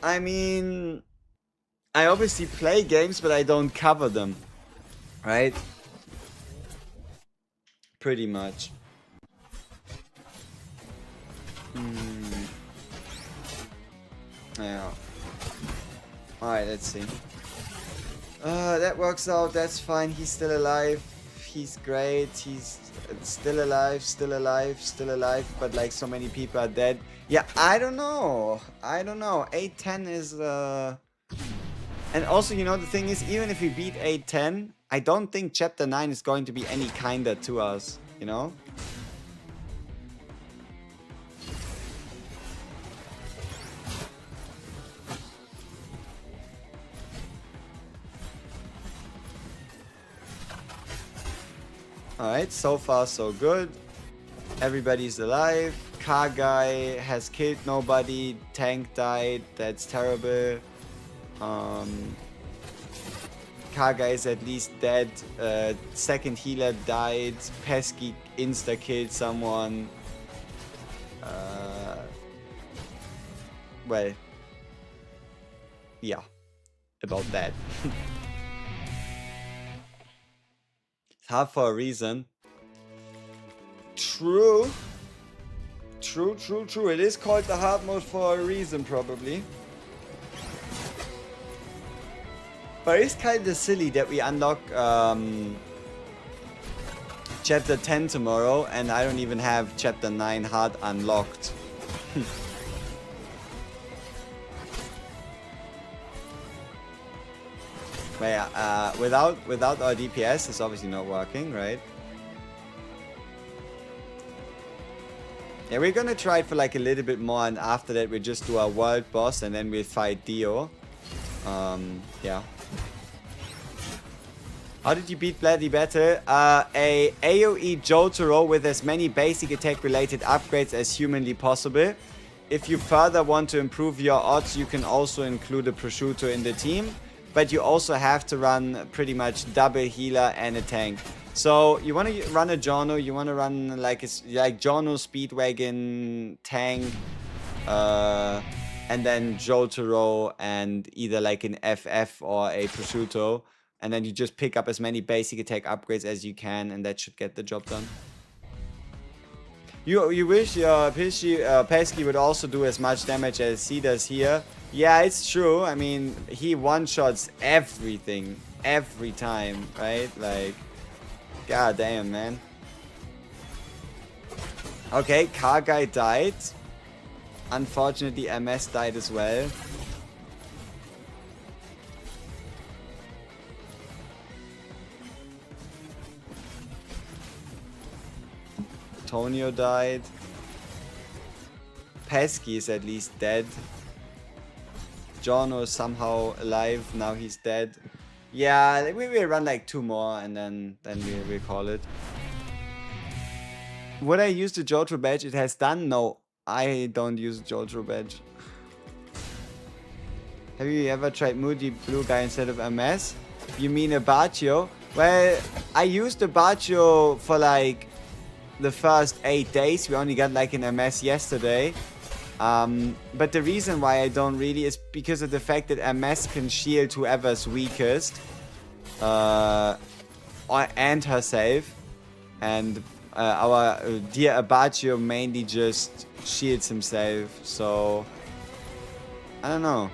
I mean, I obviously play games, but I don't cover them, right? Pretty much. Yeah. Alright, let's see. That works out, that's fine. He's still alive. He's great. He's still alive, still alive, still alive. But like so many people are dead. Yeah, I don't know. I don't know. 810 is... And also, you know, the thing is, even if we beat 810, I don't think Chapter 9 is going to be any kinder to us, you know? Alright, so far so good. Everybody's alive. Car guy has killed nobody. Tank died. That's terrible. Car guy is at least dead. Second healer died. Pesky insta killed someone. Well, yeah, about that. It's hard for a reason. True. True. It is called the hard mode for a reason, probably. But it's kind of silly that we unlock chapter 10 tomorrow and I don't even have chapter 9 hard unlocked. But yeah, without our DPS, it's obviously not working, right? Yeah, we're gonna try it for like a little bit more, and after that we just do our world boss, and then we fight Dio. Yeah. How did you beat Bloody Battle? A AoE Jotaro with as many basic attack related upgrades as humanly possible. If you further want to improve your odds, you can also include a prosciutto in the team. But you also have to run pretty much double healer and a tank. So you want to run a Jono, you want to run like Jono, Speedwagon, tank, and then Jotaro and either like an FF or a prosciutto. And then you just pick up as many basic attack upgrades as you can, and that should get the job done. You wish your Pesky would also do as much damage as he does here. Yeah, it's true. I mean, he one-shots everything every time, right? Like, god damn, man. Okay, Car Guy died. Unfortunately, MS died as well. Tonio died. Pesky is at least dead. Jono is somehow alive. Now he's dead. Yeah, we will run like 2 more and then we'll call it. Would I use the JOJO badge it has done? No, I don't use the JOJO badge. Have you ever tried Moody Blue Guy instead of MS? You mean a Baccio? Well, I used the Baccio for like the first 8 days. We only got like an MS yesterday. But the reason why I don't really is because of the fact that MS can shield whoever's weakest. And herself. And our dear Abaccio mainly just shields himself. So, I don't know.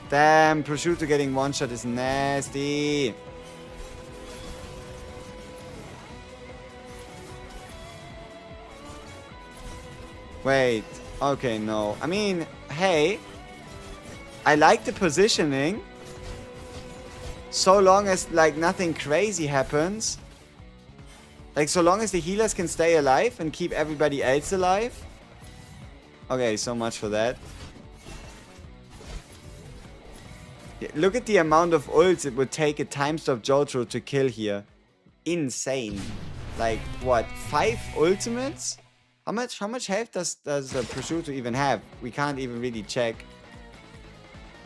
Damn, prosciutto getting one shot is nasty. Wait, okay, no. I mean, hey, I like the positioning. So long as, like, nothing crazy happens. Like, so long as the healers can stay alive and keep everybody else alive. Okay, so much for that. Yeah, look at the amount of ults it would take a time stop Jotaro to kill here. Insane. Like, what, 5 ultimates? How much health does a prosciutto even have? We can't even really check.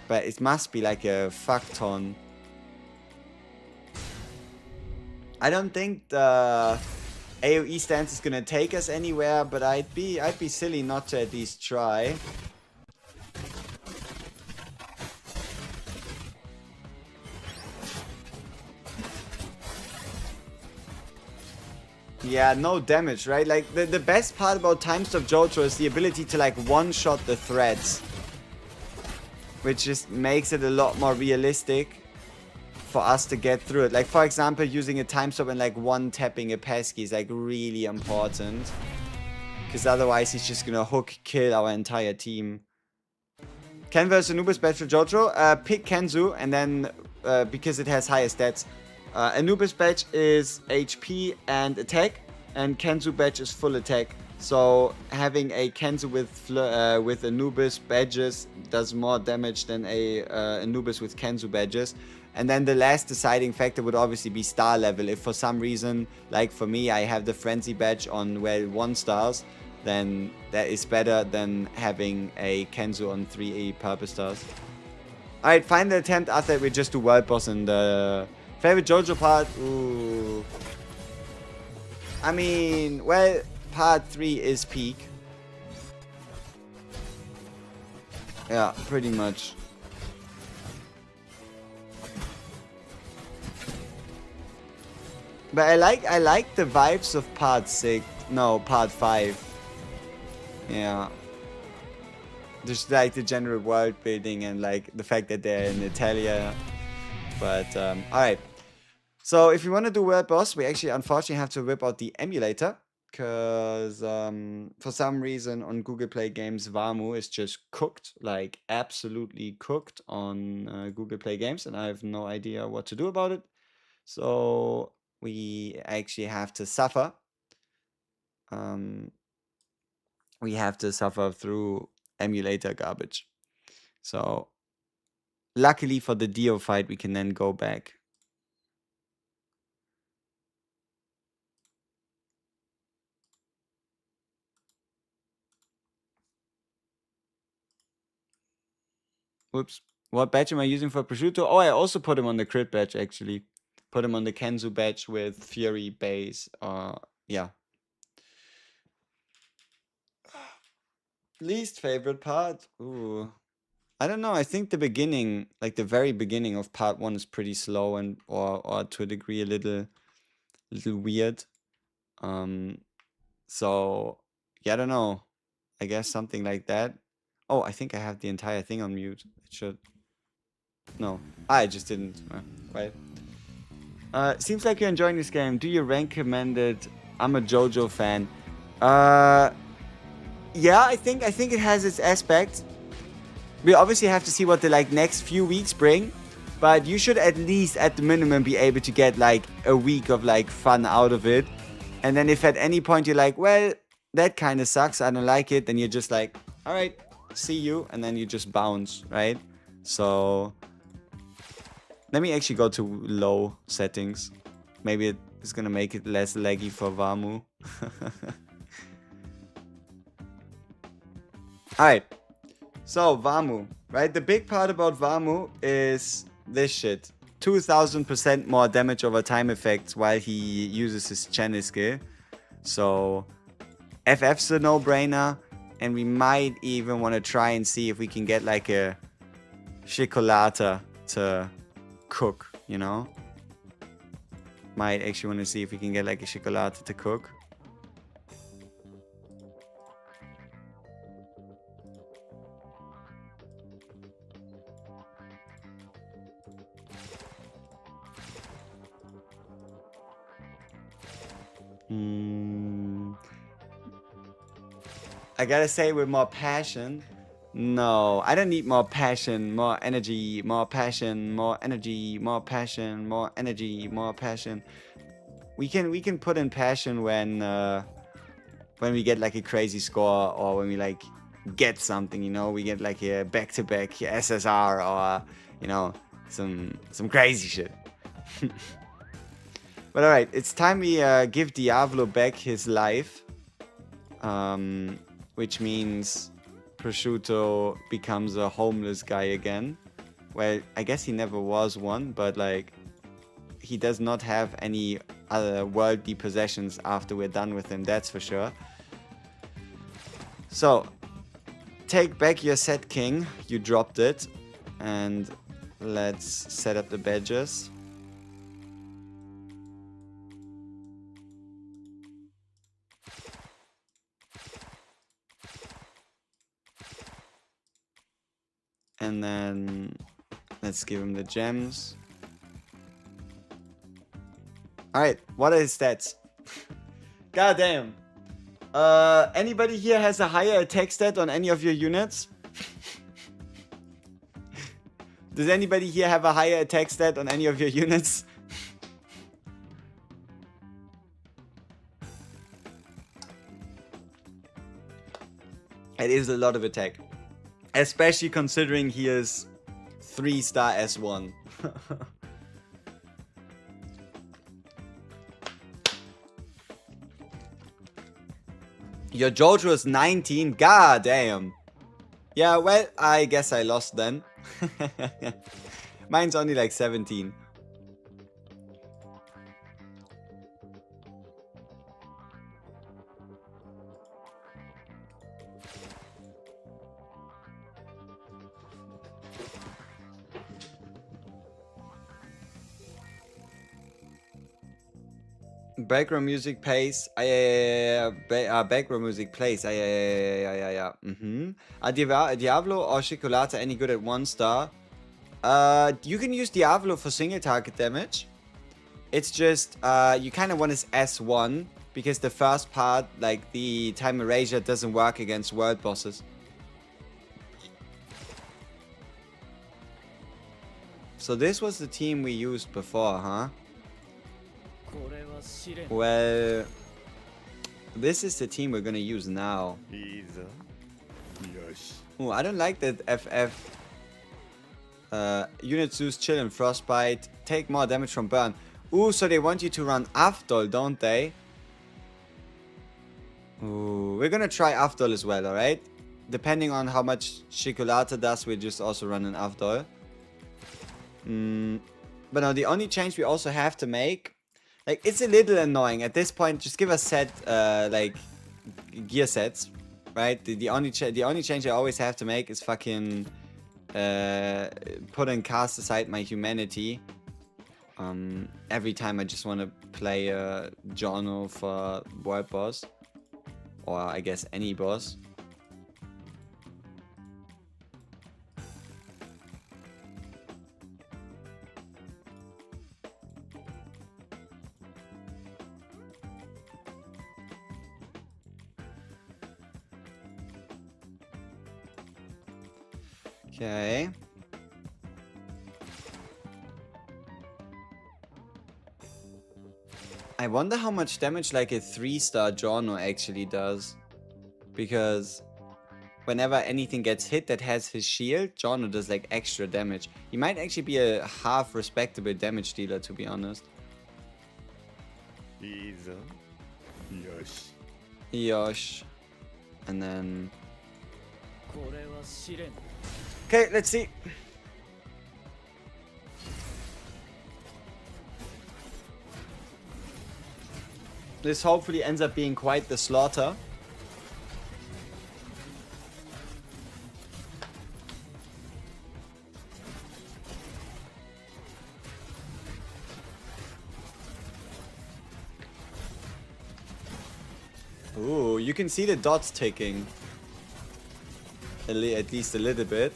But it must be like a fuck ton. I don't think the AoE stance is gonna take us anywhere, but I'd be silly not to at least try. Yeah, no damage, right? Like, the best part about Time Stop JOJO is the ability to, like, one-shot the threads. Which just makes it a lot more realistic for us to get through it. Like, for example, using a Time Stop and, like, one-tapping a pesky is, like, really important. Because otherwise he's just gonna hook kill our entire team. Ken versus Anubis badge for JOJO. Pick Kenzu, and then, because it has higher stats. Anubis badge is HP and attack, and Kenzu badge is full attack. So having a Kenzu with Anubis badges does more damage than a Anubis with Kenzu badges. And then the last deciding factor would obviously be star level. If for some reason, like for me, I have the Frenzy badge on, well, 1 stars, then that is better than having a Kenzu on 3 purple stars. Alright, final attempt. After that we just do world boss and favorite JOJO part? Ooh. I mean, well, part 3 is peak. Yeah, pretty much. But I like the vibes of part 6. No, part 5. Yeah. Just like the general world building and like the fact that they're in Italia. But alright. So if you want to do world boss, we actually unfortunately have to whip out the emulator. Because for some reason on Google Play Games, Vamu is just cooked, like absolutely cooked on Google Play Games, and I have no idea what to do about it. So we actually have to suffer. We have to suffer through emulator garbage. So luckily for the Dio fight, we can then go back. Whoops. What badge am I using for Prosciutto? Oh, I also put him on the crit badge, actually. Put him on the Kenzu badge with Fury base. Yeah. Least favorite part? Ooh. I don't know. I think the beginning, like the very beginning of part 1 is pretty slow and or to a degree a little weird. So yeah, I don't know. I guess something like that. Oh, I think I have the entire thing on mute. It should. No, I just didn't. Right. Seems like you're enjoying this game. Do you recommend it? I'm a JoJo fan. Yeah, I think it has its aspects. We obviously have to see what the like next few weeks bring, but you should at least at the minimum be able to get like a week of like fun out of it. And then if at any point you're like, well, that kind of sucks, I don't like it, then you're just like, all right, see you, and then you just bounce, right? So let me actually go to low settings. Maybe it's gonna make it less laggy for Vamu. Alright. So Vamu, right? The big part about Vamu is this shit. 2000% more damage over time effects while he uses his channel skill. So FF's a no-brainer. And we might even want to try and see if we can get like a Chocolata to cook, you know? Might actually want to see if we can get like a Chocolata to cook. I gotta say with more passion. No, I don't need more passion, more energy, more passion, more energy, more passion, more energy, more passion. We can put in passion when we get like a crazy score or when we like get something, you know, we get like a back-to-back SSR or you know some crazy shit. But all right, it's time we give Diablo back his life, which means Prosciutto becomes a homeless guy again. Well, I guess he never was one, but like he does not have any other worldly possessions after we're done with him, that's for sure. So, take back your set king, you dropped it, and let's set up the badges. And then let's give him the gems. Alright, what are his stats? God damn. Anybody here has a higher attack stat on any of your units? Does anybody here have a higher attack stat on any of your units? It is a lot of attack. Especially considering he is 3-star S1. Your JOJO is 19? God damn. Yeah, well, I guess I lost then. Mine's only like 17. Background music plays. Background music plays. Yeah. Are Diablo or Chocolate any good at 1-star? You can use Diablo for single target damage. It's just, you kind of want his S1, because the first part, like the time erasure, doesn't work against world bosses. So this was the team we used before, huh? Well, this is the team we're gonna use now. Oh, I don't like that FF. Unit Zeus, chill and frostbite. Take more damage from burn. Ooh, so they want you to run Afdol, don't they? Ooh, we're gonna try Afdol as well, alright? Depending on how much Chocolate does, we just also run an Afdol. But no, the only change we also have to make, like, it's a little annoying. At this point, just give us set, like, gear sets, right? The only change I always have to make is fucking put and cast aside my humanity. Every time I just want to play JOJO for world boss, or I guess any boss. Okay. I wonder how much damage like a 3-star JOJO actually does. Because whenever anything gets hit that has his shield, JOJO does like extra damage. He might actually be a half respectable damage dealer, to be honest. Yosh. And then... Okay, let's see. This hopefully ends up being quite the slaughter. Ooh, you can see the dots ticking. At least a little bit.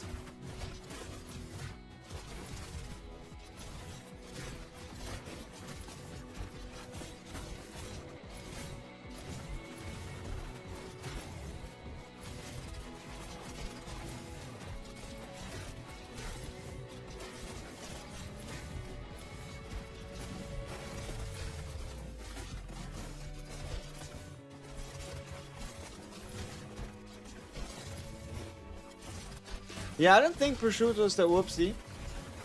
Yeah, I don't think prosciutto is the whoopsie.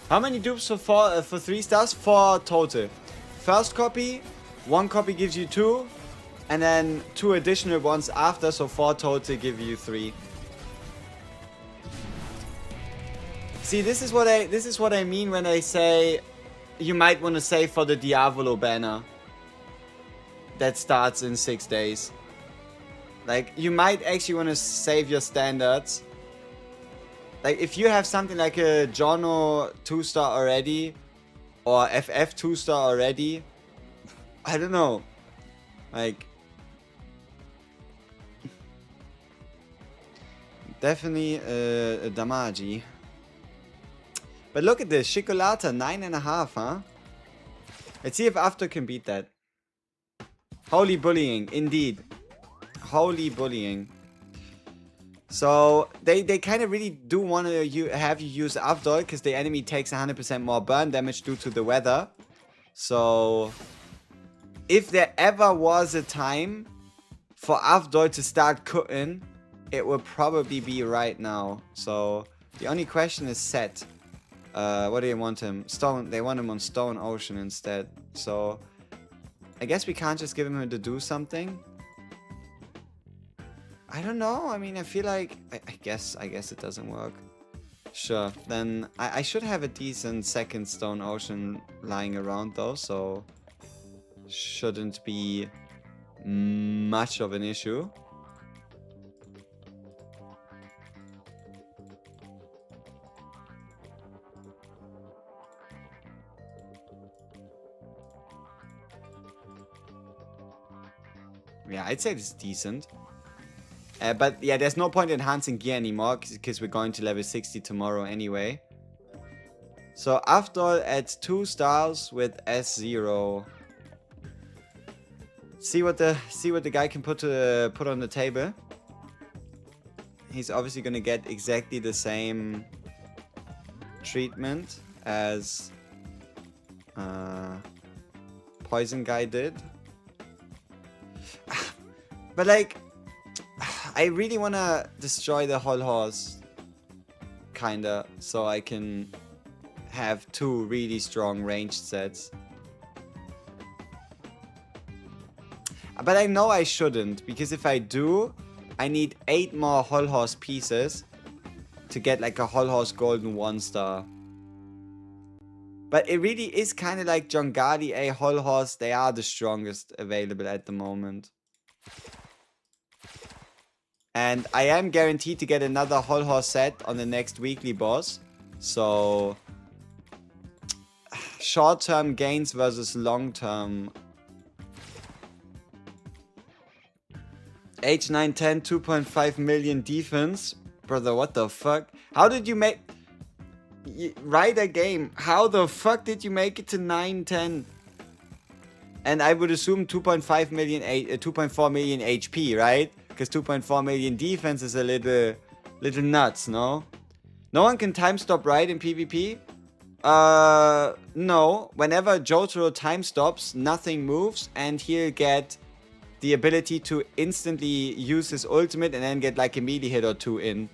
How many dupes for 3 stars? 4 total. First copy, 1 copy gives you 2, and then 2 additional ones after, so 4 total give you 3. See, this is what I mean when I say you might want to save for the Diavolo banner that starts in 6 days. Like, you might actually want to save your standards. Like, if you have something like a JOJO 2-star already, or FF 2-star already, I don't know. Like, definitely a Damaji. But look at this, Chocolate 9.5, huh? Let's see if After can beat that. Holy bullying, indeed. Holy bullying. So, they kind of really do want to have you use Avdol, because the enemy takes 100% more burn damage due to the weather. So, if there ever was a time for Avdol to start cooking, it would probably be right now. So, the only question is set. What do you want him? Stone. They want him on Stone Ocean instead. So, I guess we can't just give him to do something. I don't know. I mean, I feel like... I guess it doesn't work. Sure. Then I should have a decent second Stone Ocean lying around though, so... shouldn't be much of an issue. Yeah, I'd say it's decent. But yeah, there's no point enhancing gear anymore because we're going to level 60 tomorrow anyway. So Avdol at 2 stars with S0. See what the guy can put on the table. He's obviously gonna get exactly the same treatment as Poison Guy did. But like, I really wanna destroy the whole horse, kinda, so I can have 2 really strong ranged sets. But I know I shouldn't, because if I do, I need 8 more whole horse pieces to get like a whole horse golden 1 star. But it really is kind of like Jongadi, a whole horse. They are the strongest available at the moment. And I am guaranteed to get another whole horse set on the next weekly boss. So short-term gains versus long-term. Age 910, 2.5 million defense. Brother, what the fuck? How did you make... Write a game. How the fuck did you make it to 910? And I would assume 2.5 million, 2.4 million HP, right? Because 2.4 million defense is a little nuts, no? No one can time stop right in PvP? No. Whenever JOJO time stops, nothing moves, and he'll get the ability to instantly use his ultimate and then get like a melee hit or 2 in.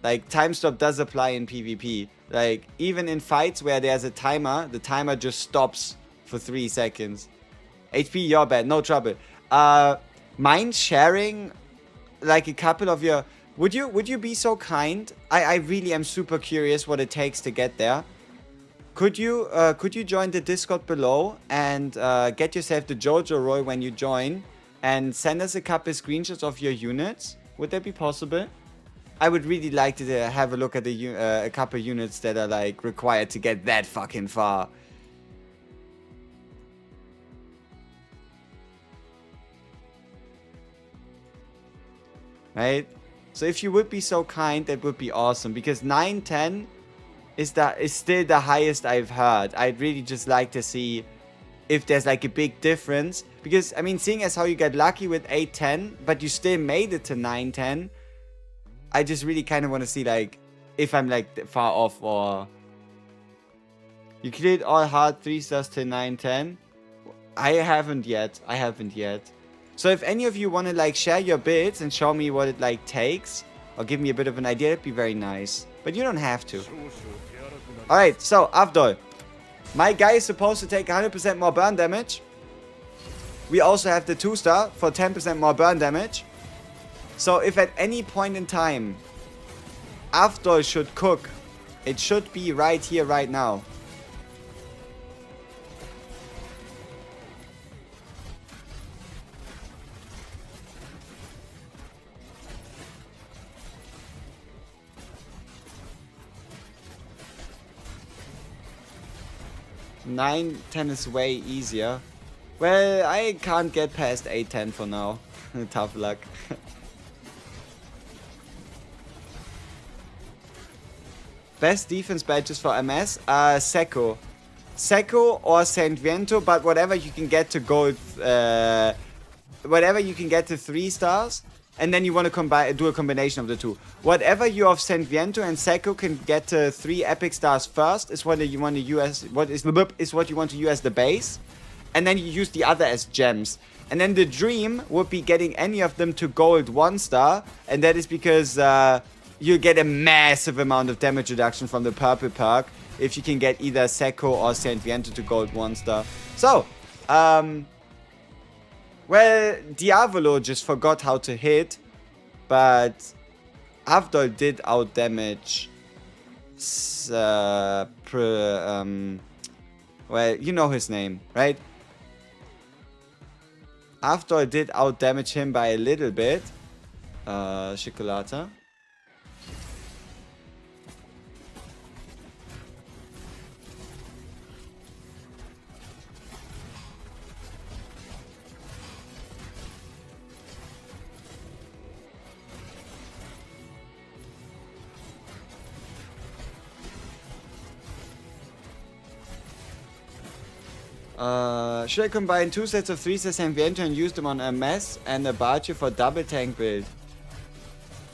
Like, time stop does apply in PvP. Like, even in fights where there's a timer, the timer just stops for 3 seconds. HP, you're bad, no trouble. Mind sharing, like, a couple of your... Would you be so kind? I really am super curious what it takes to get there. Could you join the Discord below and get yourself the JOJO role when you join and send us a couple screenshots of your units? Would that be possible? I would really like to have a look at a couple units that are like required to get that fucking far. Right? So if you would be so kind, that would be awesome. Because 910 is still the highest I've heard. I'd really just like to see if there's like a big difference. Because, I mean, seeing as how you get lucky with 810, but you still made it to 910, I just really kind of want to see, like, if I'm, like, far off or... You cleared all hard 3 stars to 910? I haven't yet. So if any of you want to, like, share your builds and show me what it, like, takes, or give me a bit of an idea, it'd be very nice. But you don't have to. Alright, so, Avdol. My guy is supposed to take 100% more burn damage. We also have the 2-star for 10% more burn damage. So if at any point in time Avdol should cook, it should be right here, right now. Nine, 10 is way easier. Well, I can't get past 8-10 for now. Tough luck. Best defense badges for MS? Seco. Seco or Saint Viento, but whatever you can get to gold, whatever you can get to 3 stars, and then you want to do a combination of the 2. Whatever you of Saint Viento and Seco can get to 3 epic stars first is what you want to use. What you want to use as the base, and then you use the other as gems. And then the dream would be getting any of them to gold 1 star, and that is because you get a massive amount of damage reduction from the purple perk if you can get either Seco or Saint Viento to gold 1 star. So, well, Diavolo just forgot how to hit, but Avdol did outdamage. Well, you know his name, right? Avdol did outdamage him by a little bit. Chocolata. Should I combine 2 sets of 3 sets and Viento and use them on a mess and a Barge for double tank build?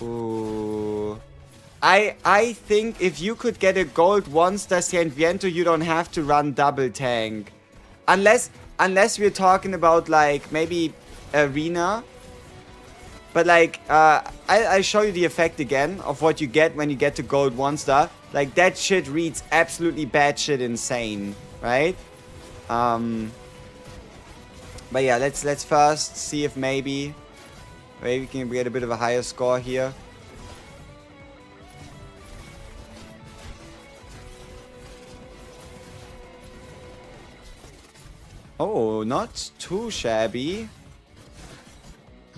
Ooh. I think if you could get a gold 1-star Saint Viento, you don't have to run double tank. Unless we're talking about like maybe arena. But like, I'll show you the effect again of what you get when you get to gold 1-star. Like that shit reads absolutely bad shit insane, right? But yeah, let's first see if maybe we can get a bit of a higher score here. Oh, not too shabby.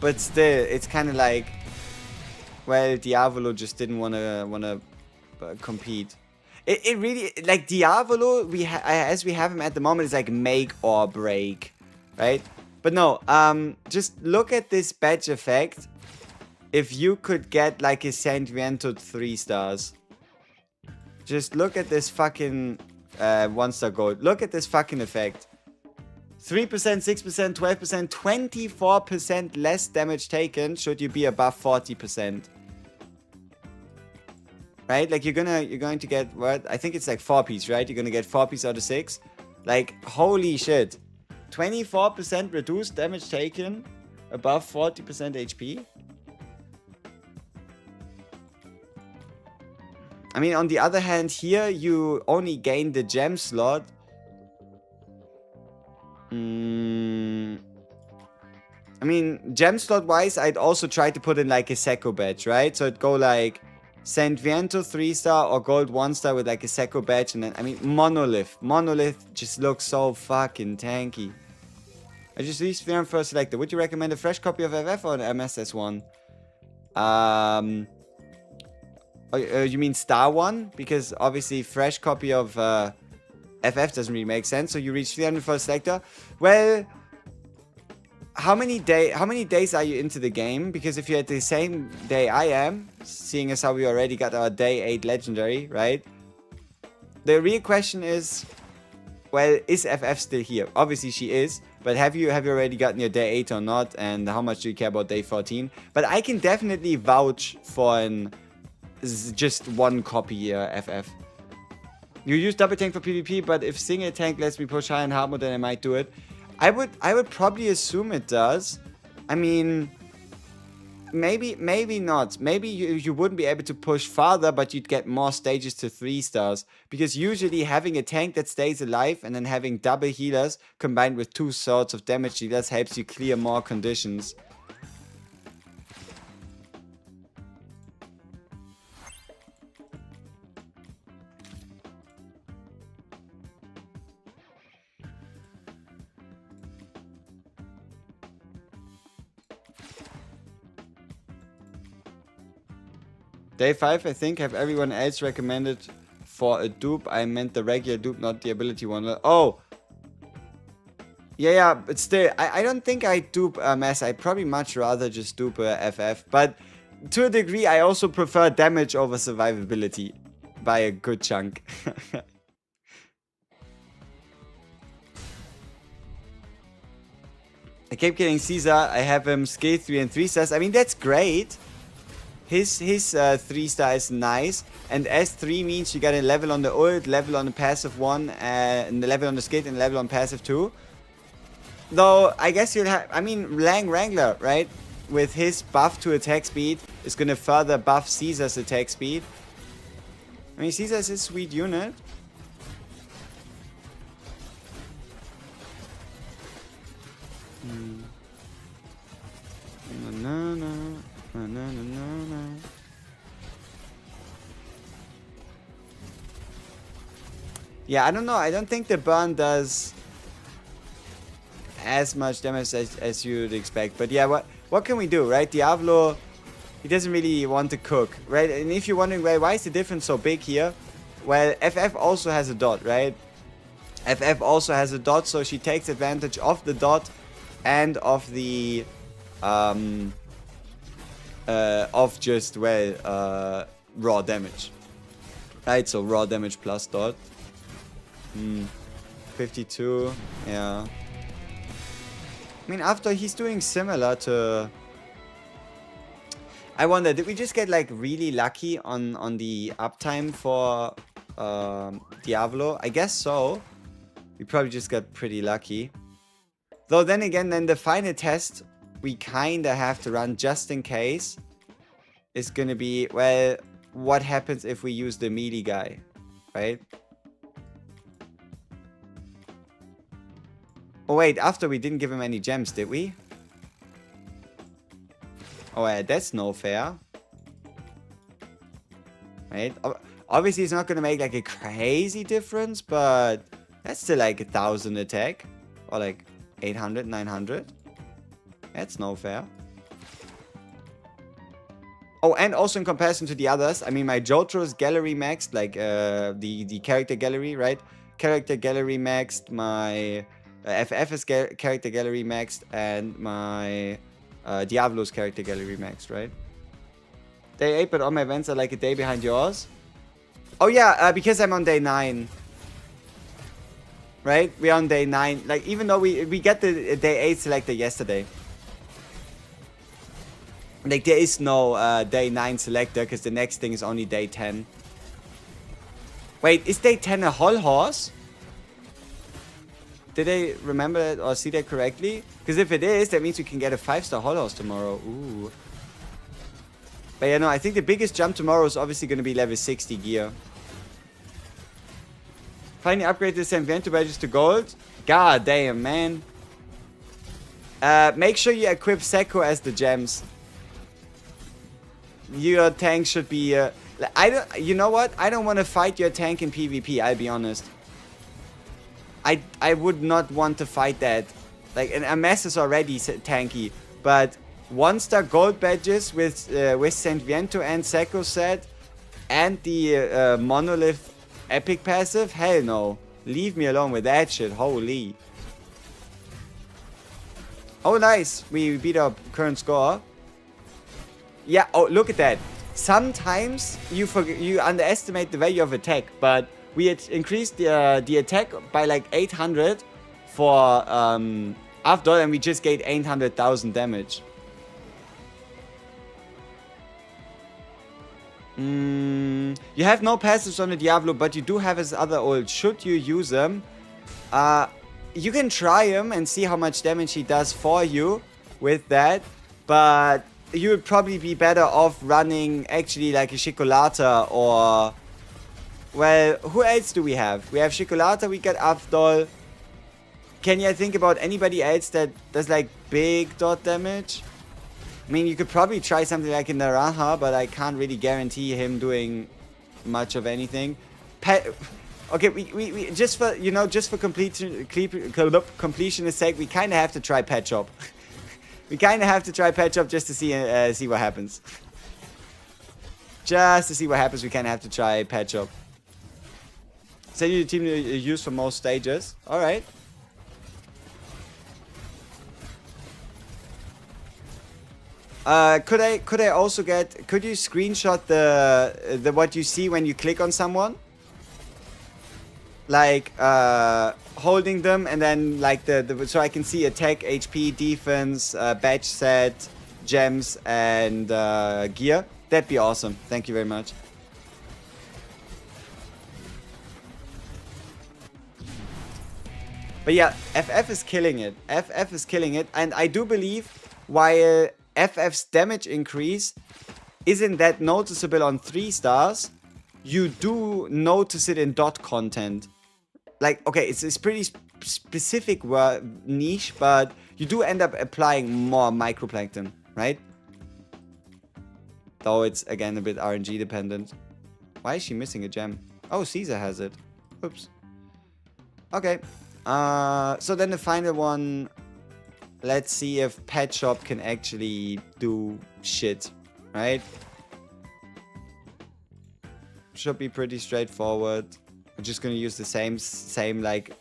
But still, it's kind of like, well, Diavolo just didn't wanna compete. It really, like Diavolo, as we have him at the moment, is like make or break, right? But no, just look at this badge effect. If you could get like a Saint Viento 3 stars, just look at this fucking 1-star gold. Look at this fucking effect. 3%, 6%, 12%, 24% less damage taken should you be above 40%. Right? Like you're going to get what? I think it's like 4 piece, right? You're gonna get 4 piece out of 6. Like holy shit. 24% reduced damage taken above 40% HP. I mean, on the other hand, here you only gain the gem slot. I mean, gem slot wise, I'd also try to put in like a Sekko badge, right? So it'd go like Saint Viento 3-star or gold 1-star with like a Sekko badge, and then, I mean, Monolith. Monolith just looks so fucking tanky. I just reached the first selector. Would you recommend a fresh copy of FF or an MSS1? You mean Star 1? Because obviously fresh copy of FF doesn't really make sense. So you reach 300 for a selector. Well, how many days are you into the game? Because if you're at the same day I am, seeing as how we already got our day 8 legendary, right? The real question is, well, is FF still here? Obviously she is, but have you already gotten your day 8 or not? And how much do you care about day 14? But I can definitely vouch for just one copy FF. You use double tank for PvP, but if single tank lets me push high in hard mode, then I might do it. I would probably assume it does. I mean, maybe not. Maybe you wouldn't be able to push farther, but you'd get more stages to 3 stars. Because usually having a tank that stays alive and then having double healers combined with 2 sorts of damage dealers helps you clear more conditions. Day 5, I think, have everyone else recommended for a dupe. I meant the regular dupe, not the ability one. Oh! Yeah, but still, I don't think I dupe MS. I'd probably much rather just dupe FF. But to a degree, I also prefer damage over survivability. By a good chunk. I keep getting Caesar. I have him skill 3 and 3 stars. I mean, that's great. His 3-star is nice, and S3 means you got a level on the ult, level on the passive 1, and the level on the skate, and level on passive 2. Though, I guess you'll have, I mean, Lang Wrangler, right? With his buff to attack speed, is gonna further buff Caesar's attack speed. I mean, Caesar's a sweet unit. Yeah, I don't know. I don't think the burn does as much damage as you'd expect. But yeah, what can we do, right? Diavolo, he doesn't really want to cook, right? And if you're wondering, well, why is the difference so big here? Well, FF also has a dot, right? FF also has a dot, so she takes advantage of the dot and of the of just, well, raw damage, right? So raw damage plus dot. 52. Yeah. I mean, after he's doing similar to... I wonder, did we just get like really lucky on the uptime for Diablo? I guess so. We probably just got pretty lucky. Though then again, then the final test we kinda have to run just in case is gonna be, well, what happens if we use the melee guy, right? Oh wait, after we didn't give him any gems, did we? Oh yeah, that's no fair. Right? Obviously it's not gonna make like a crazy difference, but that's still like 1,000 attack. Or like 800, 900. That's no fair. Oh, and also in comparison to the others, I mean, my JOJO's gallery maxed, like the character gallery, right? Character gallery maxed, my FF's character gallery maxed, and my Diablo's character gallery maxed, right? Day 8, but all my events are like a day behind yours. Oh yeah, because I'm on day 9. Right? We're on day 9. Like, even though we get the day 8 selector yesterday. Like, there is no day 9 selector, because the next thing is only day 10. Wait, is day 10 a whole horse? Did I remember it or see that correctly? Because if it is, that means we can get a 5-star whole horse tomorrow. Ooh. But yeah, no, I think the biggest jump tomorrow is obviously going to be level 60 gear. Finally upgrade the Sanviento badges to gold. God damn, man. Make sure you equip Sekko as the gems. Your tank should be... you know what? I don't want to fight your tank in PvP, I'll be honest. I would not want to fight that. Like, and a mess is already tanky. But 1-star gold badges with Sanviento and Sekko set. And the Monolith epic passive? Hell no. Leave me alone with that shit. Holy. Oh, nice. We beat our current score. Yeah, oh, look at that. Sometimes you underestimate the value of attack, but we had increased the attack by like 800 for Avdol, and we just gained 800,000 damage. You have no passives on the Diablo, but you do have his other ult. Should you use them? You can try him and see how much damage he does for you with that, but you would probably be better off running actually like a Chicolata or... Well, who else do we have? We have Chicolata, we got Avdol. Can you think about anybody else that does like big dot damage? I mean, you could probably try something like a Naraha, but I can't really guarantee him doing much of anything. Okay, we just for, you know, just for completion's sake, we kind of have to try Pet Shop. We kind of have to try Pet Shop just to see what happens. Just to see what happens, we kind of have to try Pet Shop. Send you the team to use for most stages. All right. Could I also get? Could you screenshot the what you see when you click on someone? Like holding them and then like the so I can see attack, HP, defense, badge set, gems, and gear. That'd be awesome. Thank you very much. But yeah, FF is killing it. FF is killing it, and I do believe while FF's damage increase isn't that noticeable on 3 stars, you do notice it in dot content. Like, okay, it's pretty specific niche, but you do end up applying more microplankton, right? Though it's, again, a bit RNG dependent. Why is she missing a gem? Oh, Caesar has it. Oops. Okay. So then the final one... Let's see if Pet Shop can actually do shit, right? Should be pretty straightforward. We're just gonna use the same like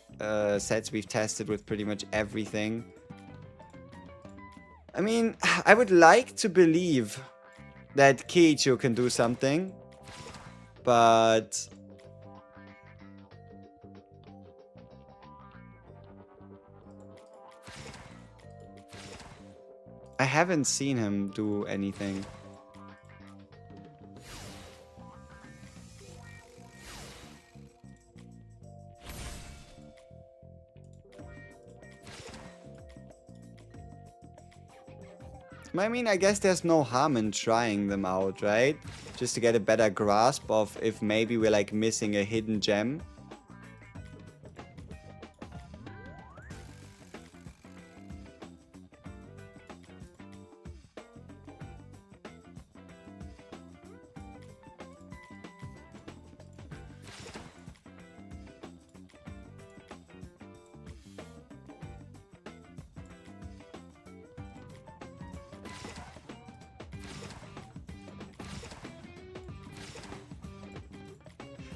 sets we've tested with pretty much everything. I mean, I would like to believe that Kiichu can do something, but I haven't seen him do anything. I mean, I guess there's no harm in trying them out, right? Just to get a better grasp of if maybe we're like missing a hidden gem.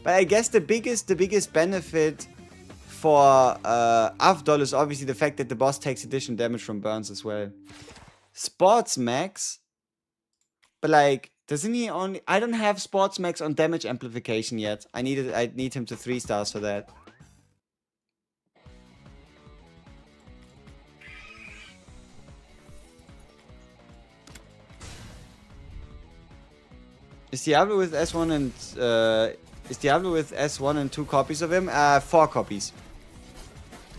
But I guess the biggest benefit for Avdol is obviously the fact that the boss takes additional damage from burns as well. Sports Max, but like, doesn't he only? I don't have Sports Max on damage amplification yet. I need him to 3 stars for that. Is Diablo with S1 and is Diablo with S1 and 2 copies of him? 4 copies.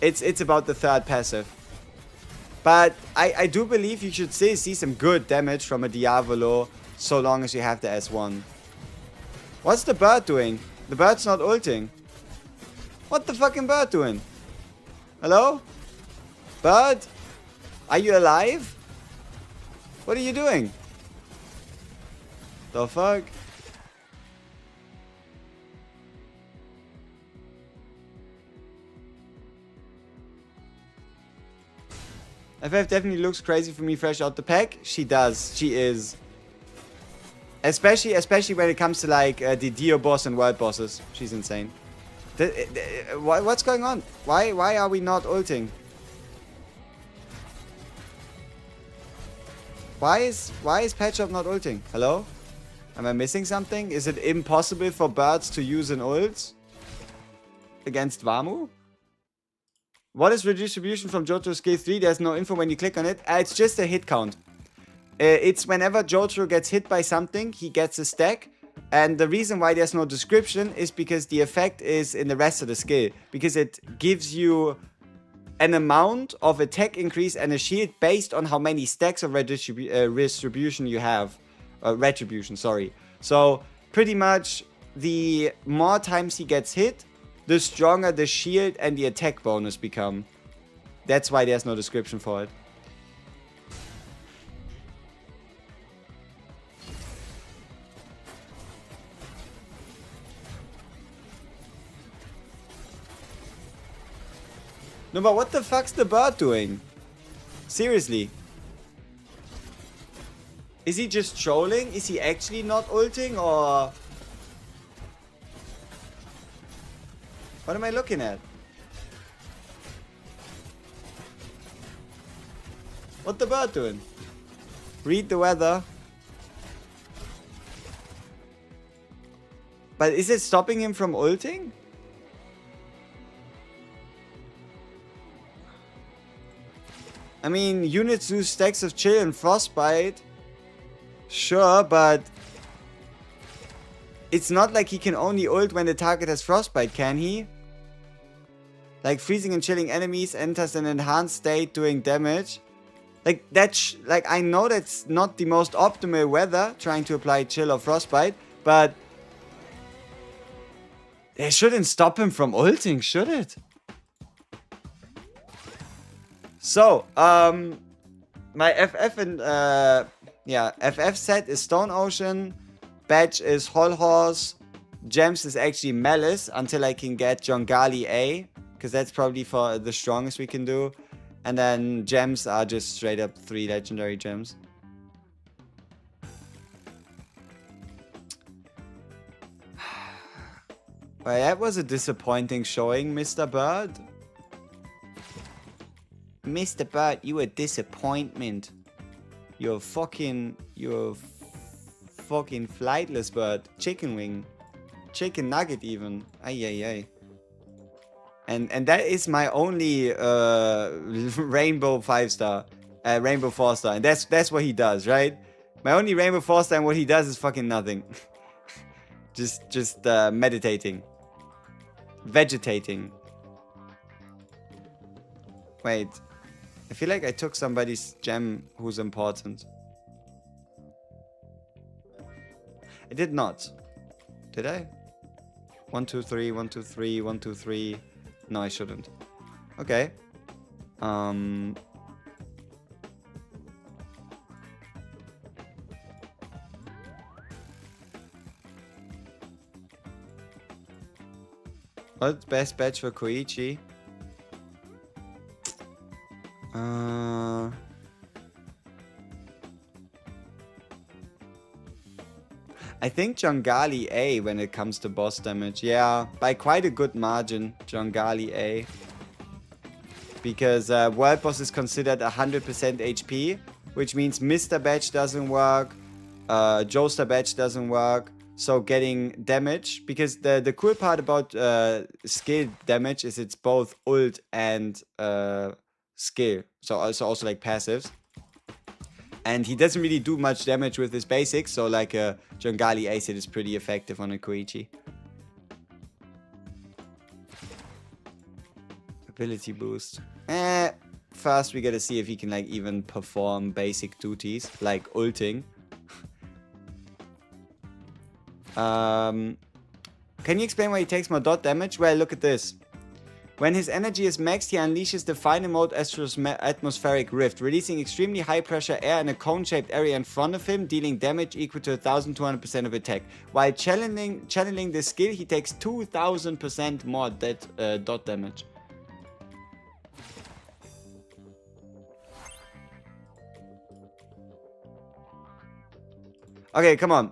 It's about the 3rd passive. But I do believe you should still see some good damage from a Diavolo so long as you have the S1. What's the bird doing? The bird's not ulting. What the fucking bird doing? Hello? Bird? Are you alive? What are you doing? The fuck? FF definitely looks crazy for me fresh out the pack. She does. She is. Especially when it comes to like the Dio boss and world bosses. She's insane. What's going on? Why are we not ulting? Why is Pet Shop not ulting? Hello? Am I missing something? Is it impossible for birds to use an ult against Vamu? What is redistribution from JOJO skill 3? There's no info when you click on it. It's just a hit count. It's whenever JOJO gets hit by something, he gets a stack. And the reason why there's no description is because the effect is in the rest of the skill. Because it gives you an amount of attack increase and a shield based on how many stacks of redistribution you have. Retribution, sorry. So, pretty much, the more times he gets hit, the stronger the shield and the attack bonus become. That's why there's no description for it. No, but what the fuck's the bird doing? Seriously. Is he just trolling? Is he actually not ulting or... What am I looking at? What the bird doing? Read the weather. But is it stopping him from ulting? I mean, units lose stacks of chill and frostbite. Sure, but... It's not like he can only ult when the target has frostbite, can he? Like freezing and chilling enemies enters an enhanced state doing damage. Like that's like I know that's not the most optimal weather trying to apply chill or frostbite, but it shouldn't stop him from ulting, should it? So, my FF and FF set is Stone Ocean. Badge is Hol Horse. Gems is actually Malice until I can get Jongali A. Because that's probably for the strongest we can do. And then gems are just straight up 3 legendary gems. Well, that was a disappointing showing, Mr. Bird. Mr. Bird, you a disappointment. You're fucking flightless bird. Chicken wing. Chicken nugget even. Ay ay ay. And that is my only rainbow 5-star. Rainbow 4-star. And that's what he does, right? My only Rainbow 4-star and what he does is fucking nothing. just meditating. Vegetating. Wait. I feel like I took somebody's gem who's important. I did not. Did I? 1, 2, 3, 1, 2, 3, 1, 2, 3. No, I shouldn't. Okay. What's best badge for Koichi? I think Jangali A when it comes to boss damage. Yeah, by quite a good margin, Jangali A. Because World Boss is considered 100% HP, which means Mr. Badge doesn't work, Joestar Badge doesn't work. So getting damage, because the cool part about skill damage is it's both ult and skill. So also like passives. And he doesn't really do much damage with his basics, so like a Jangali Acid is pretty effective on a Koichi. Ability boost. First we gotta see if he can like even perform basic duties, like ulting. Can you explain why he takes more dot damage? Well, look at this. When his energy is maxed, he unleashes the final mode atmospheric rift, releasing extremely high pressure air in a cone-shaped area in front of him, dealing damage equal to 1200% of attack. While channeling this skill, he takes 2000% more dot damage. Okay, come on.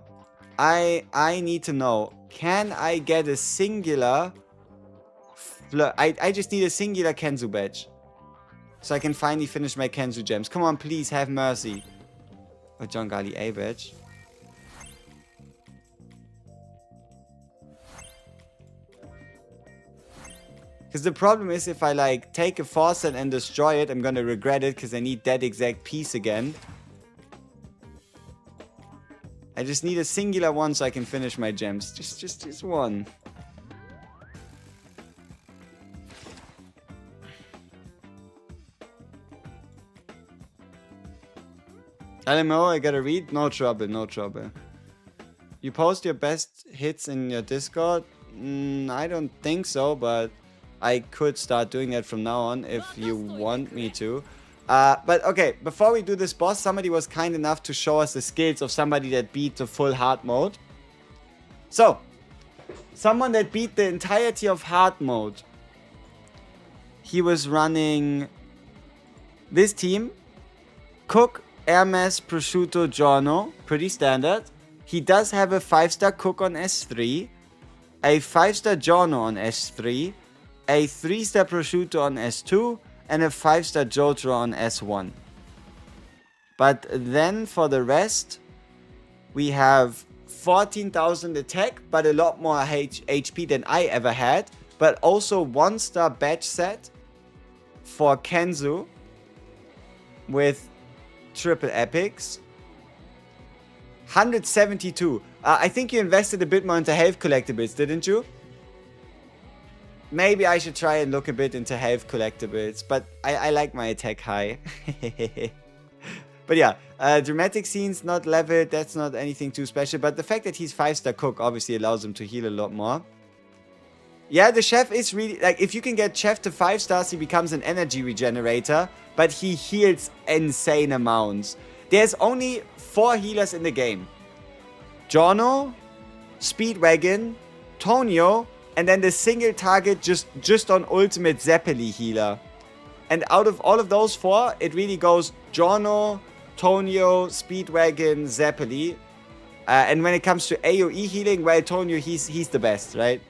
I need to know. Can I get a singular... I just need a singular Kenzu badge. So I can finally finish my Kenzu gems. Come on, please, have mercy. A Jangali A badge. Because the problem is if I like take a faucet and destroy it, I'm gonna regret it because I need that exact piece again. I just need a singular one so I can finish my gems. Just one. LMO, I gotta read? No trouble, no trouble. You post your best hits in your Discord? I don't think so, but I could start doing that from now on if you want me to. But okay, before we do this boss, somebody was kind enough to show us the skills of somebody that beat the full hard mode. So, someone that beat the entirety of hard mode. He was running this team. Cook, Hermes, Prosciutto, Giorno. Pretty standard. He does have a 5-star Cook on S3. A 5-star Giorno on S3. A 3-star Prosciutto on S2. And a 5-star JOJO on S1. But then for the rest, we have 14,000 attack, but a lot more HP than I ever had. But also 1-star badge set for Kenzu with triple epics. 172. I think you invested a bit more into health collectibles, didn't you? Maybe I should try and look a bit into health collectibles, but I like my attack high. But yeah, dramatic scenes not leveled, that's not anything too special, but the fact that he's 5-star Cook obviously allows him to heal a lot more. Yeah, the chef is really, like, if you can get chef to 5 stars, he becomes an energy regenerator, but he heals insane amounts. There's only 4 healers in the game. Giorno, Speedwagon, Tonio, and then the single target just on ultimate Zeppeli healer. And out of all of those 4, it really goes Giorno, Tonio, Speedwagon, Zeppeli. And when it comes to AoE healing, well, Tonio, he's the best, right?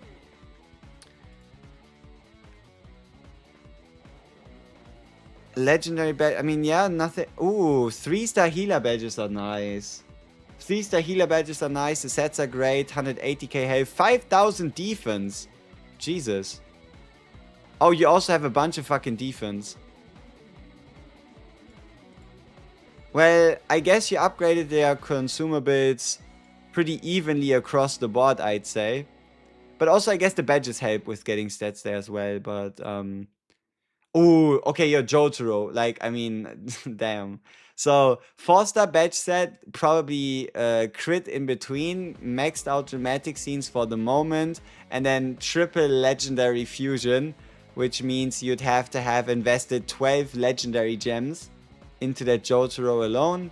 Legendary badge. I mean, yeah, nothing. Ooh, 3-star healer badges are nice. 3-star healer badges are nice. The sets are great. 180k health. 5,000 defense. Jesus. Oh, you also have a bunch of fucking defense. Well, I guess you upgraded their consumables pretty evenly across the board, I'd say. But also, I guess the badges help with getting stats there as well. But, oh, okay, you're Jotaro. Like, I mean, damn. So, 4-star badge set, probably crit in between, maxed out dramatic scenes for the moment, and then triple legendary fusion, which means you'd have to have invested 12 legendary gems into that Jotaro alone.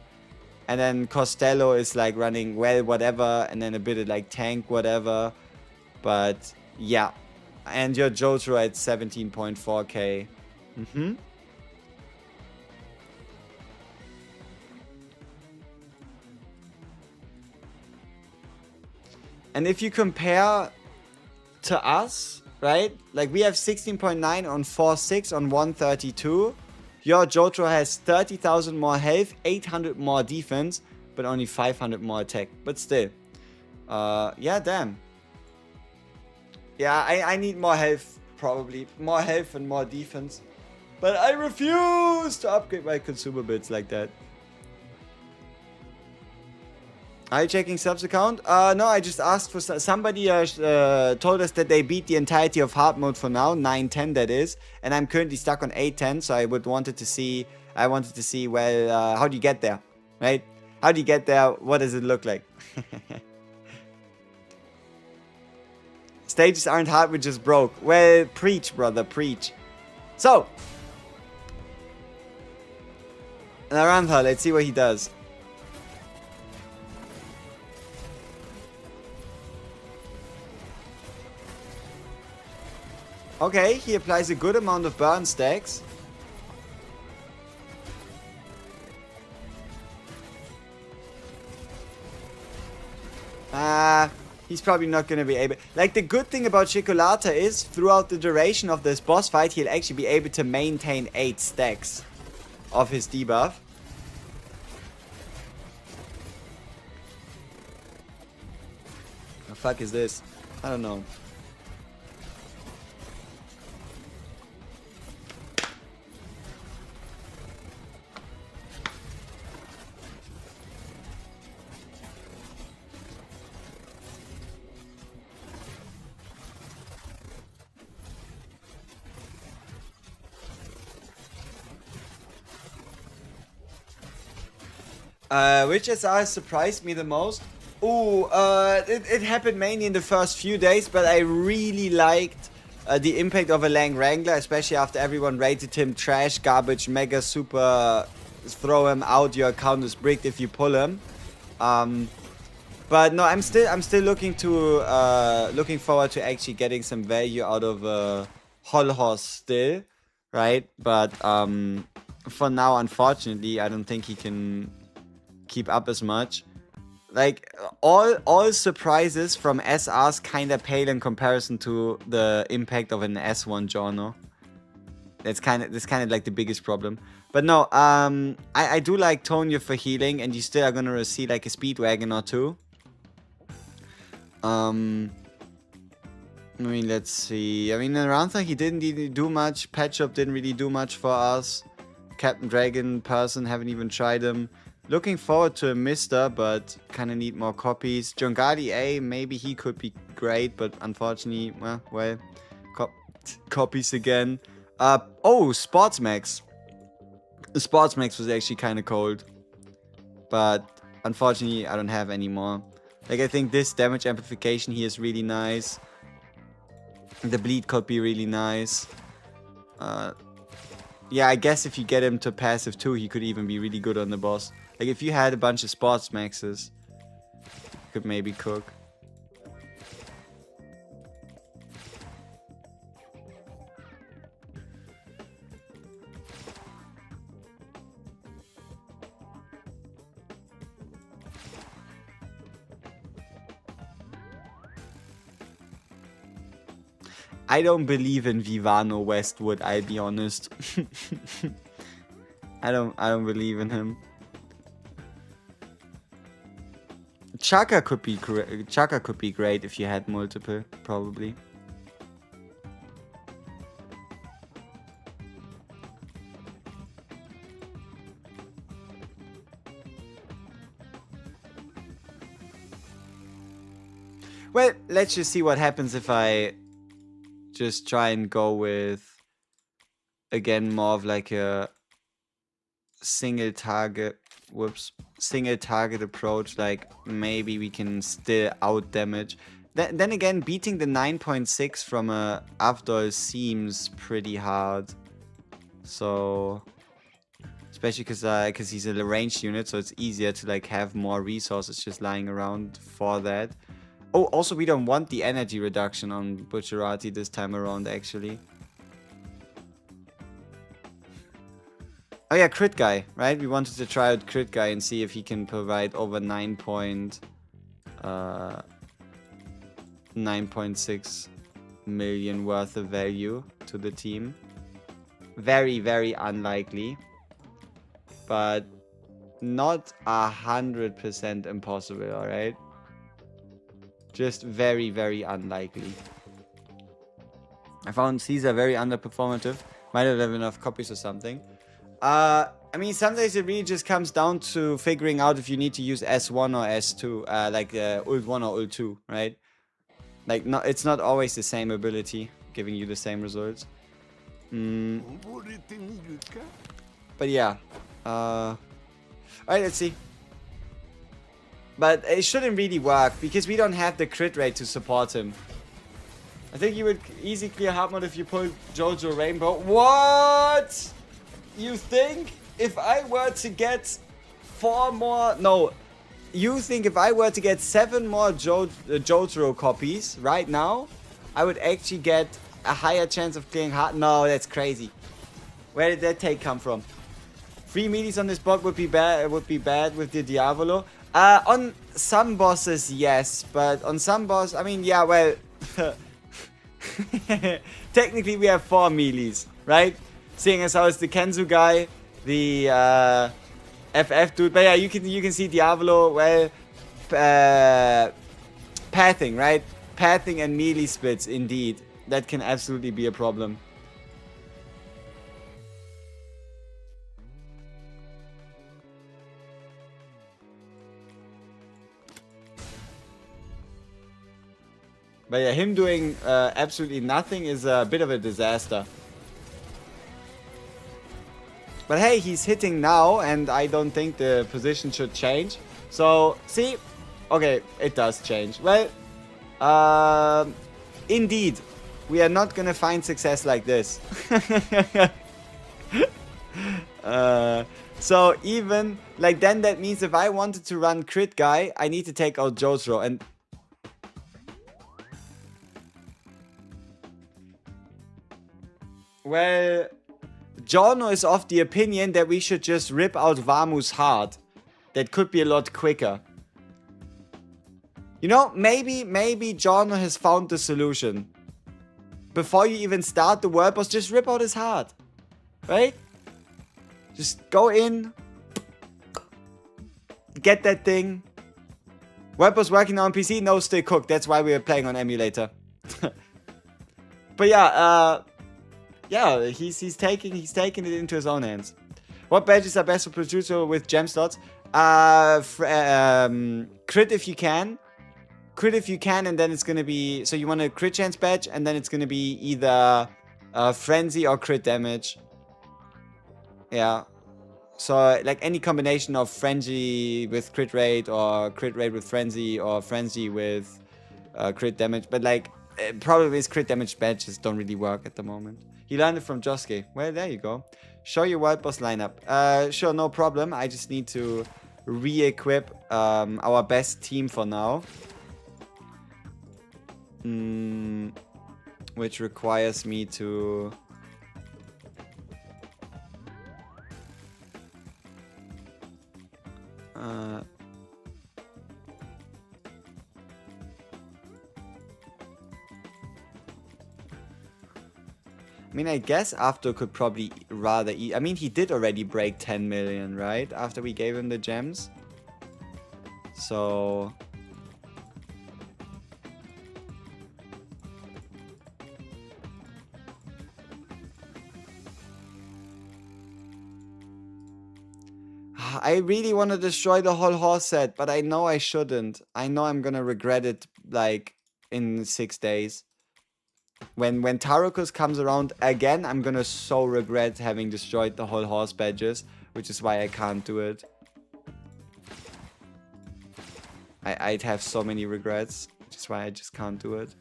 And then Costello is like running well, whatever, and then a bit of like tank, whatever. But yeah. And your Jotaro at 17.4k. Mm-hmm. And if you compare to us, right? Like we have 16.9 on 4.6 on 132. Your Jotaro has 30,000 more health, 800 more defense, but only 500 more attack. But still. Yeah, damn. Yeah, I need more health, probably. More health and more defense. But I refuse to upgrade my consumables like that. Are you checking subs account? No, I just asked for somebody told us that they beat the entirety of hard mode for now, 9-10 that is, and I'm currently stuck on 8-10, so I wanted to see, well, how do you get there, right? How do you get there? What does it look like? Stages aren't hard, we just broke. Well, preach, brother, preach. So, Narantha, let's see what he does. Okay, he applies a good amount of burn stacks. He's probably not going to be able... Like, the good thing about Chocolata is, throughout the duration of this boss fight, he'll actually be able to maintain 8 stacks of his debuff. The fuck is this? I don't know. Which SR surprised me the most? Ooh, it happened mainly in the first few days, but I really liked the impact of a Lang Wrangler, especially after everyone rated him trash, garbage, mega, super, throw him out, your account is bricked if you pull him. But no, I'm still looking forward to actually getting some value out of Holhorse still, right? But for now, unfortunately, I don't think he can keep up as much. Like all surprises from SRs kinda pale in comparison to the impact of an S1 Jono. That's kind of like the biggest problem. But no, I do like Tonya for healing, and you still are gonna see like a Speedwagon or two. I mean, let's see. I mean, in Rantha, he didn't really do much. Pet Shop didn't really do much for us. Captain Dragon person, haven't even tried him. Looking forward to a Mister, but kind of need more copies. Jongali A, maybe he could be great, but unfortunately, well, copies again. Oh, Sportsmax. Sportsmax was actually kind of cold, but unfortunately, I don't have any more. Like, I think this damage amplification here is really nice. The bleed could be really nice. Yeah, I guess if you get him to passive 2, he could even be really good on the boss. Like, if you had a bunch of sports maxes, you could maybe cook. I don't believe in Vivano Westwood, I'll be honest. I don't believe in him. Chaka could be great if you had multiple, probably. Well, let's just see what happens if I just try and go with, again, more of like a single target approach. Like maybe we can still out damage. Then again, beating the 9.6 from a Avdol seems pretty hard. So especially because he's a ranged unit, so it's easier to like have more resources just lying around for that. Oh, also we don't want the energy reduction on Butcherati this time around, actually. Oh yeah, Crit Guy, right? We wanted to try out Crit Guy and see if he can provide over 9.6 million worth of value to the team. Very, very unlikely. But not 100% impossible, alright? Just very, very unlikely. I found Caesar very underperformative. Might not have enough copies or something. I mean, sometimes it really just comes down to figuring out if you need to use S1 or S2, like ult 1 or ult 2, right? Like, no, it's not always the same ability giving you the same results. But yeah. Alright, let's see. But it shouldn't really work because we don't have the crit rate to support him. I think you would easily clear hard mode if you pulled JOJO Rainbow. What? You think if I were to get 4 more... No. You think if I were to get 7 more JOJO copies right now, I would actually get a higher chance of clearing hard? No, that's crazy. Where did that take come from? 3 meaties on this bot would be bad with the Diavolo. On some bosses, yes. But on some boss, I mean, yeah, well... Technically, we have 4 melees, right? Seeing as how it's the Kenzu guy, the FF dude. But yeah, you can see Diavolo, well, pathing, right? Pathing and melee splits, indeed. That can absolutely be a problem. But yeah, him doing absolutely nothing is a bit of a disaster. But hey, he's hitting now, and I don't think the position should change. So, see? Okay, it does change. Well, indeed, we are not gonna find success like this. So even, like, then that means if I wanted to run Crit Guy, I need to take out Jotaro, and... Well... Giorno is of the opinion that we should just rip out Vamu's heart. That could be a lot quicker. You know, maybe Giorno has found the solution. Before you even start the world boss, just rip out his heart. Right? Just go in. Get that thing. World boss working now on PC? No, still cooked. That's why we are playing on emulator. But yeah, yeah, he's taking it into his own hands. What badges are best for producer with gem slots? Crit if you can. Crit if you can, and then it's gonna be... So you want a crit chance badge, and then it's gonna be either frenzy or crit damage. Yeah. So, like, any combination of frenzy with crit rate, or crit rate with frenzy, or frenzy with crit damage. But, like, probably his crit damage badges don't really work at the moment. He learned it from Josuke. Well, there you go. Show your wild boss lineup. Sure, no problem. I just need to re-equip our best team for now. Which requires me to... I mean, I guess After could probably rather eat. I mean, he did already break 10 million, right? After we gave him the gems. So... I really want to destroy the whole horse set, but I know I shouldn't. I know I'm gonna regret it, like, in 6 days. When Tarokus comes around again, I'm gonna so regret having destroyed the whole horse badges, which is why I can't do it. I'd have so many regrets, which is why I just can't do it.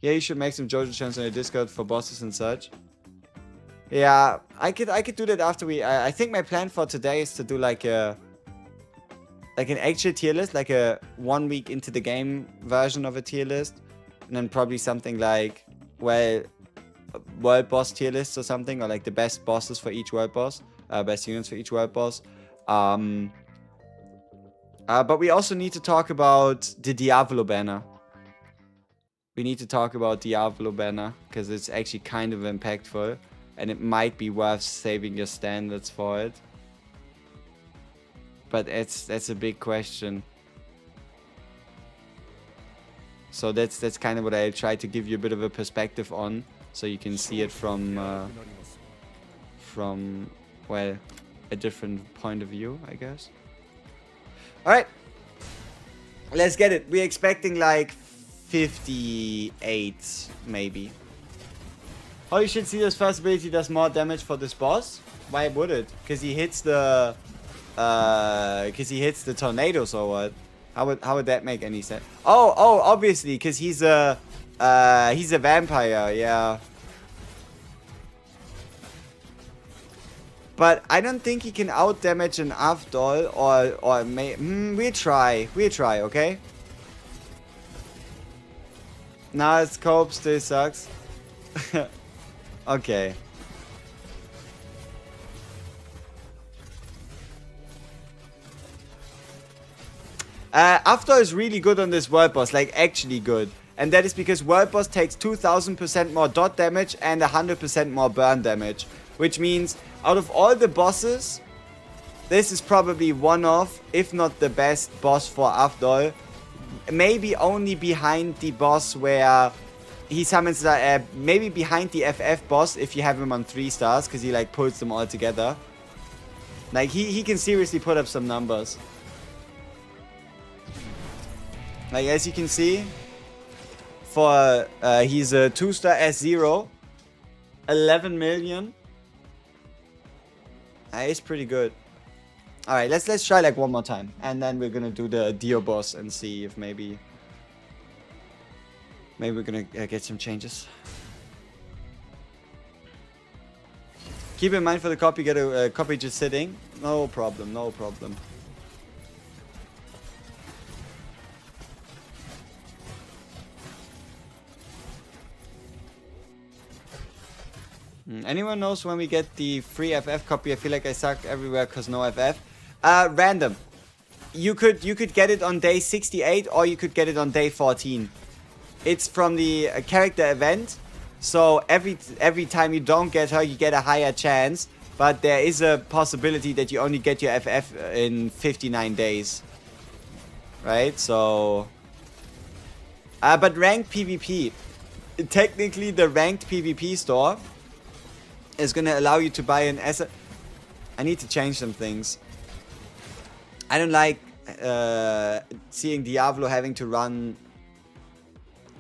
Yeah, you should make some JOJO channels on your Discord for bosses and such. Yeah, I could do that after we. I think my plan for today is to do like an actual tier list, like a 1 week into the game version of a tier list, and then probably something like, well, world boss tier lists or something, or like the best bosses for each world boss, best units for each world boss. But we also need to talk about the Diavolo banner. We need to talk about Diavolo banner because it's actually kind of impactful. And it might be worth saving your standards for it. But that's a big question. So that's kind of what I try to give you a bit of a perspective on. So you can see it from well, a different point of view, I guess. Alright. Let's get it. We're expecting like 58, maybe. Oh, you should see this first ability does more damage for this boss. Why would it? Because he hits the tornadoes or what? How would that make any sense? Oh, obviously, because he's a vampire, yeah. But I don't think he can out damage an Avdol or we'll try, okay? Nah, scope still sucks. Okay. Avdol is really good on this world boss, like actually good. And that is because world boss takes 2000% more dot damage and 100% more burn damage. Which means out of all the bosses, this is probably one of, if not the best boss for Avdol. Maybe only behind the boss where he summons maybe behind the FF boss if you have him on 3 stars, because he like pulls them all together. Like he can seriously put up some numbers. Like as you can see, for he's a 2-star S0, 11 million. It's pretty good. All right, let's try like one more time, and then we're gonna do the Dio boss and see if maybe we're gonna get some changes. Keep in mind for the copy, get a copy just sitting. No problem, no problem. Anyone knows when we get the free FF copy? I feel like I suck everywhere because no FF. Random. You could get it on day 68 or you could get it on day 14. It's from the character event. So every time you don't get her, you get a higher chance. But there is a possibility that you only get your FF in 59 days. Right? So... but ranked PvP. Technically, the ranked PvP store is going to allow you to buy an asset. I need to change some things. I don't like seeing Diavolo having to run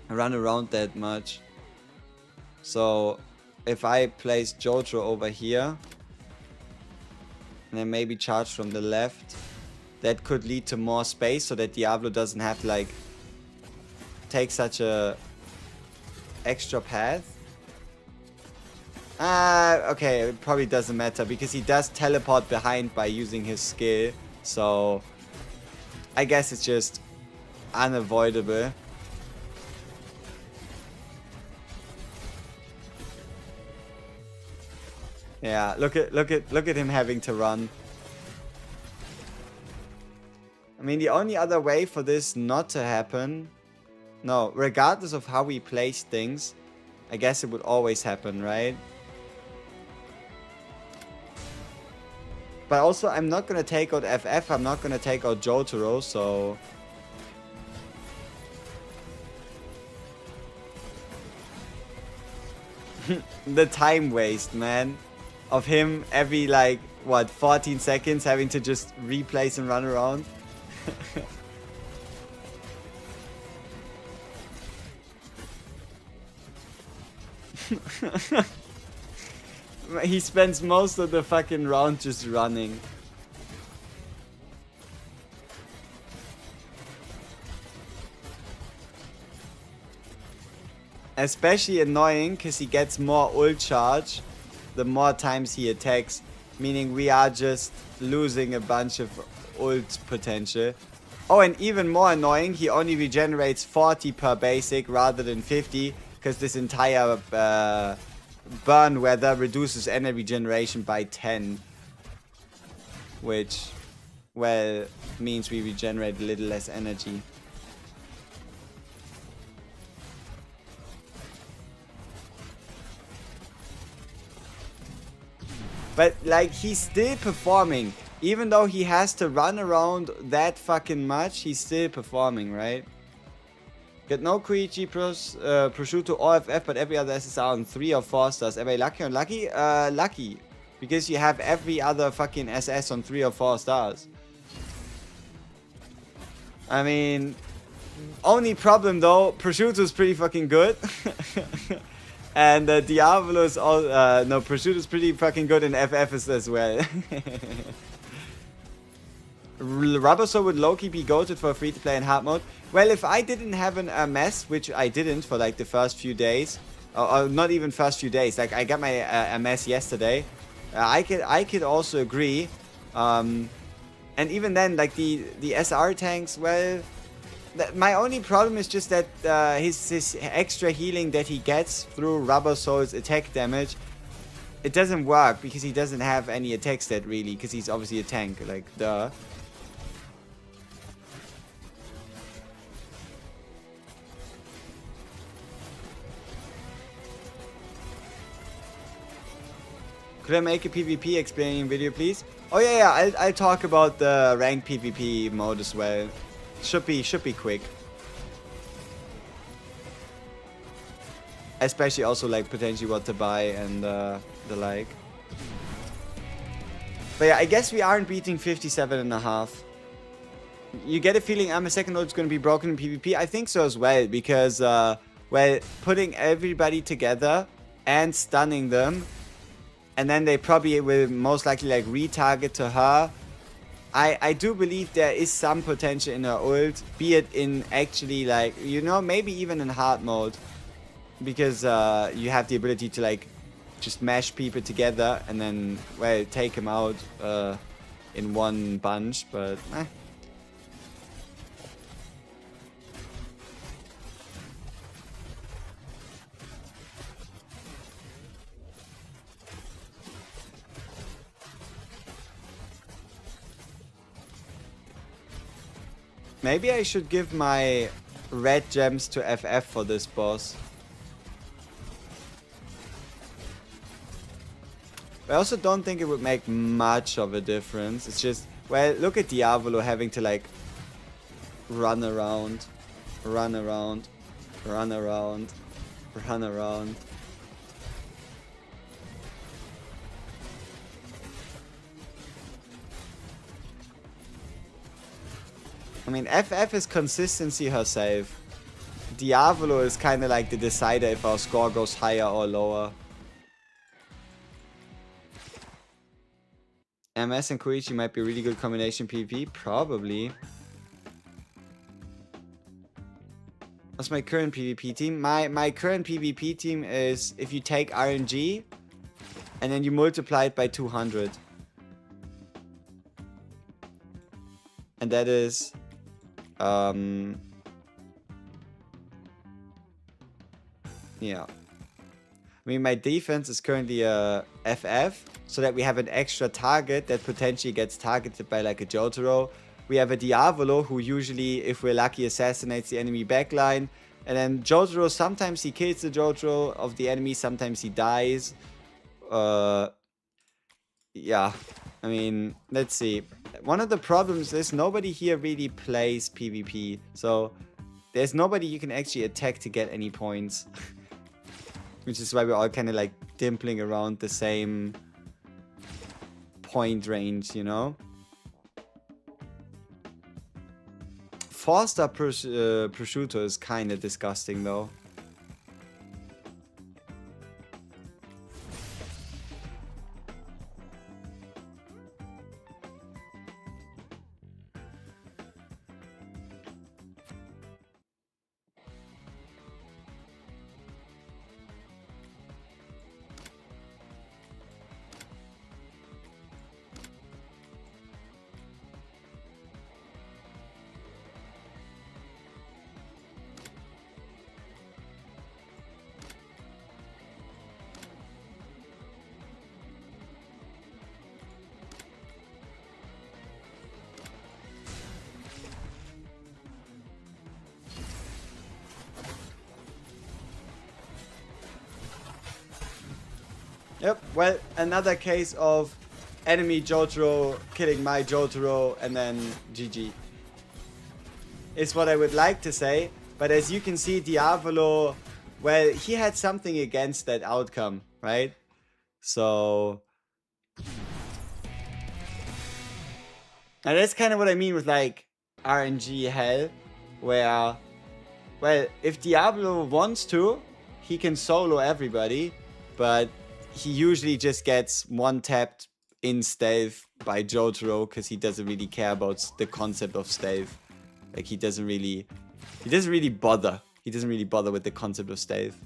around that much. So if I place JOJO over here and then maybe charge from the left, that could lead to more space so that Diavolo doesn't have to like take such a extra path. Okay, it probably doesn't matter because he does teleport behind by using his skill. So I guess it's just unavoidable. Yeah, look at him having to run. I mean, the only other way for this not to happen, no, regardless of how we place things, I guess it would always happen, right? But also, I'm not gonna take out FF, I'm not gonna take out Jotaro, so... The time waste, man. of him every like what 14 seconds having to just replace and run around. He spends most of the fucking round just running. Especially annoying because he gets more ult charge the more times he attacks, meaning we are just losing a bunch of ult potential. Oh, and even more annoying, he only regenerates 40 per basic rather than 50 because this entire burn weather reduces energy regeneration by 10, which, well, means we regenerate a little less energy. But, like, he's still performing. Even though he has to run around that fucking much, he's still performing, right? Get no Koichi prosciutto or FF, but every other SSR on 3 or 4 stars. Am I lucky or lucky? Lucky. Because you have every other fucking SS on 3 or 4 stars. I mean, only problem though, prosciutto is pretty fucking good. And Diavolo is all, no, prosciutto is pretty fucking good in FF as well. Rubber Soul would low-key be goated for free-to-play in hard mode. Well, if I didn't have an MS, which I didn't for like the first few days, or not even first few days, like I got my MS yesterday, I could also agree. And even then, like the SR tanks, well, my only problem is just that his extra healing that he gets through Rubber Soul's attack damage, it doesn't work because he doesn't have any attack stat really, because he's obviously a tank, like duh. Could I make a PvP explaining video, please? Oh yeah, I'll talk about the ranked PvP mode as well. Should be quick. Especially also like potentially what to buy and the like. But yeah, I guess we aren't beating 57.5. You get a feeling I'm a second ult is going to be broken in PvP? I think so as well, because well, putting everybody together and stunning them, and then they probably will most likely like retarget to her. I do believe there is some potential in her ult, be it in actually like, you know, maybe even in hard mode. Because you have the ability to like just mash people together and then, well, take them out in one bunch, but eh. Maybe I should give my red gems to FF for this boss. I also don't think it would make much of a difference. It's just, well, look at Diavolo having to like run around, run around, run around, run around. I mean, FF is consistency herself. Diavolo is kind of like the decider if our score goes higher or lower. MS and Koichi might be a really good combination PvP. Probably. What's my current PvP team? My current PvP team is if you take RNG and then you multiply it by 200. And that is... yeah. I mean, my defense is currently a FF, so that we have an extra target that potentially gets targeted by like a JOJO. We have a Diavolo who usually, if we're lucky, assassinates the enemy backline. And then JOJO, sometimes he kills the JOJO of the enemy, sometimes he dies. Yeah, I mean, let's see. One of the problems is nobody here really plays PvP, so there's nobody you can actually attack to get any points. Which is why we're all kind of like dimpling around the same point range, you know? 4-star prosciutto is kind of disgusting though. Yep, well, another case of enemy Jotaro killing my Jotaro and then GG. Is what I would like to say, but as you can see, Diavolo, well, he had something against that outcome, right? So... and that's kind of what I mean with, like, RNG hell, where, well, if Diablo wants to, he can solo everybody, but he usually just gets one-tapped in stealth by Jotaro because he doesn't really care about the concept of stealth. Like, he doesn't really bother. He doesn't really bother with the concept of stealth.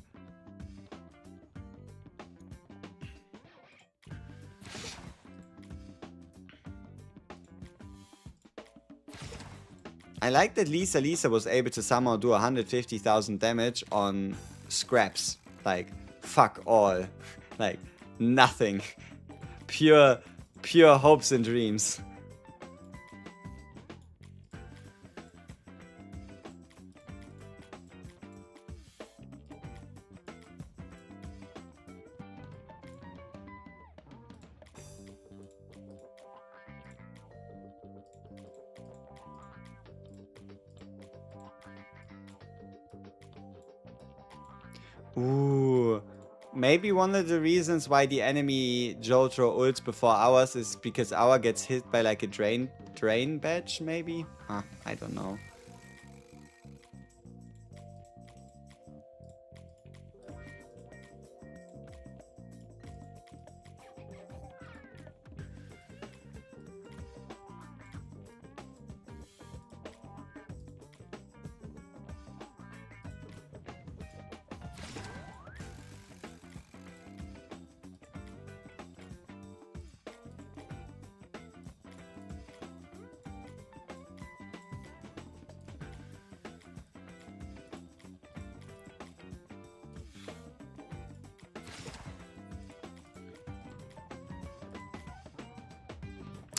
I like that Lisa was able to somehow do 150,000 damage on scraps. Like, fuck all. Like, nothing. Pure hopes and dreams. Ooh. Maybe one of the reasons why the enemy Jotaro ults before ours is because our gets hit by like a drain badge, maybe? I don't know.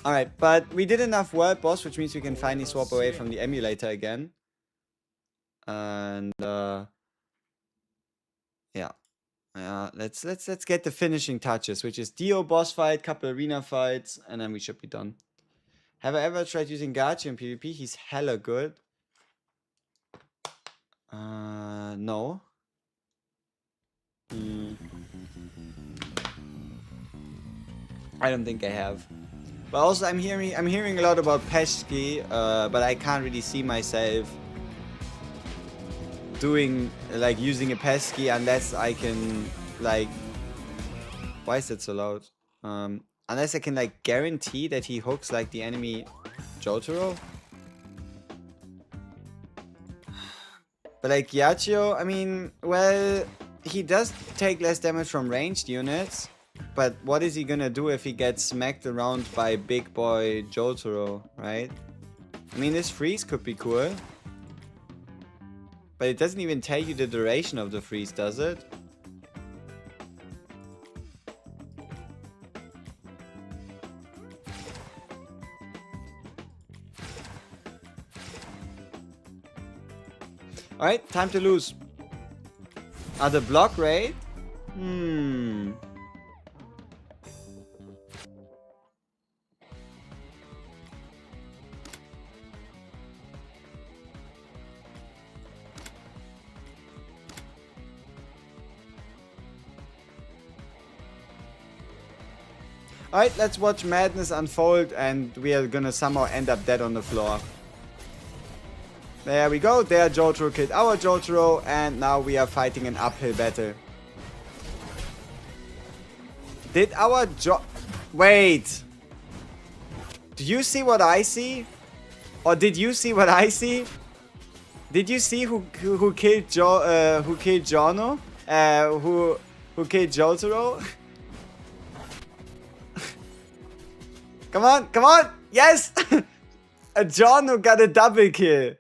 Alright, but we did enough world boss, which means we can finally swap away from the emulator again. And yeah. Let's get the finishing touches, which is Dio boss fight, couple arena fights, and then we should be done. Have I ever tried using Gachi in PvP? He's hella good. No. I don't think I have. But also I'm hearing a lot about Pesky, but I can't really see myself doing, like, using a Pesky unless I can, like, why is it so loud? Unless I can, like, guarantee that he hooks, like, the enemy Jotaro. But, like, Yachio, I mean, well, he does take less damage from ranged units. But what is he gonna do if he gets smacked around by big boy Jotaro, right? I mean, this freeze could be cool. But it doesn't even tell you the duration of the freeze, does it? Alright, time to lose. The block rate? Alright, let's watch madness unfold, and we are gonna somehow end up dead on the floor. There we go. There Jotaro killed our Jotaro, and now we are fighting an uphill battle. Did our Wait. Do you see what I see? Or did you see what I see? Did you see who killed Jono? Who killed Jotaro? Come on, come on! Yes! Jono got a double kill.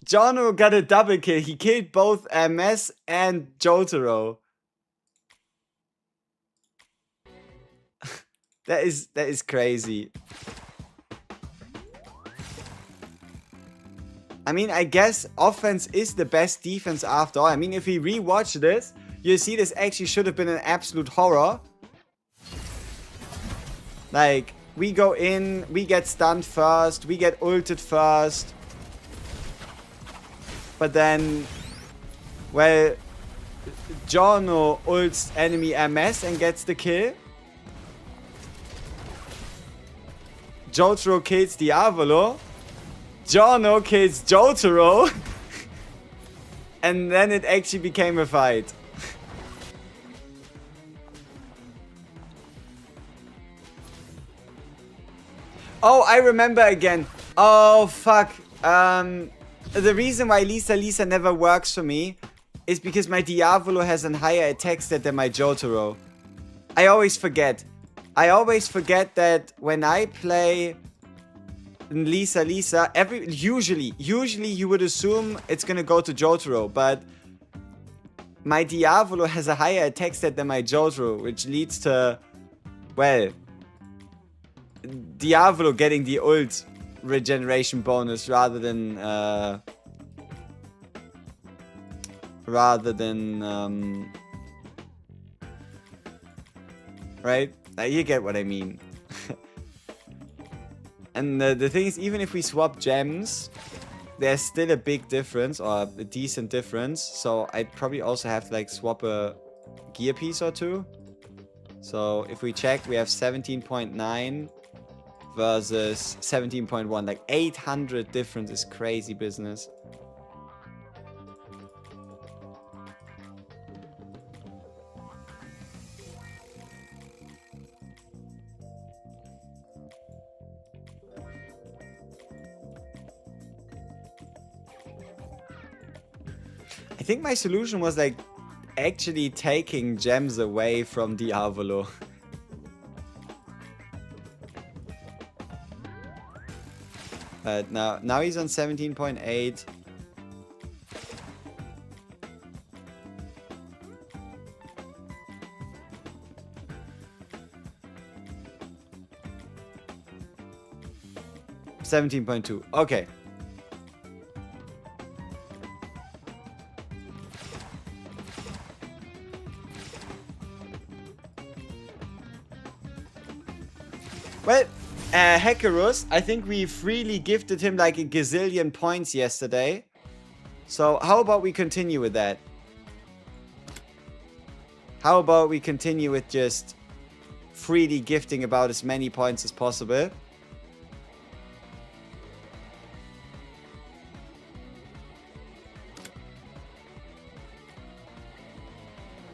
Jono got a double kill. He killed both MS and Jotaro. That is crazy. I mean, I guess offense is the best defense after all. I mean, if we rewatch this, you see this actually should have been an absolute horror. Like, we go in, we get stunned first, we get ulted first. But then, well, Jono ults enemy MS and gets the kill. Jotaro kills Diavolo. Jono kills Jotaro. And then it actually became a fight. Oh, I remember again. Oh, fuck. The reason why Lisa never works for me is because my Diavolo has a higher attack stat than my Jotaro. I always forget. I always forget that when I play Lisa, usually you would assume it's gonna go to Jotaro, but my Diavolo has a higher attack stat than my Jotaro, which leads to, well, Diavolo getting the ult regeneration bonus rather than right? You get what I mean. And the thing is, even if we swap gems, there's still a big difference, or a decent difference. So I'd probably also have to like swap a gear piece or two. So if we check, we have 17.9 versus 17.1. Like 800 difference is crazy business. I think my solution was like actually taking gems away from Diavolo. But now he's on 17.8. $17.2. Okay. Well, Hackerus, I think we freely gifted him like a gazillion points yesterday. So how about we continue with that? How about we continue with just freely gifting about as many points as possible?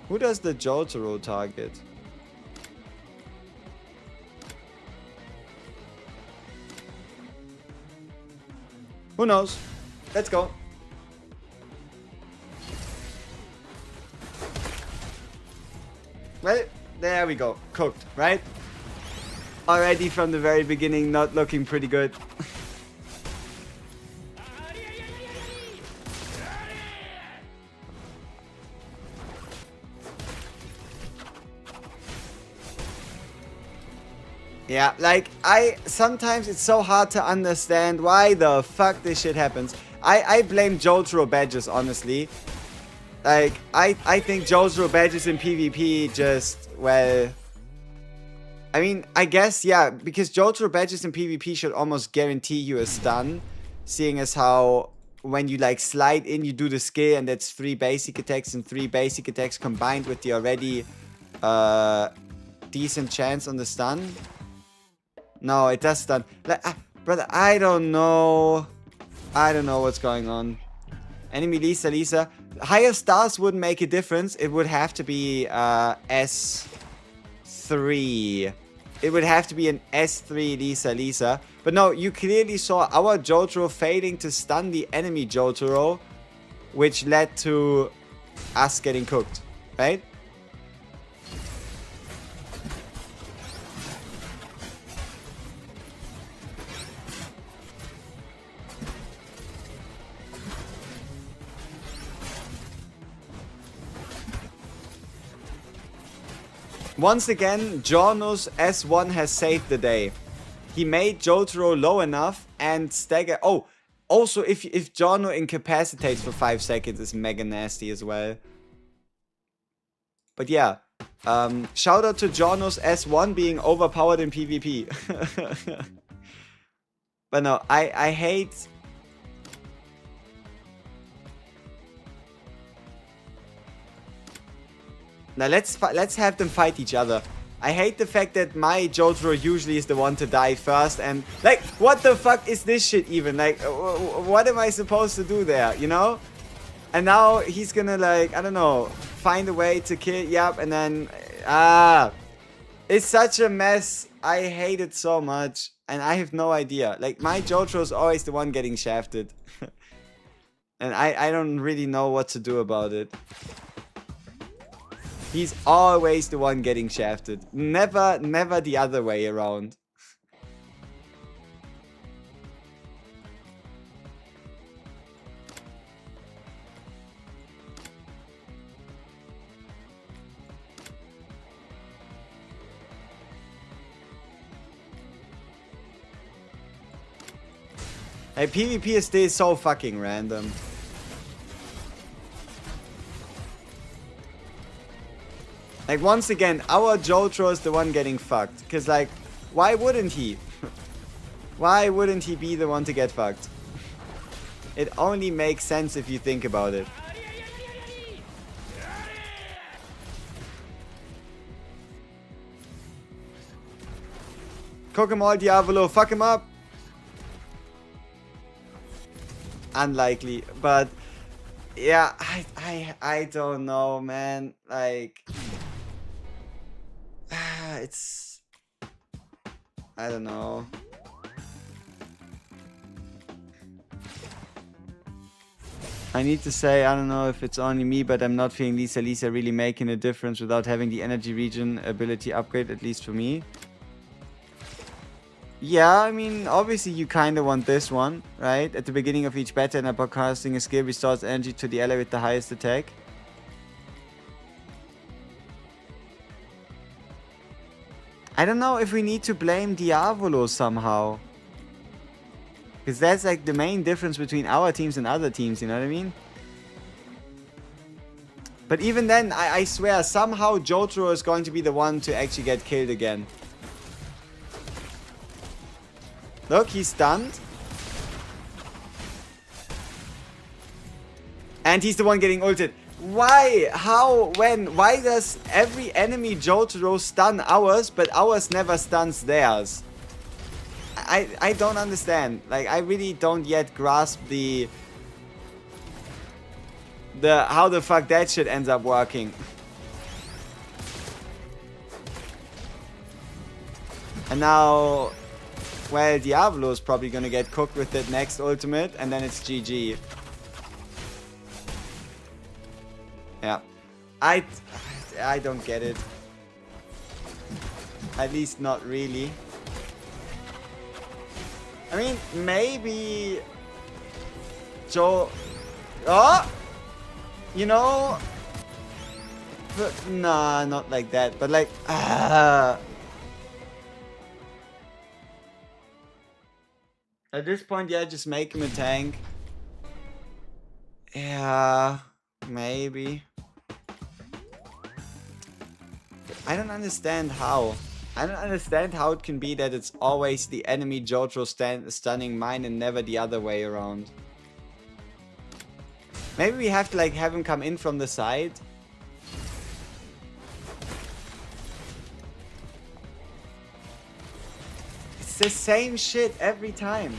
Who does the Jotaro target? Who knows? Let's go. Well, there we go. Cooked, right? Already from the very beginning, not looking pretty good. Yeah, like, sometimes it's so hard to understand why the fuck this shit happens. I blame Jotaro badges, honestly. Like, I think Jotaro badges in PvP just, well... I mean, I guess, yeah, because Jotaro badges in PvP should almost guarantee you a stun, seeing as how, when you like slide in, you do the skill, and that's 3 basic attacks, and 3 basic attacks combined with the already decent chance on the stun. No, it does stun. Like, brother, I don't know. I don't know what's going on. Enemy Lisa. Higher stars wouldn't make a difference. It would have to be S3. It would have to be an S3 Lisa. But no, you clearly saw our Jotaro failing to stun the enemy Jotaro, which led to us getting cooked, right? Once again, Giorno's S1 has saved the day. He made Jotaro low enough and stagger. Oh, also if Giorno incapacitates for 5 seconds is mega nasty as well. But yeah, shout out to Giorno's S1 being overpowered in PvP. But no, I hate... Now let's have them fight each other. I hate the fact that my Jotaro usually is the one to die first, and like, what the fuck is this shit even? Like, what am I supposed to do there, you know? And now he's gonna, like, I don't know, find a way to kill, yep, and then, it's such a mess. I hate it so much, and I have no idea. Like, my Jotaro is always the one getting shafted. And I don't really know what to do about it. He's always the one getting shafted. Never the other way around. Hey, PvP is still so fucking random. Like, once again, our Jotaro is the one getting fucked. Because, like, why wouldn't he? Why wouldn't he be the one to get fucked? It only makes sense if you think about it. Cook him all, Diavolo. Fuck him up. Unlikely. But, yeah, I don't know, man. Like... it's... I don't know. I need to say, I don't know if it's only me, but I'm not feeling Lisa really making a difference without having the energy region ability upgrade, at least for me. Yeah, I mean, obviously you kind of want this one, right? At the beginning of each battle, and upon casting a skill restores energy to the ally with the highest attack. I don't know if we need to blame Diavolo somehow. Because that's like the main difference between our teams and other teams, you know what I mean? But even then, I swear, somehow Jotaro is going to be the one to actually get killed again. Look, he's stunned. And he's the one getting ulted. Why? How? When? Why does every enemy Jotaro stun ours, but ours never stuns theirs? I don't understand. Like, I really don't yet grasp the how the fuck that shit ends up working. And now, well, Diablo is probably gonna get cooked with that next ultimate, and then it's GG. Yeah, I don't get it. At least not really. I mean, maybe Joe. Oh, you know, but nah, not like that. But like, at this point, yeah, just make him a tank. Yeah, maybe. I don't understand how. I don't understand how it can be that it's always the enemy Jotaro stunning mine and never the other way around. Maybe we have to like have him come in from the side. It's the same shit every time.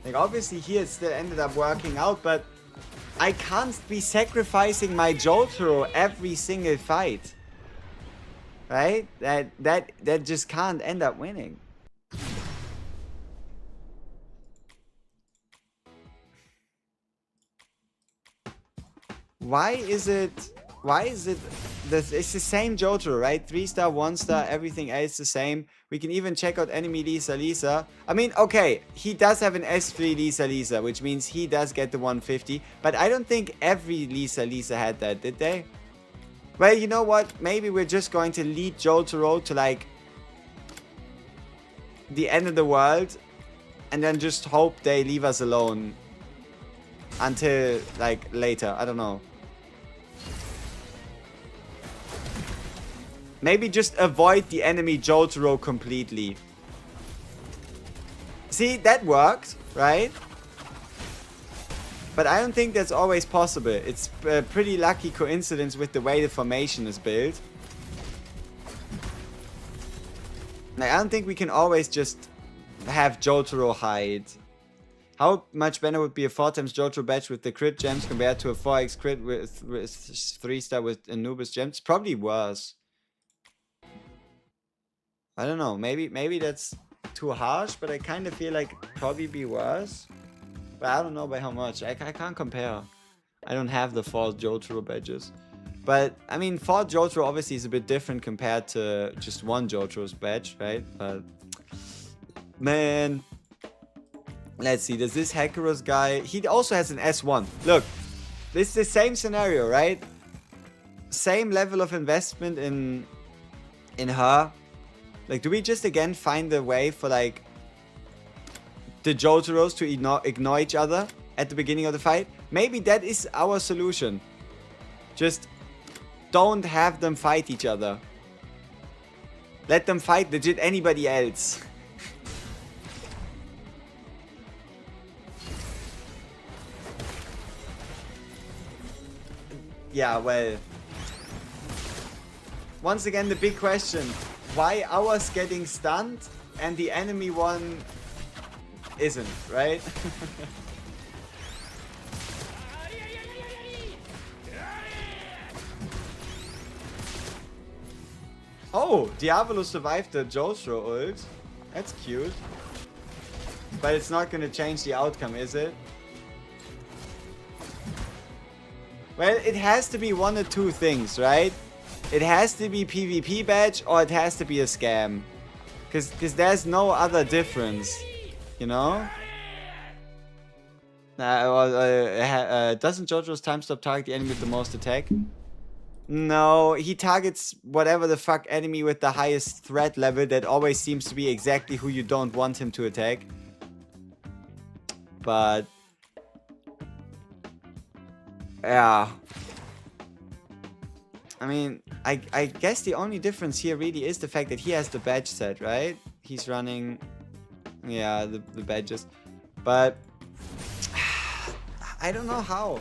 Like, obviously here it still ended up working out, but I can't be sacrificing my Jotaro every single fight. Right? That just can't end up winning. Why is it this? It's the same Jotaro, right? 3-star, 1-star, everything else the same. We can even check out enemy Lisa. I mean, okay, he does have an S3 Lisa, which means he does get the 150. But I don't think every Lisa had that, did they? Well, you know what? Maybe we're just going to lead Jotaro to like the end of the world, and then just hope they leave us alone until like later. I don't know. Maybe just avoid the enemy Jotaro completely. See, that worked, right? But I don't think that's always possible. It's a pretty lucky coincidence with the way the formation is built. Like, I don't think we can always just have Jotaro hide. How much better would be a 4x Jotaro badge with the crit gems compared to a 4x crit with 3-star with Anubis gems? Probably worse. I don't know. Maybe that's too harsh, but I kind of feel like probably be worse. But I don't know by how much. I can't compare. I don't have the 4 Jotaro badges. But, I mean, 4 Jotaro obviously is a bit different compared to just 1 Jotaro's badge, right? But, man. Let's see. Does this Hekaros guy... He also has an S1. Look. This is the same scenario, right? Same level of investment in her. Like, do we just again find a way for, like, the Jotaros to ignore each other at the beginning of the fight? Maybe that is our solution. Just don't have them fight each other. Let them fight legit anybody else. Yeah, well. Once again, the big question. Why ours getting stunned and the enemy one isn't, right? Oh, Diavolo survived the Jotaro ult. That's cute. But it's not gonna change the outcome, is it? Well, it has to be one or two things, right? It has to be PvP badge or it has to be a scam. Because there's no other difference, you know? Doesn't JoJo's time stop target the enemy with the most attack? No, he targets whatever the fuck enemy with the highest threat level. That always seems to be exactly who you don't want him to attack. But... yeah. I mean, I guess the only difference here really is the fact that he has the badge set, right? He's running, yeah, the badges. But I don't know how.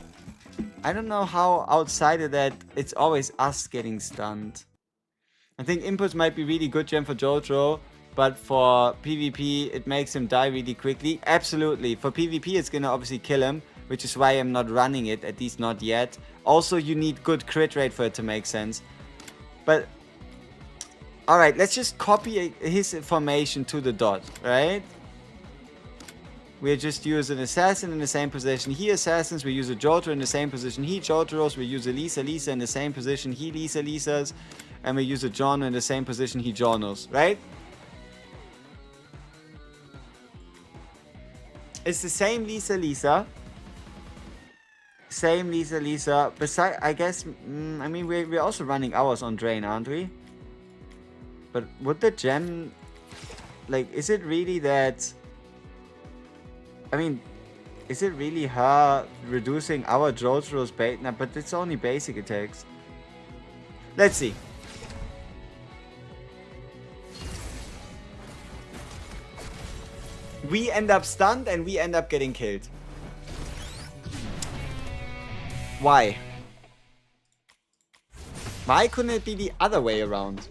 I don't know how outside of that it's always us getting stunned. I think inputs might be really good gem for Jotaro, but for PvP it makes him die really quickly. Absolutely. For PvP it's gonna obviously kill him, which is why I'm not running it, at least not yet. Also, you need good crit rate for it to make sense. But, alright, let's just copy his formation to the dot, right? We just use an assassin in the same position. He assassins, we use a Jotaro in the same position. He Jotaros, we use a Lisa in the same position. He Lisas, and we use a Jono in the same position. He Jonos, right? It's the same Lisa. Same Lisa. Besides, I guess, I mean, we're also running ours on Drain, aren't we? But would the gem, like, is it really that, I mean, Is it really her reducing our JOJO's bait? No, but it's only basic attacks. Let's see. We end up stunned and we end up getting killed. Why? Why couldn't it be the other way around?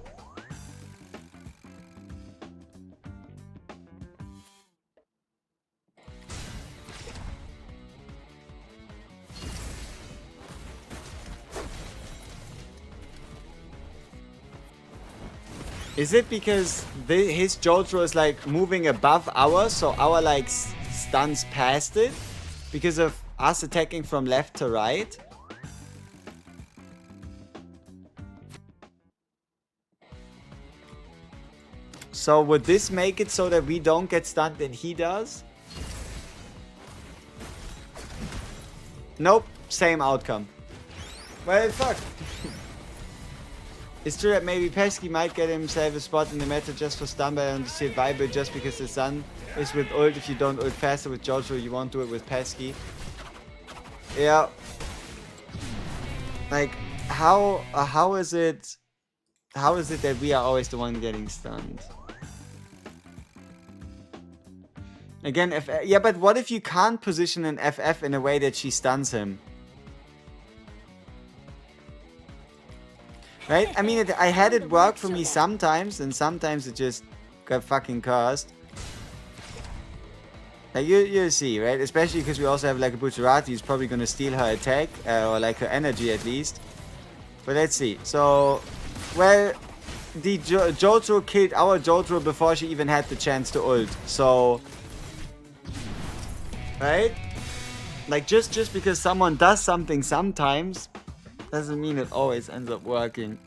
Is it because his JOJO is like moving above ours, so our like stuns past it? Because of us attacking from left to right? So would this make it so that we don't get stunned and he does? Nope, same outcome. Well, fuck. It's true that maybe Pesky might get himself a spot in the meta just for stun by on the survival just because the sun is with ult. If you don't ult faster with JOJO, you won't do it with Pesky. Yeah. Like, how is it that we are always the one getting stunned? Again, yeah, but what if you can't position an FF in a way that she stuns him? Right? I mean, I had it work for me sometimes, and sometimes it just got fucking cursed. Like, you see, right? Especially because we also have like a Bucciarati who's probably gonna steal her attack, or like her energy at least. But let's see. So, well, the JOJO killed our JOJO before she even had the chance to ult. So, right? Like, just because someone does something sometimes doesn't mean it always ends up working.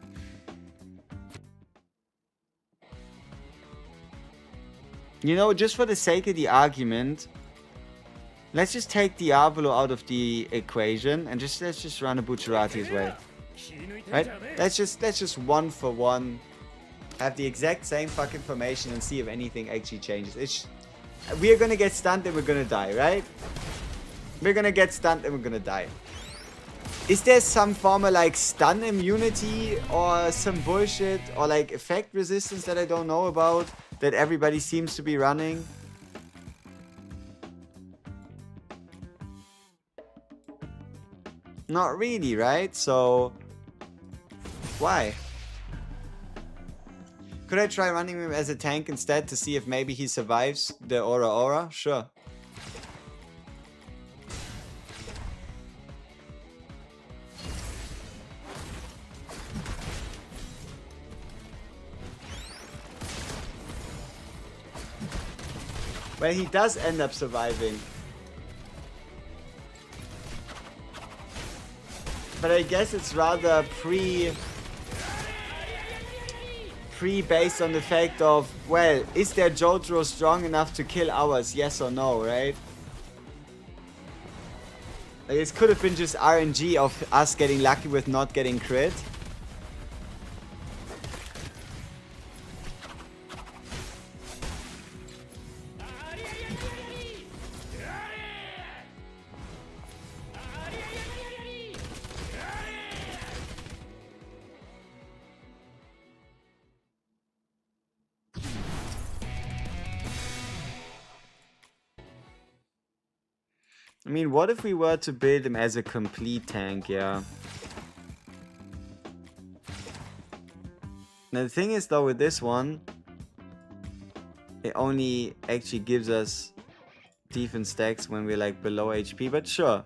You know, just for the sake of the argument, let's just take Diablo out of the equation and let's just run a Bucciarati as well. Right? Let's just one for one have the exact same fucking formation and see if anything actually changes. We are gonna get stunned and we're gonna die, right? We're gonna get stunned and we're gonna die. Is there some form of like stun immunity or some bullshit or like effect resistance that I don't know about that everybody seems to be running? Not really, right? So why? Could I try running him as a tank instead to see if maybe he survives the aura? Sure. Well, he does end up surviving. But I guess it's rather based on the fact of, well, is their JOJO strong enough to kill ours, yes or no, right? Like, this could have been just RNG of us getting lucky with not getting crit. I mean, what if we were to build him as a complete tank, yeah? Now, the thing is, though, with this one, it only actually gives us defense stacks when we're, like, below HP, but sure.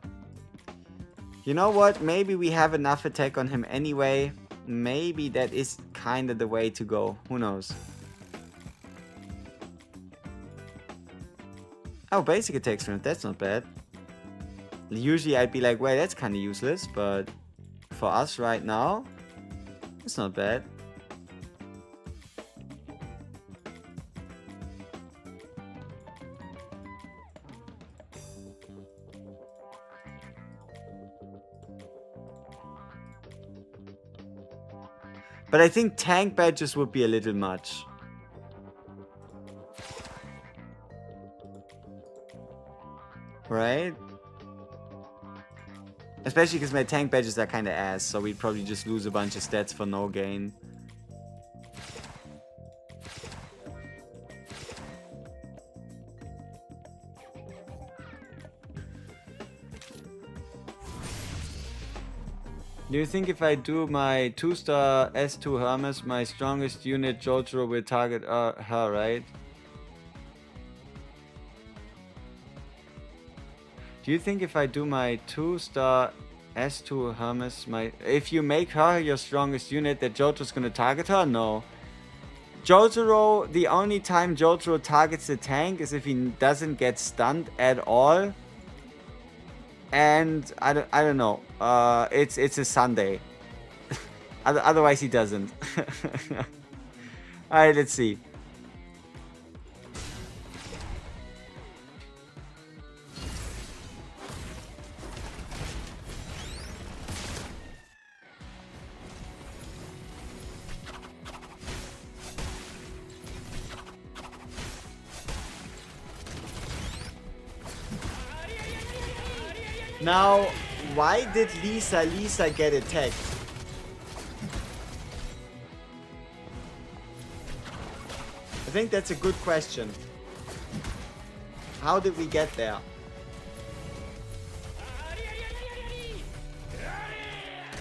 You know what? Maybe we have enough attack on him anyway. Maybe that is kind of the way to go. Who knows? Oh, basic attack strength. That's not bad. Usually I'd be like, well, that's kind of useless, but for us right now, it's not bad. But I think tank badges would be a little much. Right? Especially because my tank badges are kind of ass, so we'd probably just lose a bunch of stats for no gain. Do you think if I do my 2-star S2 Hermes, my strongest unit JOJO will target her, right? Do you think if I do my 2-star S2 Hermes, if you make her your strongest unit, that JOJO's gonna target her? No. JOJO, the only time JOJO targets the tank is if he doesn't get stunned at all. And I don't know. It's a Sunday. Otherwise he doesn't. Alright, let's see. Now, why did Lisa get attacked? I think that's a good question. How did we get there?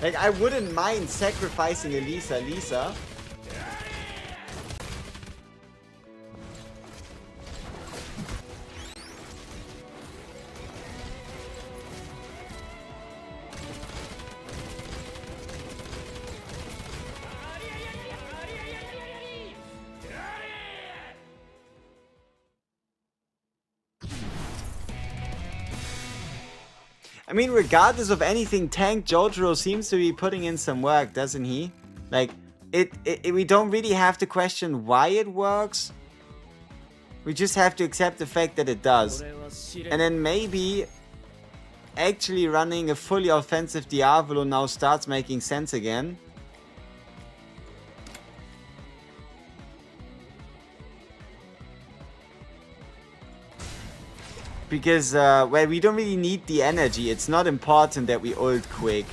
Like, I wouldn't mind sacrificing a Lisa. I mean, regardless of anything, Tank JOJO seems to be putting in some work, doesn't he? Like, we don't really have to question why it works. We just have to accept the fact that it does. And then maybe actually running a fully offensive Diavolo now starts making sense again. Because, well, we don't really need the energy. It's not important that we ult quick.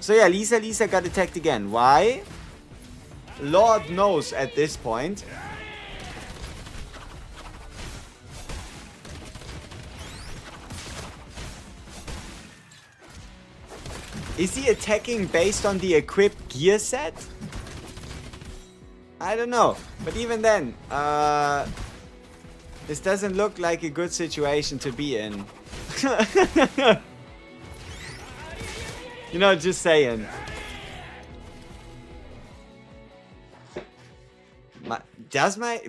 So yeah, Lisa got attacked again. Why? Lord knows at this point. Is he attacking based on the equipped gear set? I don't know. But even then, this doesn't look like a good situation to be in. You know, just saying.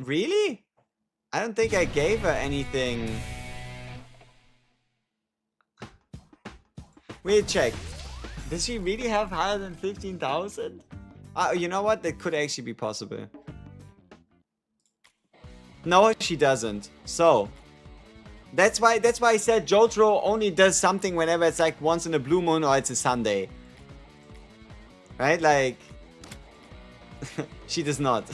Really? I don't think I gave her anything. Wait, check. Does she really have higher than 15,000? You know what? That could actually be possible. No, she doesn't. So that's why I said JOJO only does something whenever it's like once in a blue moon or it's a Sunday. Right? Like she does not.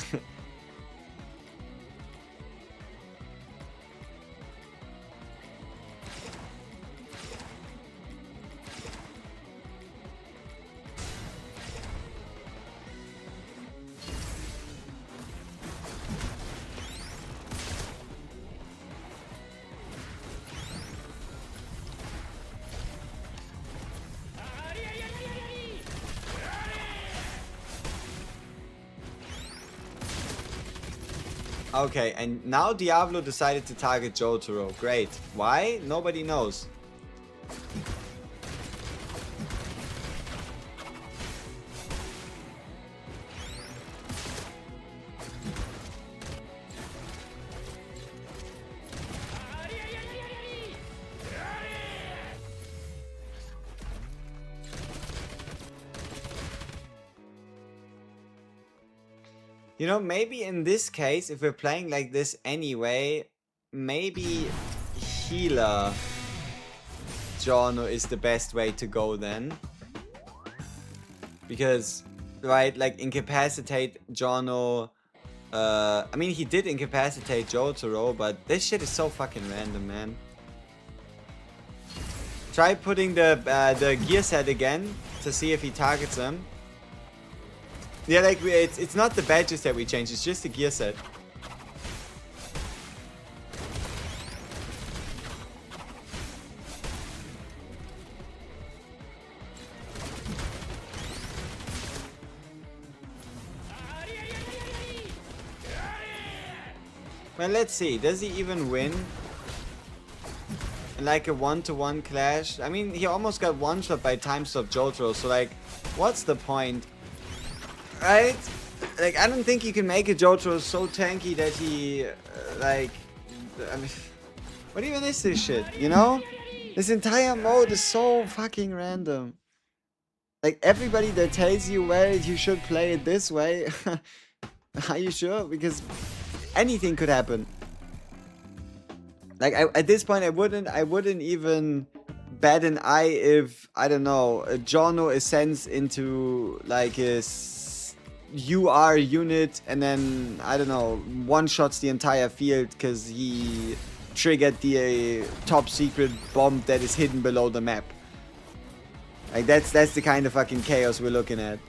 Okay, and now Diablo decided to target Jotaro. Great. Why? Nobody knows. You know, maybe in this case, if we're playing like this anyway, maybe healer Jono is the best way to go then. Because, right, like incapacitate Jono I mean, he did incapacitate Jotaro, but this shit is so fucking random, man. Try putting the gear set again to see if he targets them. Yeah, like it's not the badges that we changed, it's just the gear set. Well, let's see. Does he even win? Like a 1-to-1 clash? I mean, he almost got one-shot by time stop Jotaro, so like, what's the point? Right? Like, I don't think you can make a Jotaro so tanky that he, like... I mean, what even is this shit, you know? This entire mode is so fucking random. Like, everybody that tells you, well, you should play it this way... Are you sure? Because... anything could happen. Like at this point, I wouldn't even bat an eye if, I don't know, Giorno ascends into like his UR unit and then, I don't know, one-shots the entire field because he triggered the top secret bomb that is hidden below the map. Like that's the kind of fucking chaos we're looking at.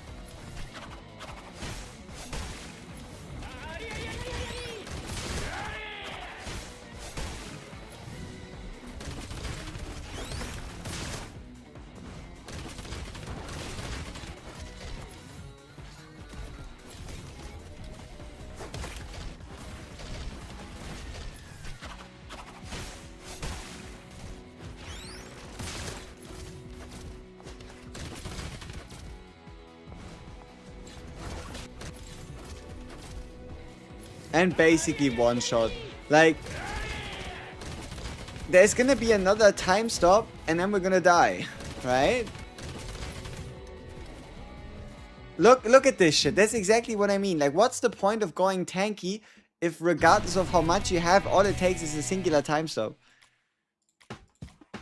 And basically one shot. Like, there's gonna be another time stop and then we're gonna die, right? Look at this shit. That's exactly what I mean. Like, what's the point of going tanky if regardless of how much you have, all it takes is a singular time stop?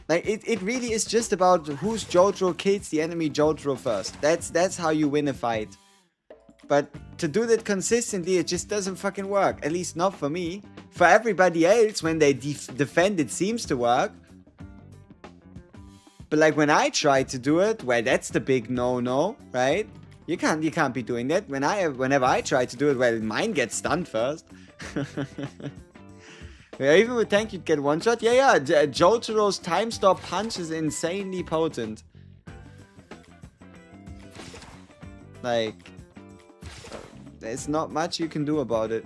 Like, it really is just about whose Jotaro kills the enemy Jotaro first. That's how you win a fight. But to do that consistently, it just doesn't fucking work. At least not for me. For everybody else, when they defend, it seems to work. But like when I try to do it, well, that's the big no-no, right? You can't be doing that. Whenever I try to do it, well, mine gets stunned first. Yeah, even with tank, you'd get one shot. Yeah. Jotaro's time stop punch is insanely potent. Like... there's not much you can do about it.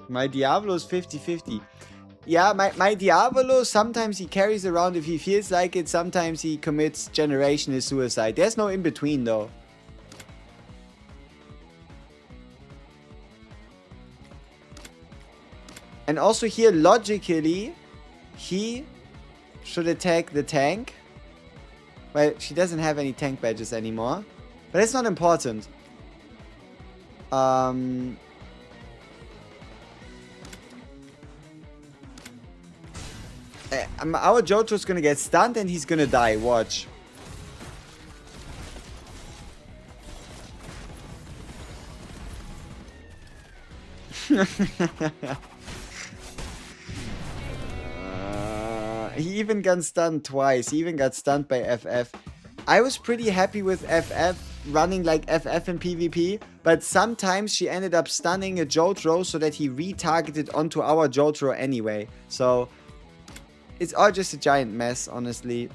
My Diablo is 50-50. Yeah, my Diablo, sometimes he carries around if he feels like it, sometimes he commits generational suicide. There's no in-between though. And also here, logically, he should attack the tank. Well, she doesn't have any tank badges anymore. But it's not important. Our Jojo's gonna get stunned and he's gonna die. Watch. He even got stunned twice. He even got stunned by FF. I was pretty happy with FF running like FF in PvP, but sometimes she ended up stunning a Jotaro so that he retargeted onto our Jotaro anyway. So it's all just a giant mess, honestly.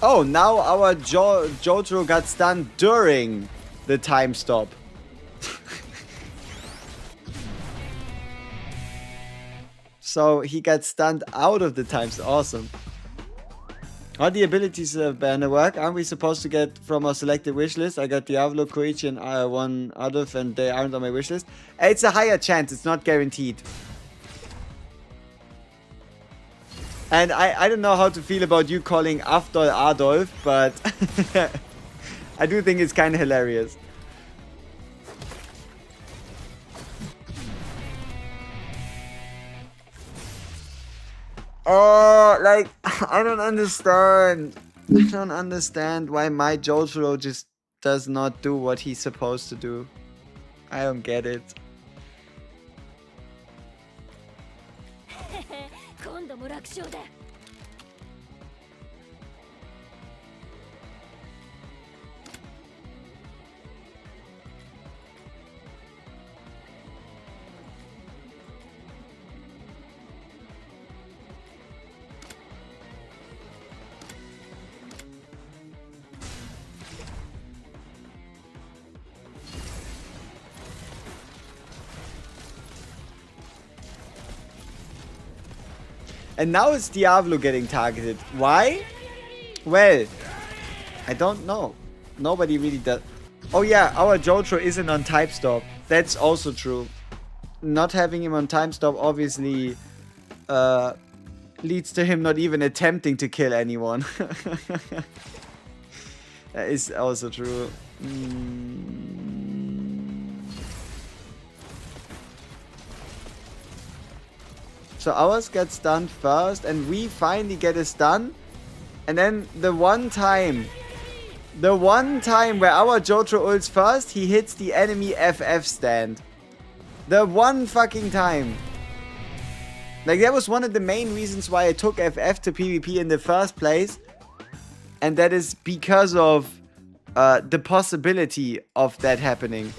Oh, now our Jotaro got stunned during the time stop. So he got stunned out of the time stop. Awesome. How the abilities banner work? Aren't we supposed to get from our selected wish list? I got Diablo, Koichi, and one other, and they aren't on my wish list. It's a higher chance. It's not guaranteed. And I don't know how to feel about you calling Afdol Adolf, but I do think it's kind of hilarious. Oh, like, I don't understand. I don't understand why my JOJO just does not do what he's supposed to do. I don't get it. And now it's Diablo getting targeted. Why? Well, I don't know. Nobody really does. Oh yeah, our JOJO isn't on type stop. That's also true. Not having him on time stop obviously leads to him not even attempting to kill anyone. That is also true. So ours gets stunned first, and we finally get a stun. And then the one time where our JOJO ults first, he hits the enemy FF stand. The one fucking time. Like, that was one of the main reasons why I took FF to PvP in the first place. And that is because of the possibility of that happening.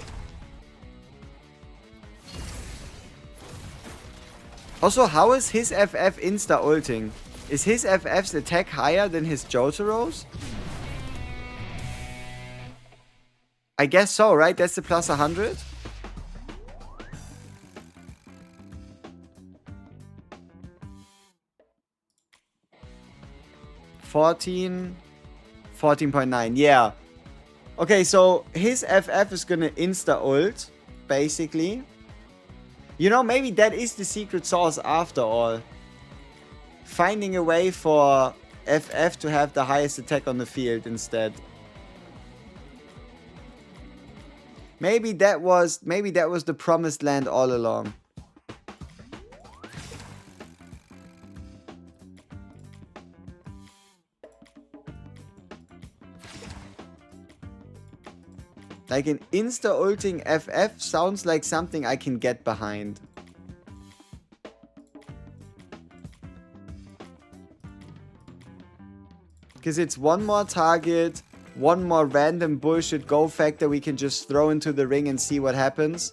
Also, how is his FF insta-ulting? Is his FF's attack higher than his Jotaro's? I guess so, right? That's the plus 100? $14.9, yeah. Okay, so his FF is gonna insta-ult, basically. You know, maybe that is the secret sauce after all. Finding a way for FF to have the highest attack on the field instead. Maybe that was the promised land all along. Like, an insta-ulting FF sounds like something I can get behind. Because it's one more target, one more random bullshit go factor we can just throw into the ring and see what happens.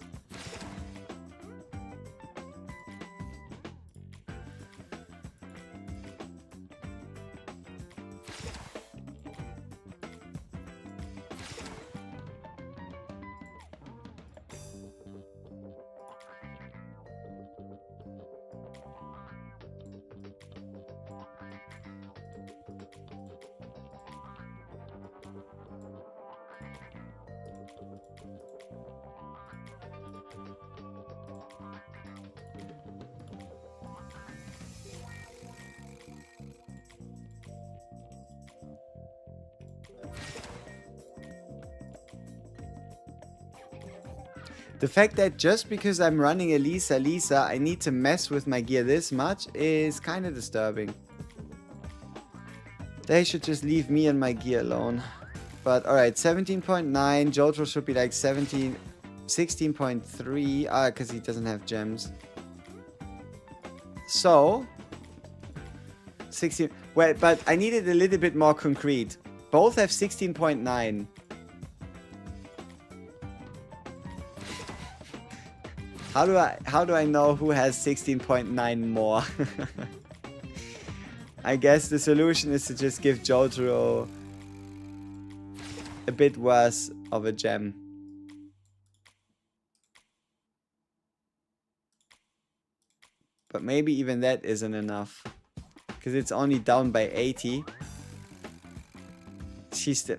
The fact that just because I'm running a Lisa, I need to mess with my gear this much is kind of disturbing. They should just leave me and my gear alone. But alright, 17.9. JOJO should be like 16.3. Ah, because he doesn't have gems. So, 16. Well, but I needed a little bit more concrete. Both have 16.9. How do I know who has 16.9 more? I guess the solution is to just give JOJO a bit worse of a gem. But maybe even that isn't enough. Because it's only down by 80. she's still...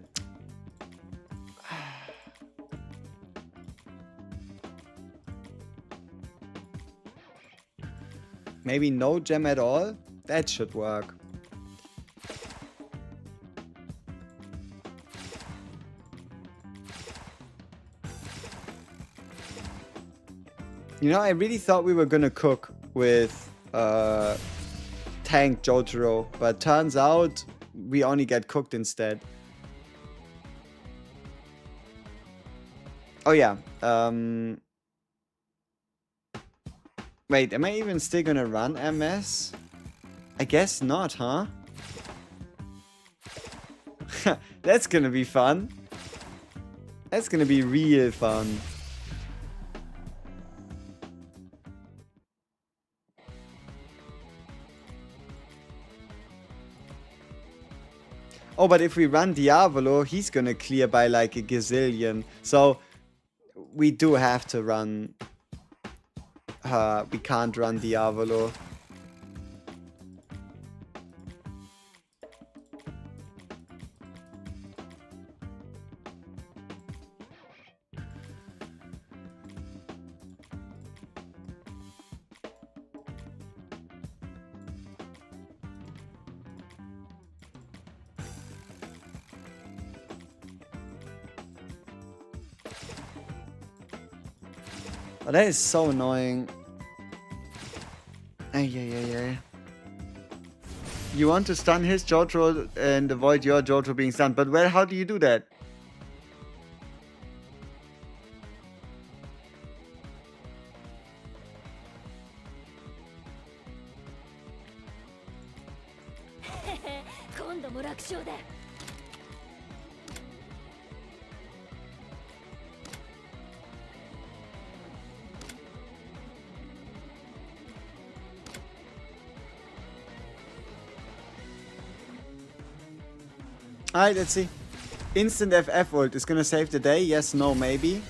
Maybe no gem at all? That should work. You know, I really thought we were gonna cook with tank JOJO, but turns out we only get cooked instead. Oh yeah. Wait, am I even still gonna run MS? I guess not, huh? That's gonna be fun. That's gonna be real fun. Oh, but if we run Diavolo, he's gonna clear by like a gazillion. So we do have to run her. We can't run Diavolo. Oh, that is so annoying. Ay, ay, ay, ay. You want to stun his JOJO and avoid your JOJO being stunned. But well, how do you do that? Alright, let's see. Instant FF ult is gonna save the day. Yes, no, maybe.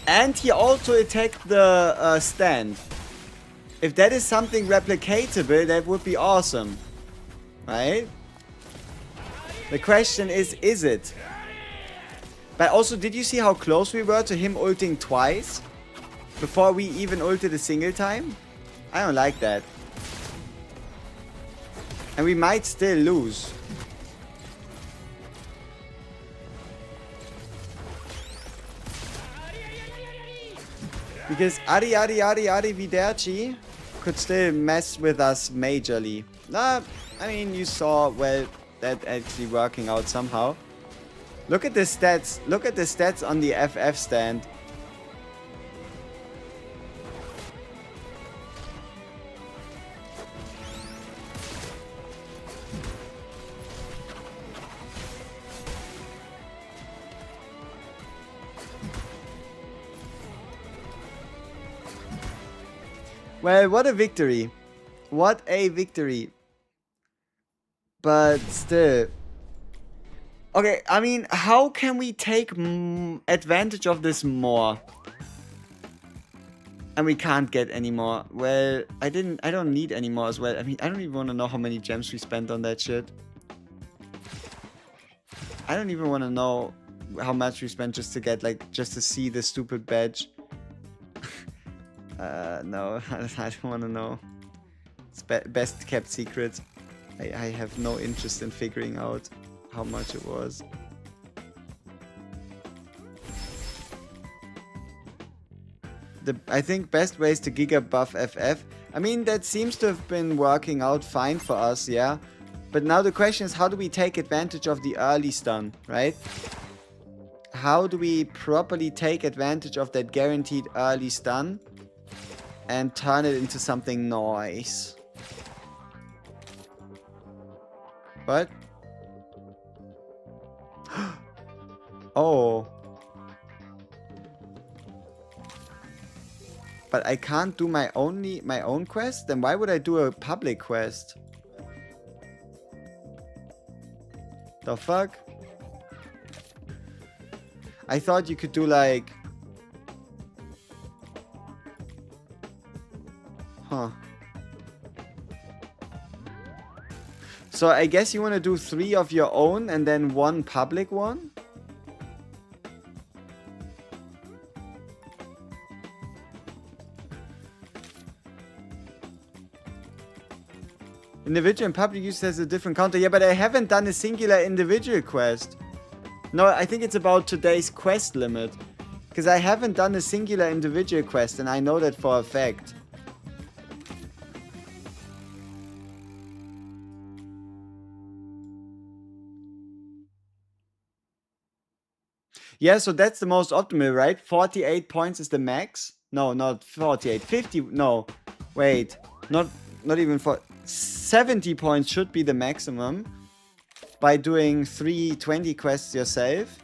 And he also attacked the stand. If that is something replicatable, that would be awesome. Right? The question is it? But also, did you see how close we were to him ulting twice? Before we even ulted a single time? I don't like that. And we might still lose. Because Ari Viderci could still mess with us majorly. Nah, I mean, you saw, well, that actually working out somehow. Look at the stats. Look at the stats on the FF stand. Well, what a victory. What a victory. But still. Okay, I mean, how can we take advantage of this more? And we can't get any more. Well, I don't need any more as well. I mean, I don't even want to know how many gems we spent on that shit. I don't even want to know how much we spent just to get, like, just to see the stupid badge. No, I don't want to know. It's best kept secret. I have no interest in figuring out how much it was. I think best ways to giga buff FF. I mean, that seems to have been working out fine for us, yeah. But now the question is, how do we take advantage of the early stun, right? How do we properly take advantage of that guaranteed early stun and turn it into something nice? What? Oh. But I can't do my own quest? Then why would I do a public quest? The fuck? I thought you could do like... Huh. So I guess you want to do 3 of your own and then 1 public one? Individual and public use has a different counter. Yeah, but I haven't done a singular individual quest. No, I think it's about today's quest limit. Because I haven't done a singular individual quest, and I know that for a fact. Yeah, so that's the most optimal, right? 48 points is the max. No, not 48. 50. No, wait. Not even for 70 points should be the maximum. By doing 3 20 quests yourself.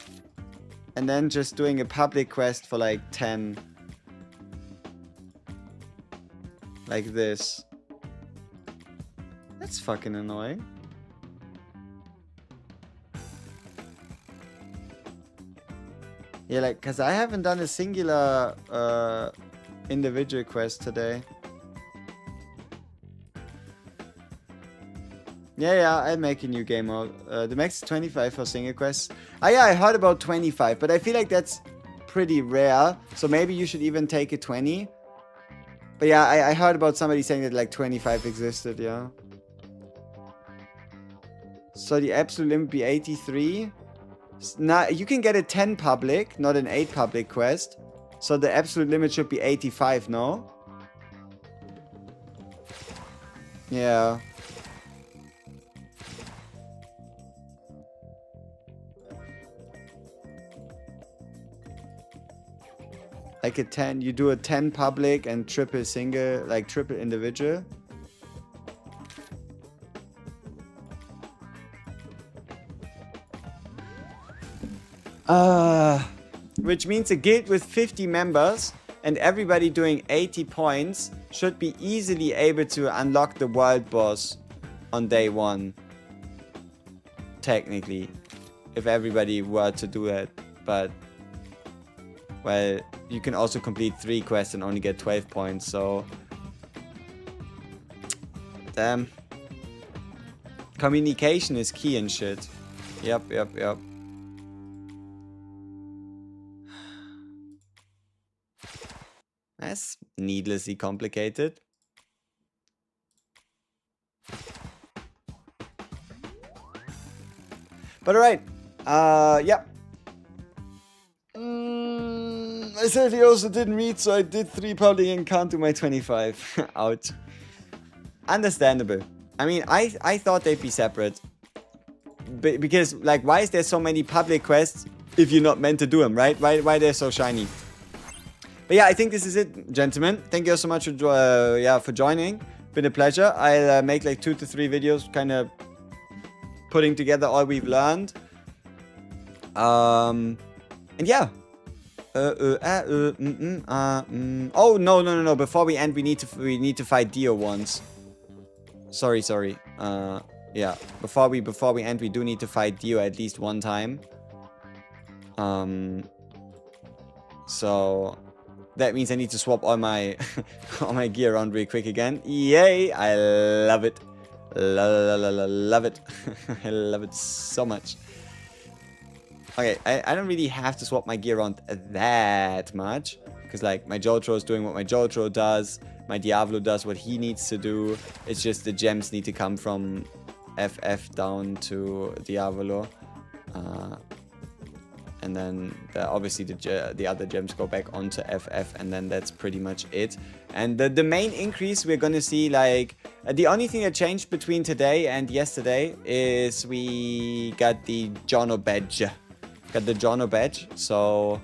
And then just doing a public quest for like 10. Like this. That's fucking annoying. Yeah, like, cause I haven't done a singular individual quest today. Yeah, I'll make a new game mode. The max is 25 for single quests. Yeah, I heard about 25, but I feel like that's pretty rare. So maybe you should even take a 20. But yeah, I heard about somebody saying that like 25 existed, yeah. So the absolute limit be 83. Now, you can get a 10 public, not an 8 public quest. So the absolute limit should be 85, no? Yeah. Like a 10, you do a 10 public and triple single, like triple individual. Which means a guild with 50 members and everybody doing 80 points should be easily able to unlock the world boss on day 1. Technically. If everybody were to do that. But, well, you can also complete 3 quests and only get 12 points, so... Damn. Communication is key and shit. Yep. That's needlessly complicated. But alright. Yeah. I certainly also didn't read, so I did 3 public and can't do my 25. Ouch. Understandable. I mean, I thought they'd be separate. Because, like, why is there so many public quests if you're not meant to do them, right? Why they're so shiny? But yeah, I think this is it, gentlemen. Thank you so much for joining. Been a pleasure. I'll make like 2 to 3 videos, kind of putting together all we've learned. And yeah. Oh no. Before we end, we need to fight Dio once. Sorry. Yeah. Before we end, we do need to fight Dio at least one time. So that means I need to swap all my all my gear around real quick again. Yay! I love it. Love it. I love it so much. Okay, I don't really have to swap my gear around that much. Because, like, my JOJO is doing what my JOJO does. My Diablo does what he needs to do. It's just the gems need to come from FF down to Diablo. And then, obviously, the other gems go back onto FF. And then that's pretty much it. And the main increase we're going to see, like... the only thing that changed between today and yesterday is we got the JOJO badge. Got the JOJO badge, so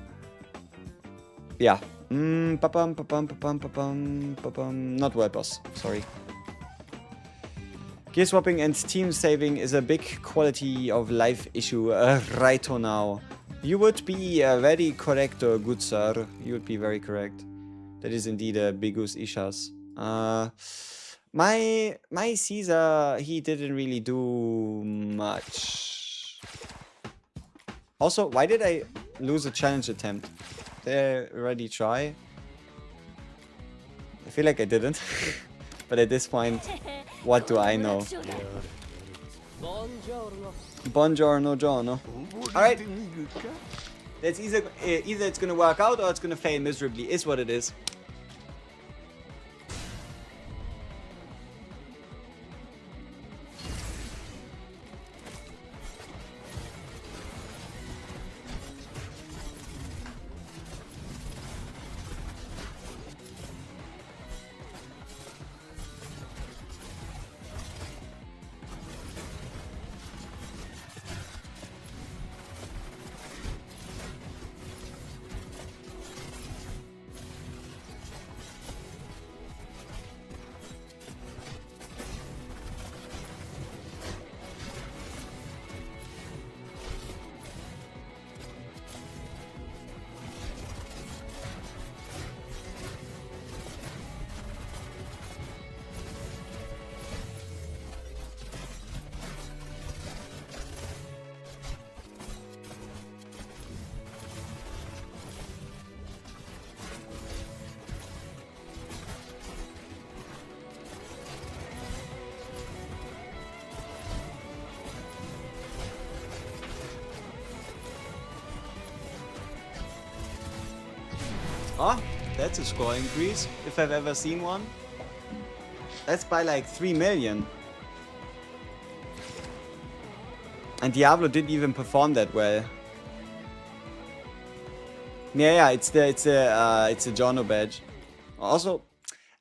yeah. Not world boss, sorry. Gear swapping and team saving is a big quality of life issue right now. You would be very correct, good sir. You would be very correct. That is indeed a bigus ishas. My Caesar, he didn't really do much. Also, why did I lose a challenge attempt? Did I already try? I feel like I didn't. But at this point, what do I know? Buongiorno, giorno. Alright. That's either it's gonna work out or it's gonna fail miserably. Is what it is. Oh, that's a score increase, if I've ever seen one. That's by like 3 million. And Diablo didn't even perform that well. Yeah, it's a JOJO badge. Also,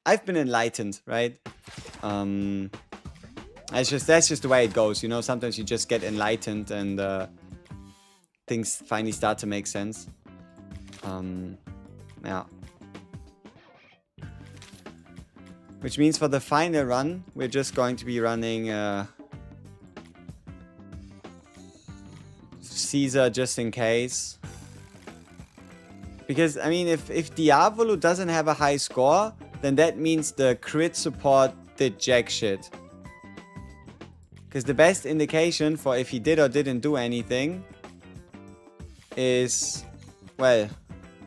I've been enlightened, right? That's just the way it goes, you know. Sometimes you just get enlightened and things finally start to make sense. Yeah. Which means for the final run, we're just going to be running Caesar just in case. Because, I mean, if Diavolo doesn't have a high score, then that means the crit support did jack shit. Because the best indication for if he did or didn't do anything is, well,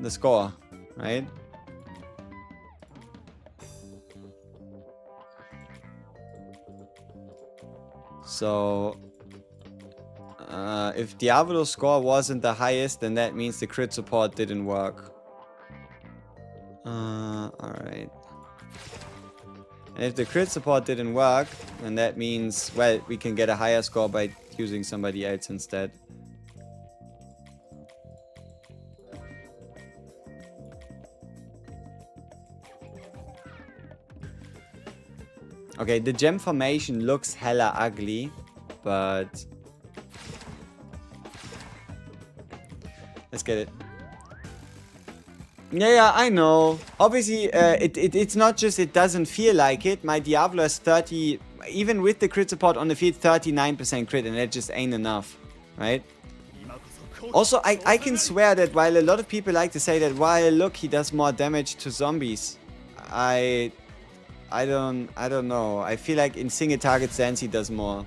the score, right? So, if Diavolo's score wasn't the highest, then that means the crit support didn't work. Alright. And if the crit support didn't work, then that means, well, we can get a higher score by using somebody else instead. Okay, the gem formation looks hella ugly, but let's get it. Yeah, I know. Obviously, it's not just it doesn't feel like it. My Diablo has 30, even with the crit support on the field, 39% crit, and that just ain't enough, right? Also, I can swear that while a lot of people like to say that, well, look, he does more damage to zombies, I don't know. I feel like in single target stance he does more.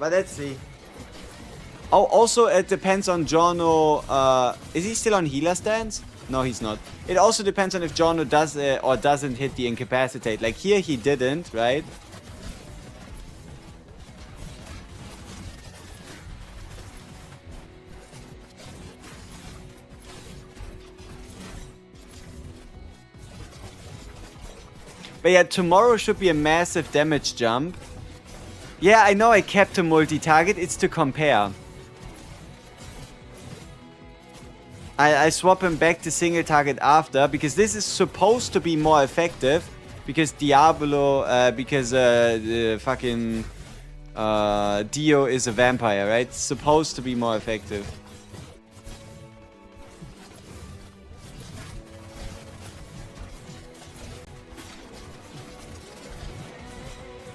But let's see. Oh, also it depends on Jono. Is he still on healer stance? No, he's not. It also depends on if Jono does or doesn't hit the incapacitate. Like here he didn't, right? But yeah, tomorrow should be a massive damage jump. Yeah, I know I kept a multi-target. It's to compare. I swap him back to single target after, because this is supposed to be more effective. Because Diablo, the fucking Dio is a vampire, right? It's supposed to be more effective.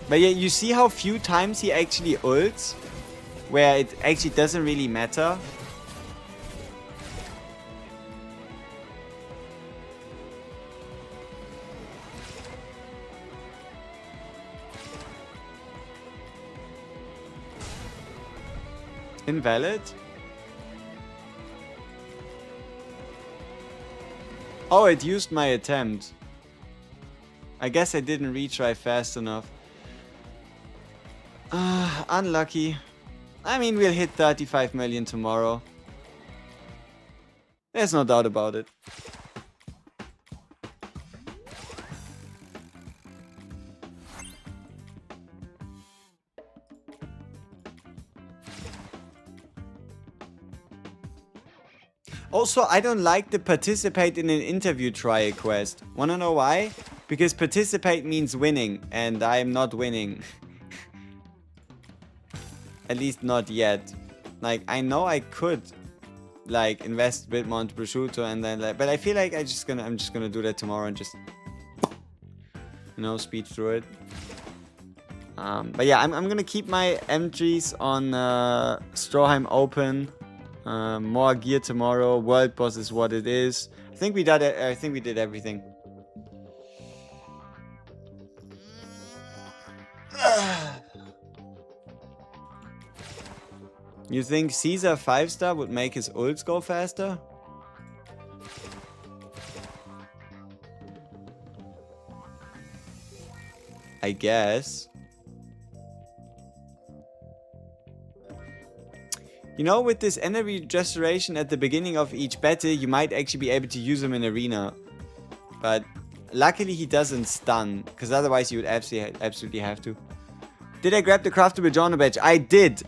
But yeah, you see how few times he actually ults? Where it actually doesn't really matter. Invalid? Oh, it used my attempt. I guess I didn't retry fast enough. Unlucky. I mean, we'll hit 35 million tomorrow. There's no doubt about it. Also, I don't like the participate in an interview trial quest. Wanna know why? Because participate means winning, and I'm not winning. At least not yet. Like, I know I could, like, invest a bit more into prosciutto and then, like, but I feel like I'm just gonna do that tomorrow and just, you know, speed through it. But yeah, I'm gonna keep my entries on Stroheim open. More gear tomorrow. World boss is what it is. I think we did everything. You think Caesar 5-star would make his ults go faster? I guess. You know, with this energy restoration at the beginning of each battle, you might actually be able to use him in arena. But luckily he doesn't stun, because otherwise you would absolutely have to. Did I grab the craftable Jono badge? I did.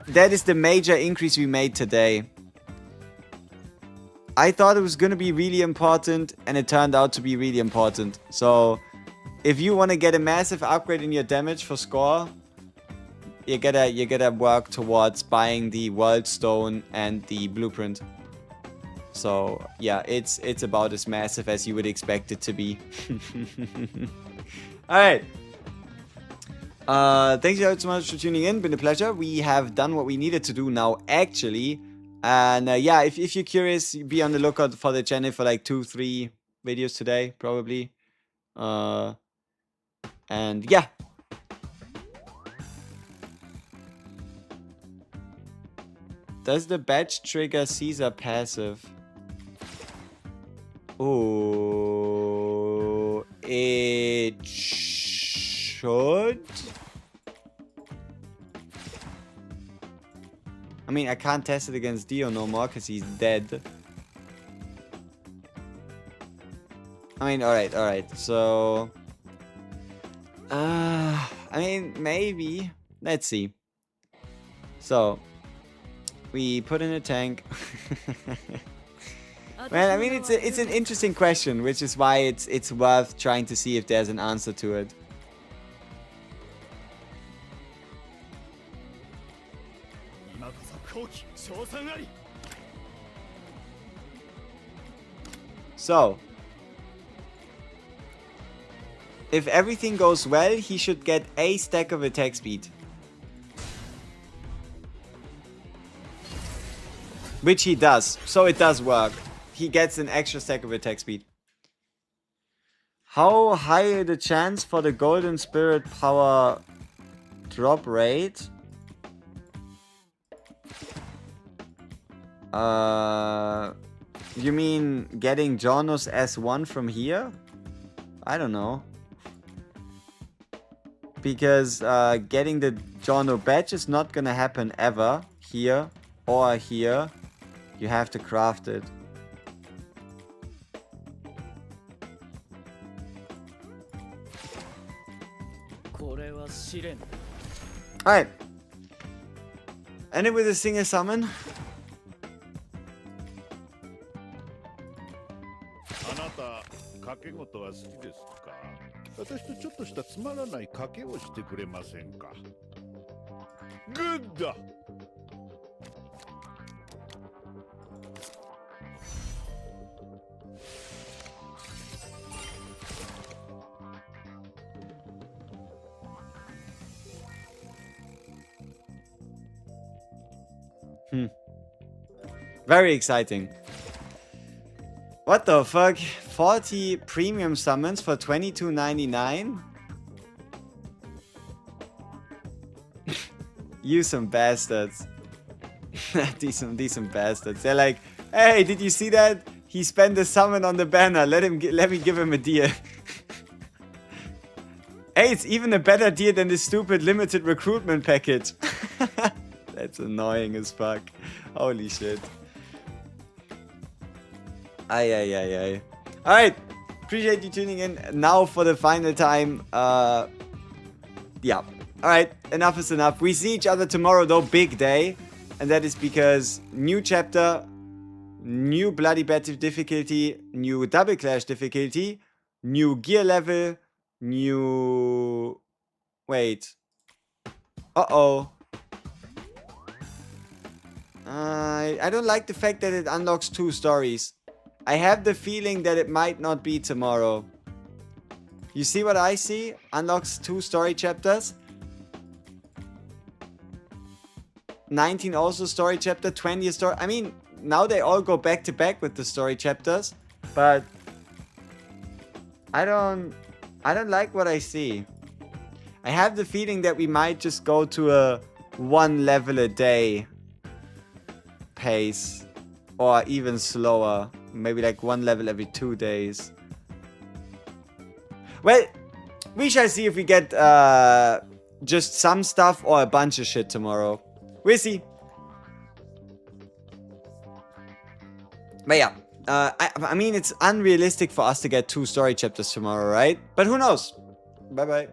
That is the major increase we made today. I thought it was going to be really important, and it turned out to be really important. So, if you want to get a massive upgrade in your damage for score, you gotta work towards buying the World Stone and the Blueprint. So, yeah, it's about as massive as you would expect it to be. Alright. Thanks you so much for tuning in. Been a pleasure. We have done what we needed to do now, actually. And yeah, if you're curious, be on the lookout for the channel for like 2-3 videos today, probably. And yeah. Does the badge trigger Caesar passive? Oh, it should. I mean, I can't test it against Dio no more because he's dead. I mean, alright. So, I mean, maybe. Let's see. So, we put in a tank. Well, I mean, it's an interesting question, which is why it's worth trying to see if there's an answer to it. So, if everything goes well, he should get a stack of attack speed. Which he does, so it does work. He gets an extra stack of attack speed. How high is the chance for the golden spirit power drop rate? You mean getting Jono's S1 from here? I don't know. Because getting the Jono badge is not gonna happen ever here or here. You have to craft it. Alright. End it with a single summon. 賭け事は好きですか？私とちょっとしたつまらない賭けをしてくれませんか？グッド。Very exciting. What the fuck? 40 premium summons for $22.99? You some bastards. Decent bastards. They're like, hey, did you see that? He spent a summon on the banner. Let me give him a deal. Hey, it's even a better deal than this stupid limited recruitment package. That's annoying as fuck. Holy shit. Ay. Alright. Appreciate you tuning in. Now for the final time. Yeah. Alright. Enough is enough. We see each other tomorrow though. Big day. And that is because new chapter, new bloody battle difficulty, new double clash difficulty, new gear level, new... Wait. Uh-oh. I don't like the fact that it unlocks 2 stories. I have the feeling that it might not be tomorrow. You see what I see? Unlocks 2 story chapters. 19 also story chapter, 20 a story. I mean, now they all go back to back with the story chapters. But I don't like what I see. I have the feeling that we might just go to a 1 level a day pace, or even slower, maybe like 1 level every 2 days. Well, we shall see if we get just some stuff or a bunch of shit tomorrow. We'll see. But yeah, I mean, it's unrealistic for us to get 2 story chapters tomorrow, right? But who knows? Bye bye.